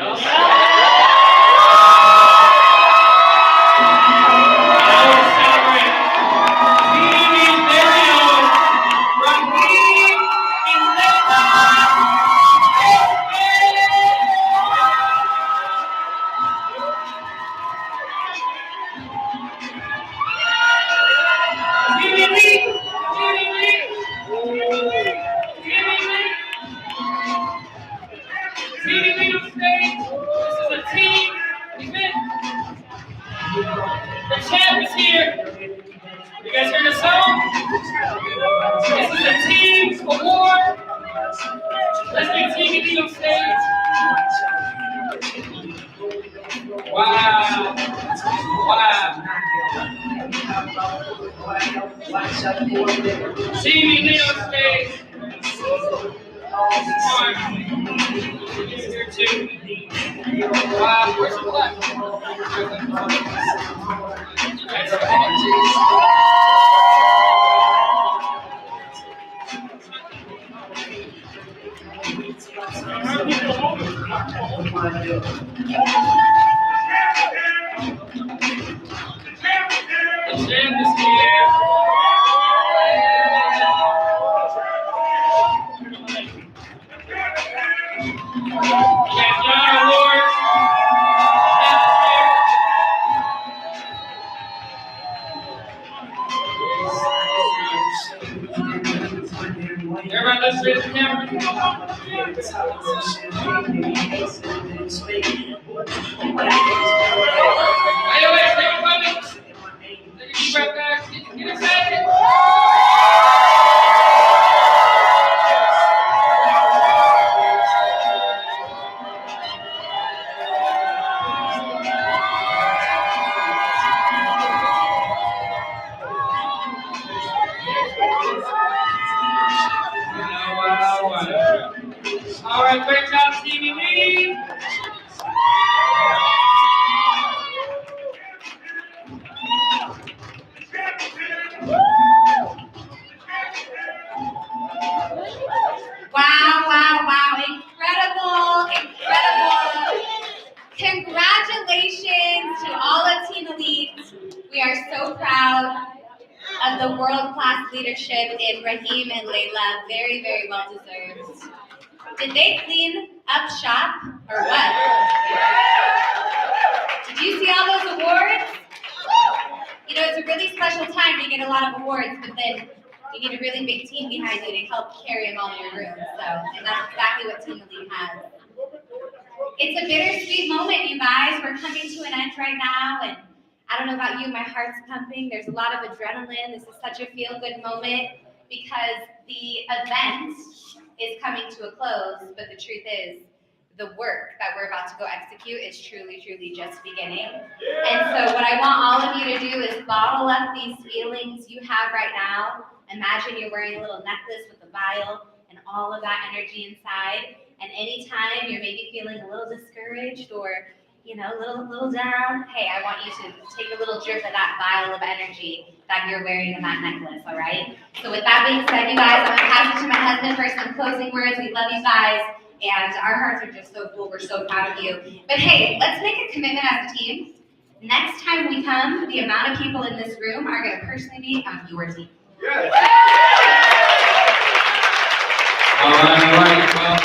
All right, great job, Stevie Lee. Wow. Incredible. Congratulations to all of Team Elite. We are so proud of the world-class leadership in Raheem and Layla. Very, very well deserved. Did they clean up shop or what? Did you see all those awards? You know, it's a really special time to get a lot of awards, but then you need a really big team behind you to help carry them all in your room. And that's exactly what Team Elite has. It's a bittersweet moment, you guys. We're coming to an end right now, and I don't know about you, my heart's pumping. There's a lot of adrenaline. This is such a feel-good moment because the event is coming to a close, but the truth is, the work that we're about to go execute is truly, truly just beginning. And so what I want all of you to do is bottle up these feelings you have right now. Imagine you're wearing a little necklace with a vial and all of that energy inside. And anytime you're maybe feeling a little discouraged or, you know, a little down, hey, I want you to take a little drip of that vial of energy that you're wearing in that necklace, all right? So with that being said, you guys, I'm gonna pass it to my husband for some closing words. We love you guys. And our hearts are just so full. We're so proud of you. But hey, let's make a commitment as a team. Next time we come, the amount of people in this room are going to personally be on your team. Yes. All right. Well,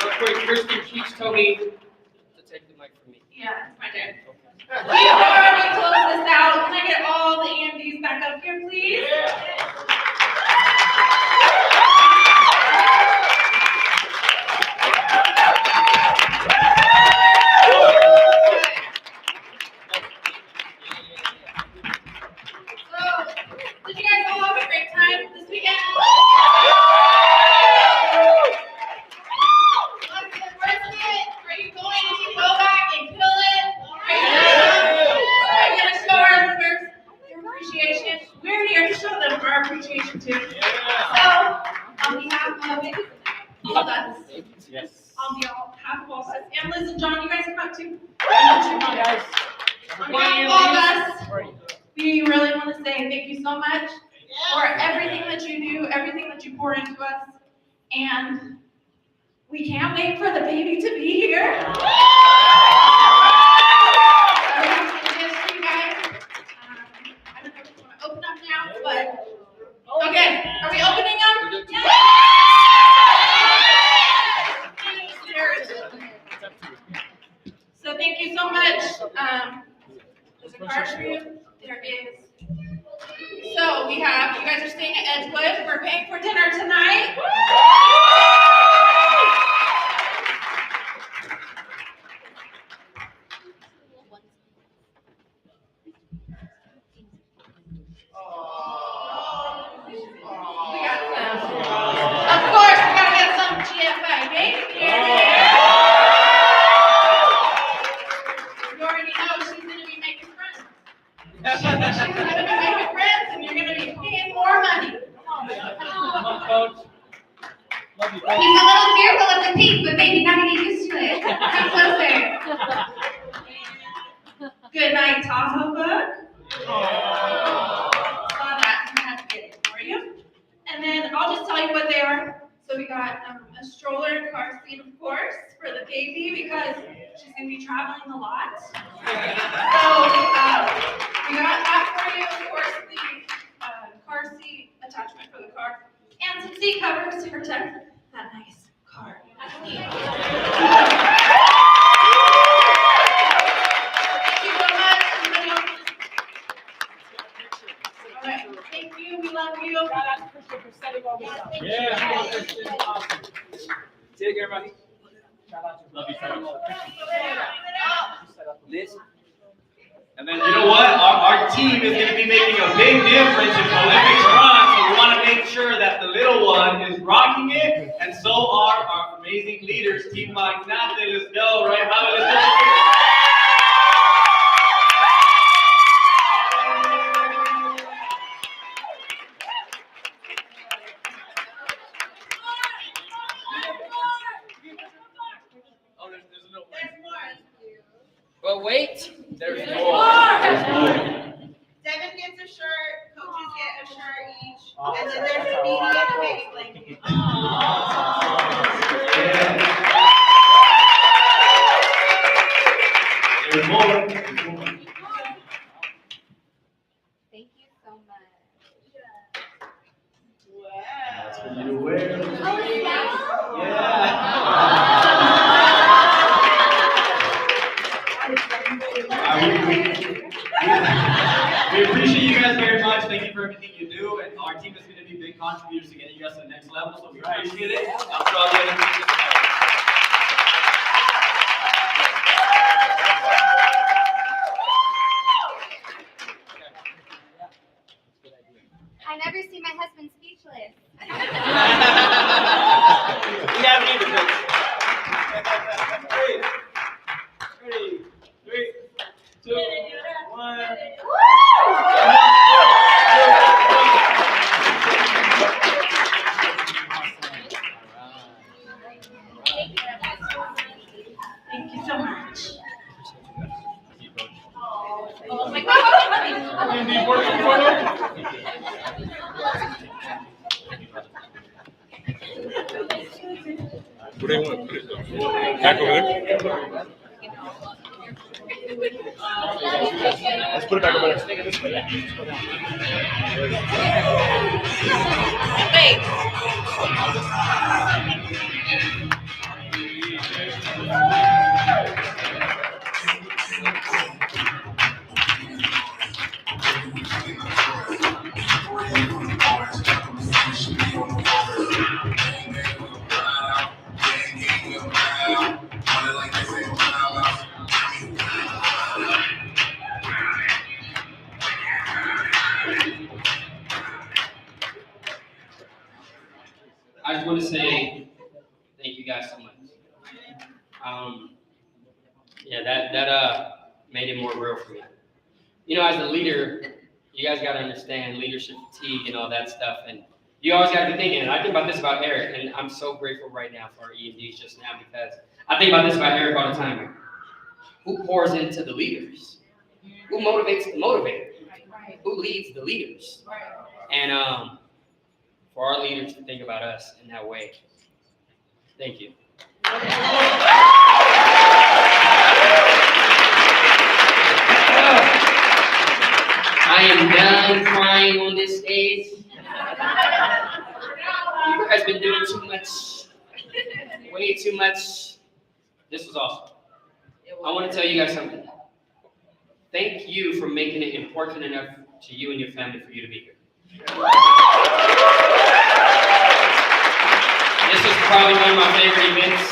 real quick, Christy Peach told me to take the mic from me. Yeah, it's my turn. Before we close this out, can I get all the Andes back up here, please? Did you guys all have a great time this weekend? What's the rest of it? Are you going to go back and kill it? Are you going to show our members your appreciation? We're here to show them our appreciation too. So, on behalf of all of us, on behalf of all of us, and Liz and John, you guys come up too. On behalf of all of us, we really want to say thank you so much for everything that you do, everything that you pour into us, and we can't wait for the baby to be here. So we have some gifts for you guys. I don't know if you want to open up now, but okay, are we opening them? So thank you so much. There's a card for you. There is. So we have, you guys are staying at Edgewood. We're paying for dinner tonight. We got some. Of course, we gotta get some GFA baby here. You already know she's gonna be making friends. She's gonna be making friends, and you're gonna be paying more money. He's a little fearful of the pink, but baby, not gonna get used to it. Come closer. Good night, Tahoe book. Saw that. I had to get it for you. And then I'll just tell you what they are. So we got a stroller and car seat, of course, for the baby because she's going to be traveling a lot. So we got that for you, of course, the car seat attachment for the car, and some seat covers to protect that nice car. Thank you so much. Everybody else. All right. Thank you. We love you. Take care, everybody. Love you, friends. Liz? And then, you know what? Our team is going to be making a big difference in the Olympics run, so we want to make sure that the little one is rocking it, and so are our amazing leaders, Team Magnate. Let's go, right? How let's go. But wait, There's more. more. Devin gets a shirt, coaches get a shirt each, and then there's a media and a baby blanket. There's more. Thank you so much. That's for you to wear. Oh, is that? We appreciate you guys very much. Thank you for everything you do, and our team is going to be big contributors to getting you guys to the next level, so we appreciate it. I never see my husband speechless. Three, two, one. Thank you so much. Oh my God. Where do you want to put it though? Back over there? Let's put it back over there. Wait. I just want to say thank you guys so much. Yeah, that made it more real for me. You know, as a leader, you guys got to understand leadership fatigue and all that stuff, and you always got to be thinking. And I think about this about Eric, and I'm so grateful right now for our EMDs just now because I think about this about Eric all the time. Who pours into the leaders? Who motivates the motivator? Who leads the leaders? And for our leaders to think about us in that way. Thank you. I am done crying on this stage. You guys been doing too much, way too much. This was awesome. I want to tell you guys something. Thank you for making it important enough to you and your family for you to be here. This was probably one of my favorite events.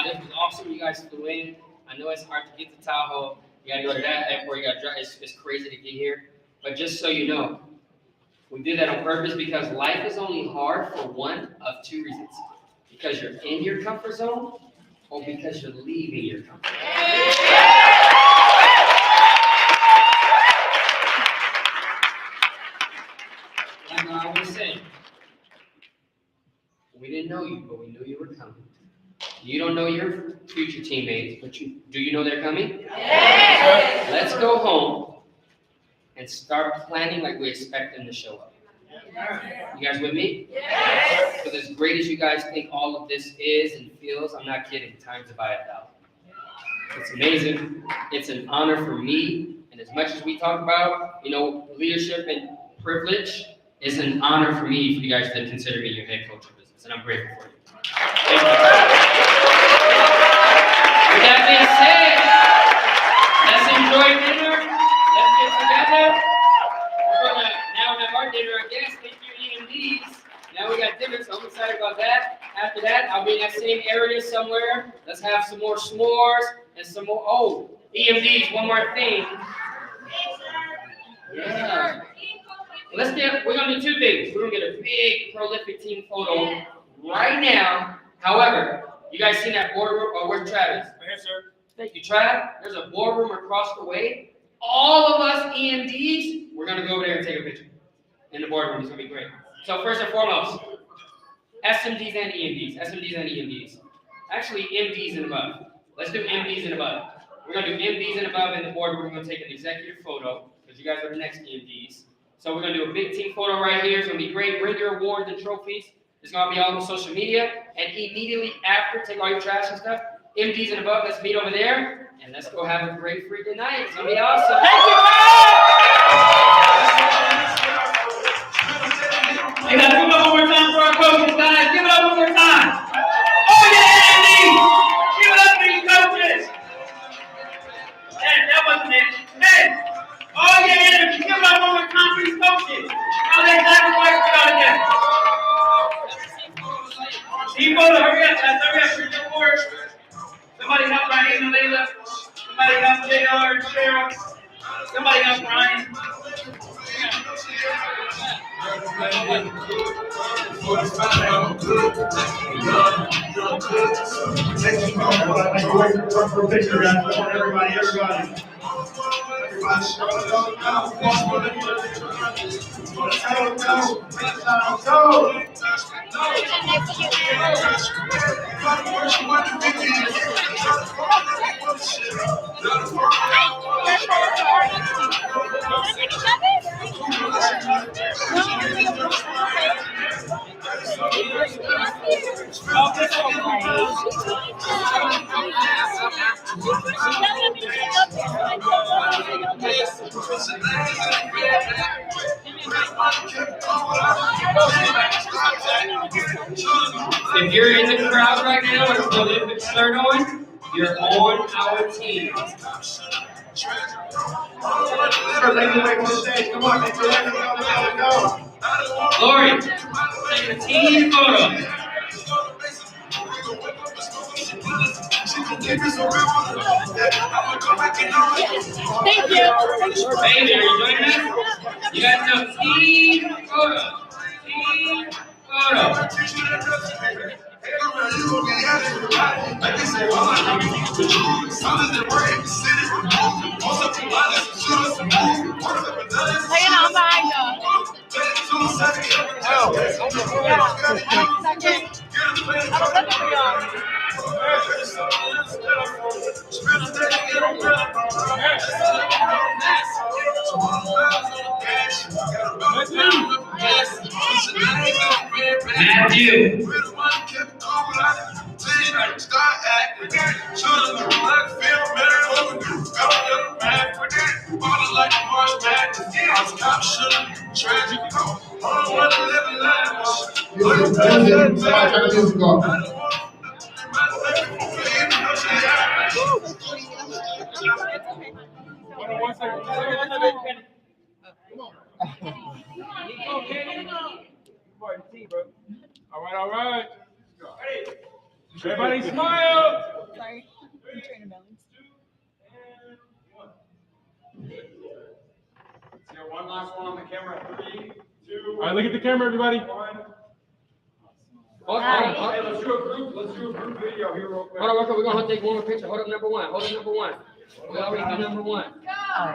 This was awesome. You guys flew in. I know it's hard to get to Tahoe. You gotta go to that airport. You gotta drive. It's crazy to get here. But just so you know, we did that on purpose because life is only hard for one of two reasons: because you're in your comfort zone, or because you're leaving your comfort zone. Like I always say, we didn't know you, but we knew you were coming. You don't know your future teammates, but do you know they're coming? Yes. Let's go home and start planning like we expect them to show up. You guys with me? Yes. Because as great as you guys think all of this is and feels, I'm not kidding, times by 1,000. It's amazing. It's an honor for me, and as much as we talk about, leadership and privilege, it's an honor for me for you guys to consider me your head coach of business, and I'm grateful for you. Thank you. With that being said, let's enjoy dinner. Let's get together. Now we have our dinner, I guess. Thank you, EMDs. Now we got dinner, so I'm excited about that. After that, I'll be in that same area somewhere. Let's have some more s'mores and some more. Oh, EMDs, one more thing. Yeah. We're gonna do two things. We're gonna get a big prolific team photo right now. However, you guys seen that boardroom? Oh, where's Travis? Right here, sir. Thank you, Trav. There's a boardroom across the way. All of us EMDs, we're gonna go over there and take a picture in the boardroom. It's gonna be great. So first and foremost, SMDs and EMDs. SMDs and EMDs. Actually, MDs and above. Let's do MDs and above. We're gonna do MDs and above in the boardroom. We're gonna take an executive photo because you guys are the next EMDs. So we're gonna do a big team photo right here. It's gonna be great. Bring your awards and trophies. It's gonna be all on social media. And immediately after, take all your trash and stuff. MDs and above, let's meet over there. And let's go have a great freaking night. It's gonna be awesome. Thank you, You gotta give it up one more time for our coaches, guys. Give it up one more time. Oh yeah, MDs! Give it up for these coaches. Hey, that wasn't it. Hey! Oh yeah, give it up one more time for these coaches. How they sacrifice it out again. Team photo, hurry up, guys, hurry up, here's your board. Somebody help Ryan and Layla. Somebody help JR and Cheryl. Somebody help Ryan. For a picture, guys. Come on, everybody. If you're in the crowd right now with the Olympic shirt on, you're on our team. Lori, take a team photo. Thank you. Baby, are you joining us? You guys know team photo. Team photo. I'm behind you. Matthew. All right. Everybody smile. Sorry. I'm trying to balance. One last one on the camera. 3, 2. All right, look at the camera, everybody. Hold on. Let's do a group video here real quick. Hold on, we're gonna take one more picture. Hold up number one. We always do number one.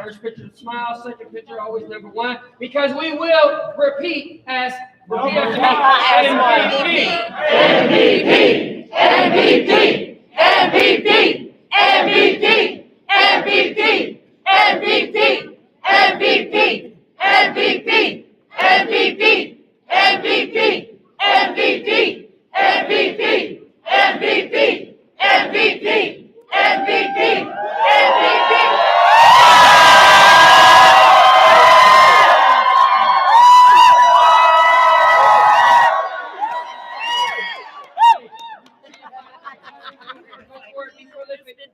First picture, smile. Second picture, always number one. Because we will repeat as the MVP. MVP. MVP. MVP. MVP. MVP. MVP. MVP. MVP. MVP. MVP. MVP. MVP. MVP. MVP. MVP.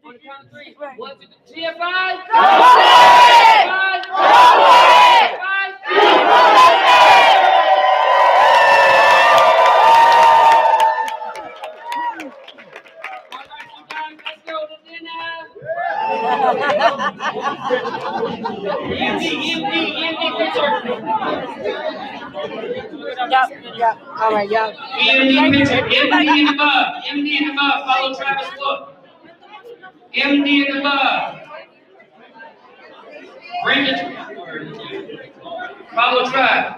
On the count of three. 1, 2, 3. TFI. Yep. All right, yeah. MD and above. Follow Travis Wood. MD and above. Bring it. Follow Travis.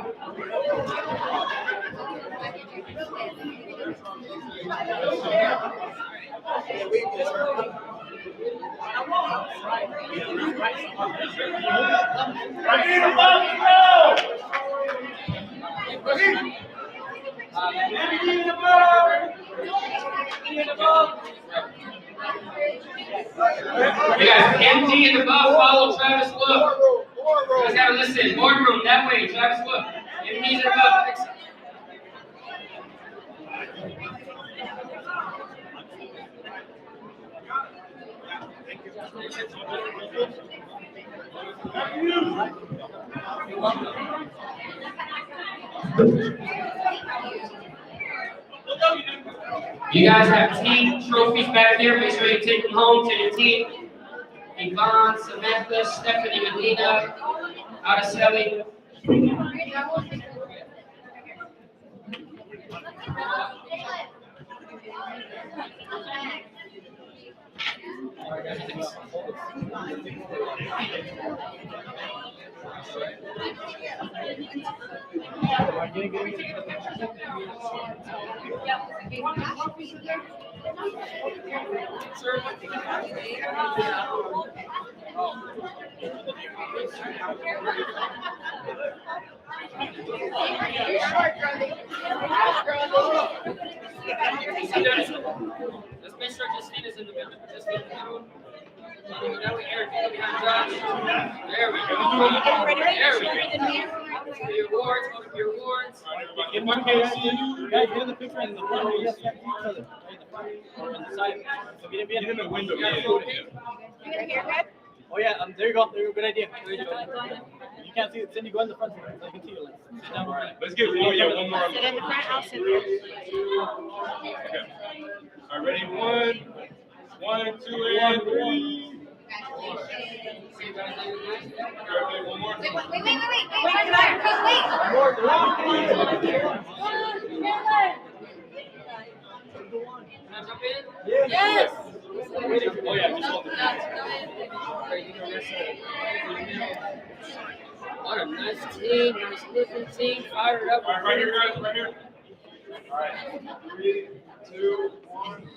You guys, MD and above, follow Travis Wood. You guys gotta listen. Boardroom, that way, Travis Wood. MD and above. You guys have team trophies back there. Make sure you take them home to your team. Yvonne, Samantha, Stephanie, Medina, Araceli. Let's make sure Justina's in the middle. Justina's in the middle. That way Eric can be behind Josh. There we go. There we go. Your awards, go to your awards. If one guys get in the picture in the front, we have to each other, right in the front or in the side. So get in the window. Oh yeah, there you go. There you go. Good idea. You can't see it. Cindy, go in the front so I can see you. Sit down. Let's get one more. Sit in the front, I'll sit there. Okay. All right, ready? One, two, and three. Okay, one more. Wait, Can I jump in? Yes. Oh yeah, just hold it. What a nice team, nice looking team, fired up. All right, right here, guys, right here. All right, 3, 2, 1.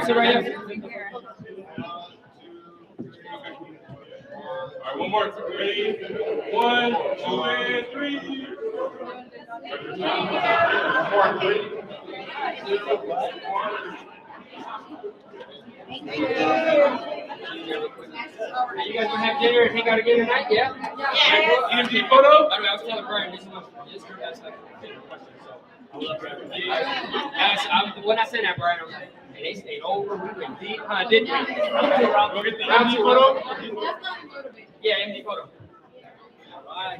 Sit right here. All right, one more. Ready? 1, 2, and 3. 4, 3. You guys gonna have dinner and hang out again tonight? Yeah? EMT photo? By the way, I was telling Brian, this girl asked like a question, so I would love to when I said that, Brian, I was like, hey, they stayed over, we went deep, didn't we? Go get the EMT photo? Yeah, MD photo. Hey,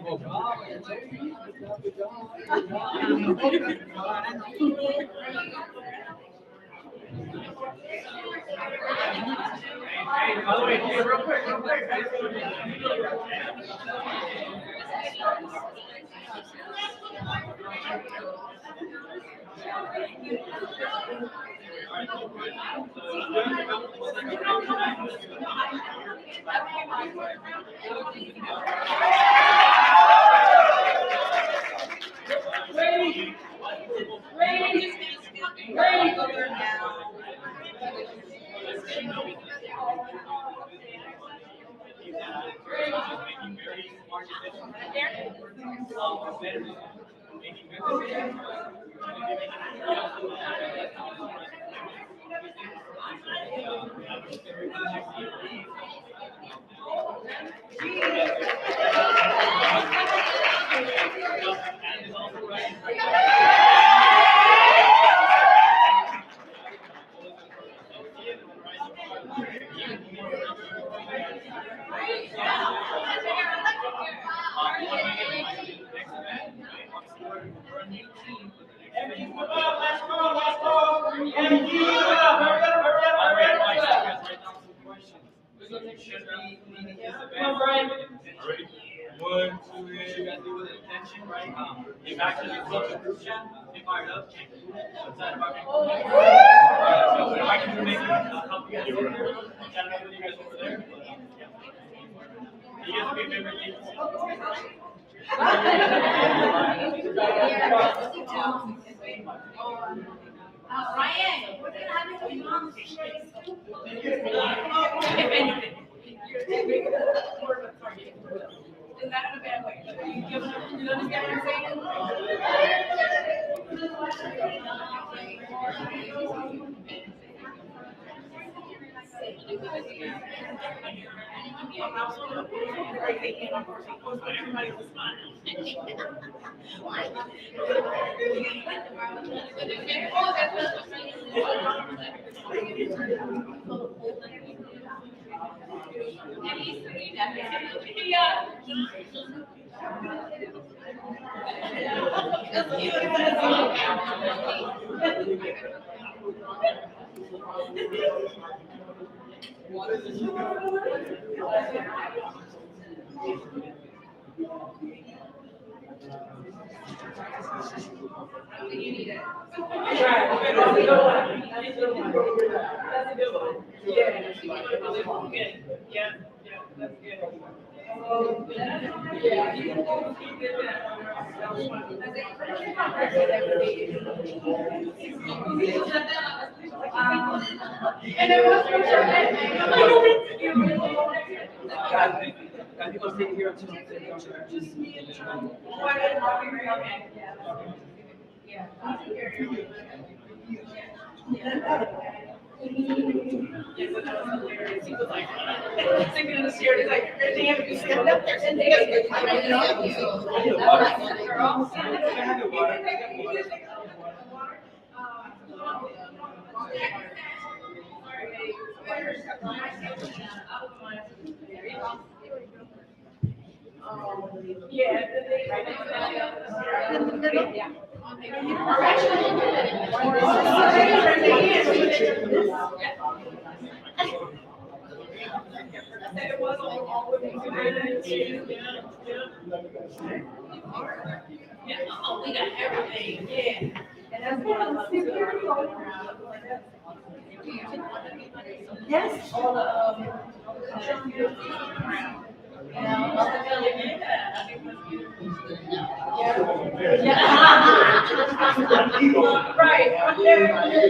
by the way, hey, real quick. Come on, Brian. Ready? 1, 2, You and guys do with intention, right? If actually close the group chat, get fired up. Outside of our so if I can make help you guys over there, chat it up with you guys over there. You guys will be favorite team. Ryan, we're gonna have you on the street. Do that in a bad way. You understand what Yeah, that's good. And it was People sitting here too. He was like, singing in the chair, he's like, damn, you stand up there and dance. It was all women. Yeah, oh, we got everything, yeah. And that's what I love too. Yes. All the, yeah. Right, okay, okay.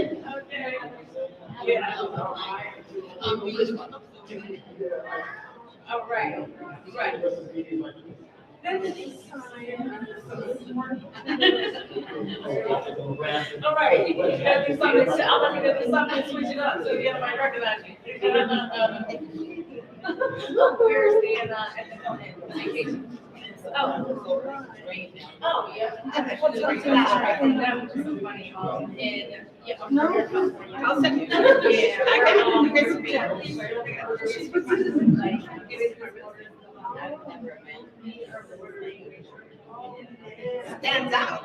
Yeah. All right, right. All right, you gotta do something, I'll let you do something, switch it up, so the other might recognize you. Where's the vacation? Oh, yeah. What's up to that? I think that was so funny, and, yeah. I'll send you. Yeah, I got stands out.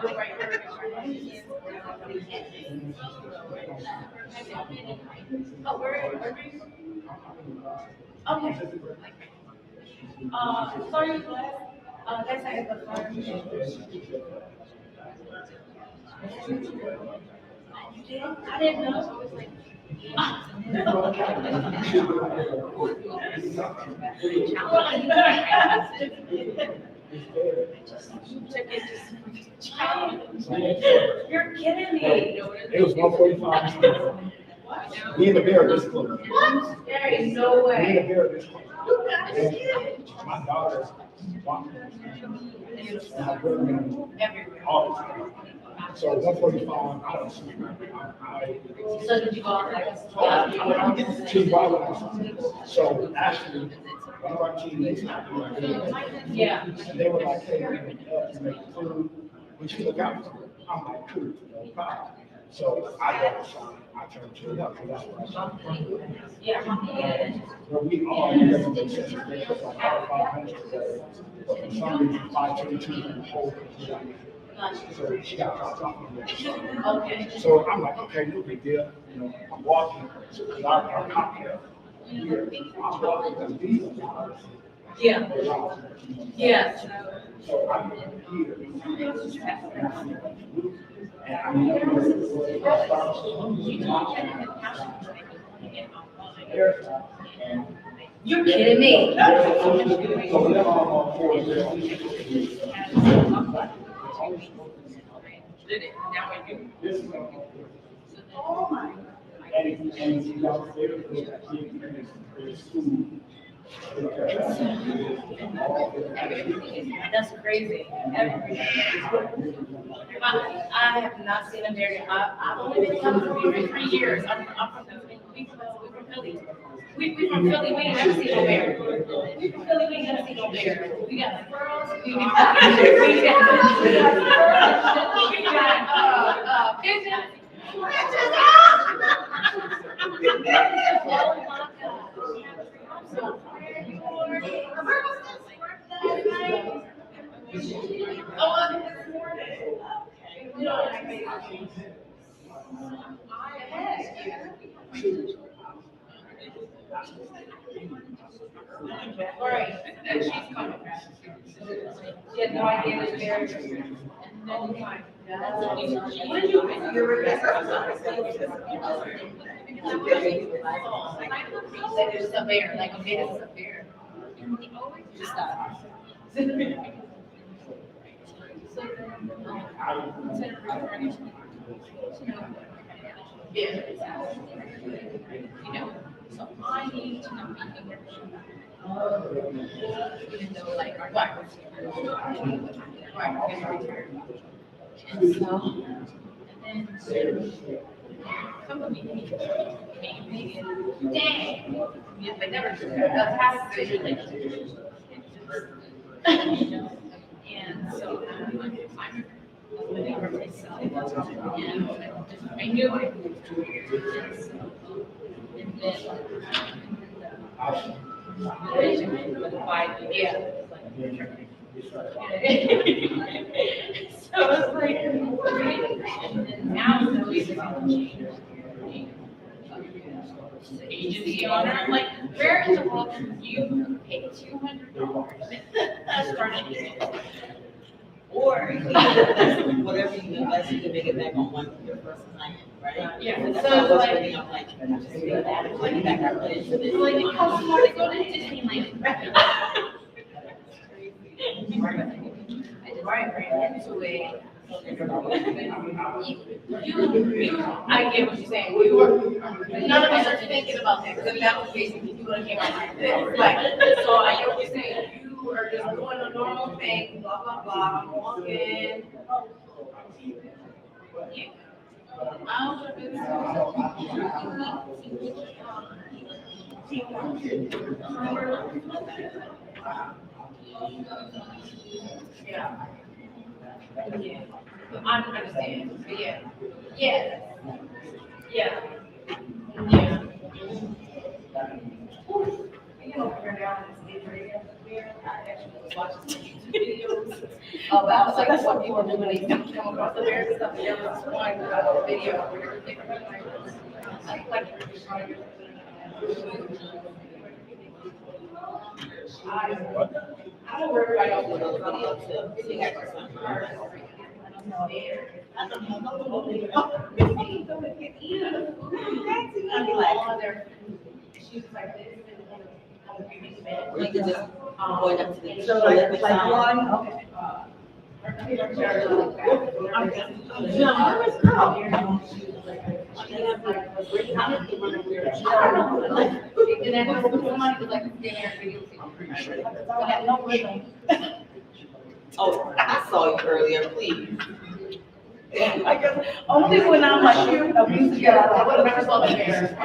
Oh, where are you? Okay. Sorry, that's how I the farm. I didn't know. I was like, you're kidding me. It was 1:45. Me and the bear this close. What? There is no way. Me and the bear this close. My daughter's walking. And my brother all the time. So 1:45, I don't sleep. So did you go out like? So actually, one of our teammates, Yeah. and they were like, hey, we can help you make food. Would you look out for it? I'm like, cool, no problem. So I got outside, I turned to it up, and that's what I saw. Yeah. But we all, it doesn't make sense, it was like 500 today, but for some reason, 522 in the whole community. So she got dropped off. Okay. So I'm like, okay, no big deal, you know, I'm walking, so our cop here, I'm walking, and these are Yeah. Yeah. so I'm here. And I'm You're kidding me. Oh my. That's crazy. I have not seen a bear. I've only been coming for 3 years. I'm from Philly. We from Philly. We ain't never seen no bear. We from Philly. We ain't never seen no bear. We got squirrels. We got pigeons. Right, and she's coming. She had no idea that there. What did you? Like there's a bear, like a bit of a bear. Just stop. Yeah. You know, so I need to know even though like our doctors. Right, we're gonna return. And so, and then some of me, dang, yeah, but never, that's half the like. And so, I'm living for myself, and I knew I moved to here. And then, yeah. So it's like, and then now the lease is on change. The agency owner, I'm like, where in the world can you pay $200? That's starting to. Or whatever you invest, you can make it back on your first assignment, right? Yeah, That's so how it's those like, working on like, just feel that, money back, I put into this. like, it costs more to go to Disneyland. Right, into a. I get what you're saying. We were, none of us are thinking about that, because that was basically you would have came out like this. Like, so I get what you're saying. You are just doing a normal thing, blah, blah, blah, I'm walking. Yeah. Yeah. Yeah. I understand, but yeah. Yeah. Yeah. Yeah. You know, we're down in this area here, I actually was watching some YouTube videos about like what people do when they come across the bear stuff. And there was one video where they were like I don't know where everybody else was on the video to she was like this You can just avoid up to the. So like one, okay. Oh, I saw you earlier, please. I guess, only when I'm like you, we used to get out, I would have never saw the bear.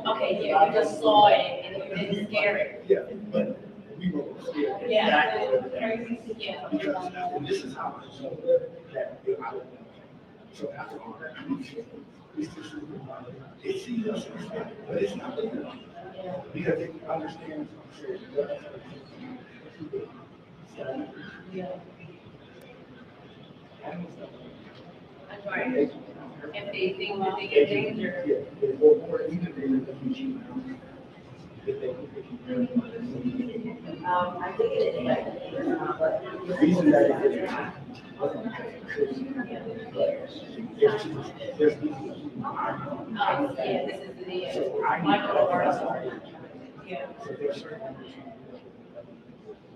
Okay, yeah, I just saw it and it didn't scare it. Yeah, but we were scared. Yeah. Exactly. Yeah. Because, and this is how I know that you're out of line. So after all that, it's just, it sees us as that, but it's not enough. Because it understands, That's right. If they think that they get danger. yeah, or even if they look at you, if they look at you. I think it is like, but. The reason that it is. There's Yeah, this is the micro artist. Yeah.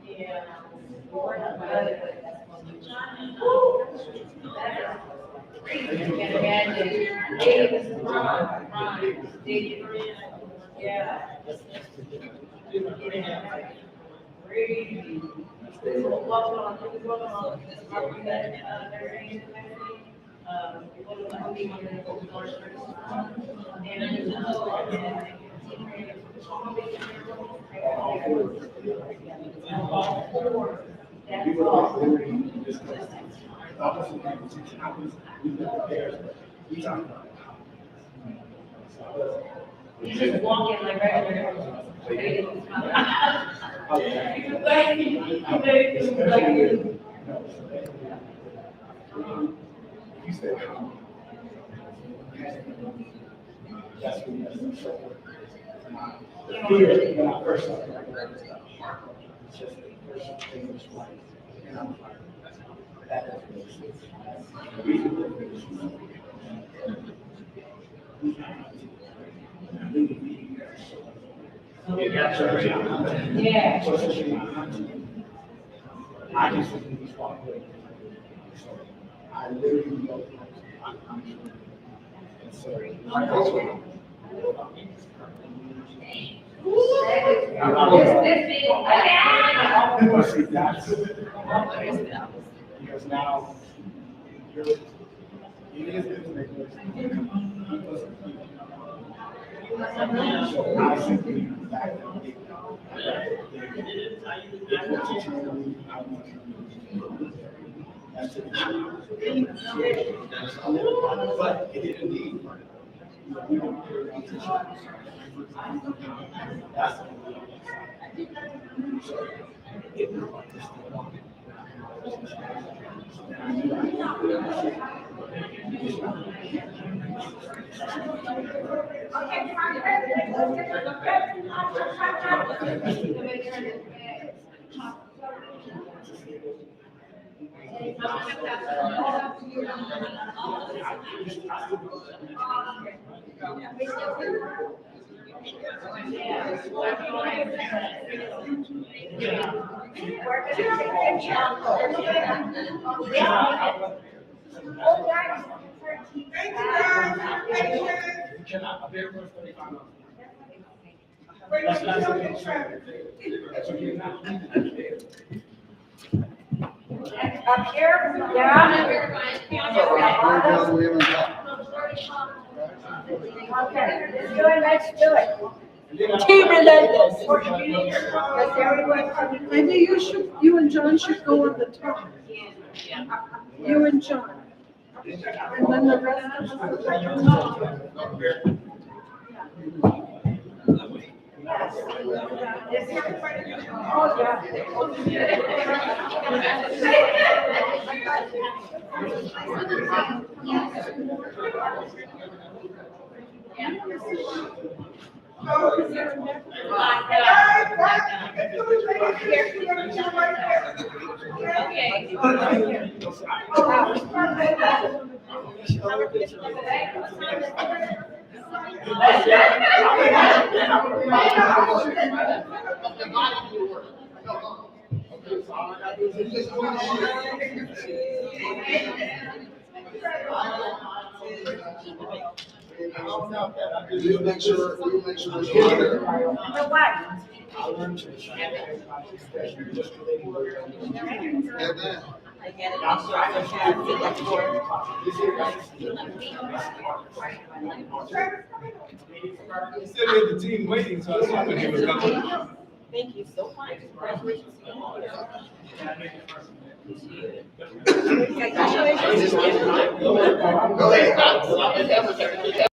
Yeah. You can imagine, hey, this is Ron, yeah. Crazy. Welcome on, welcome on. You just walk in like regular. You said, that's what that's so. Fear, when I first started, it's just the first thing was right. And I'm like, that doesn't make sense. The reason that makes sense. Yeah. So essentially, I just think he's walking away. So I literally know I'm sure. And so I also. See, that's because now you're. It is good to make noise. So I simply back down. That's it. But it didn't need. We don't care about the that's Up here, yeah. Okay, let's do it, let's do it. Team Relentless. Maybe you and John should go on the top. You and John. And then the rest of We'll make sure it's For what? I learned to especially just relating to He said he had the team waiting, so I was hoping he was coming. Thank you so much. Congratulations. Go ahead.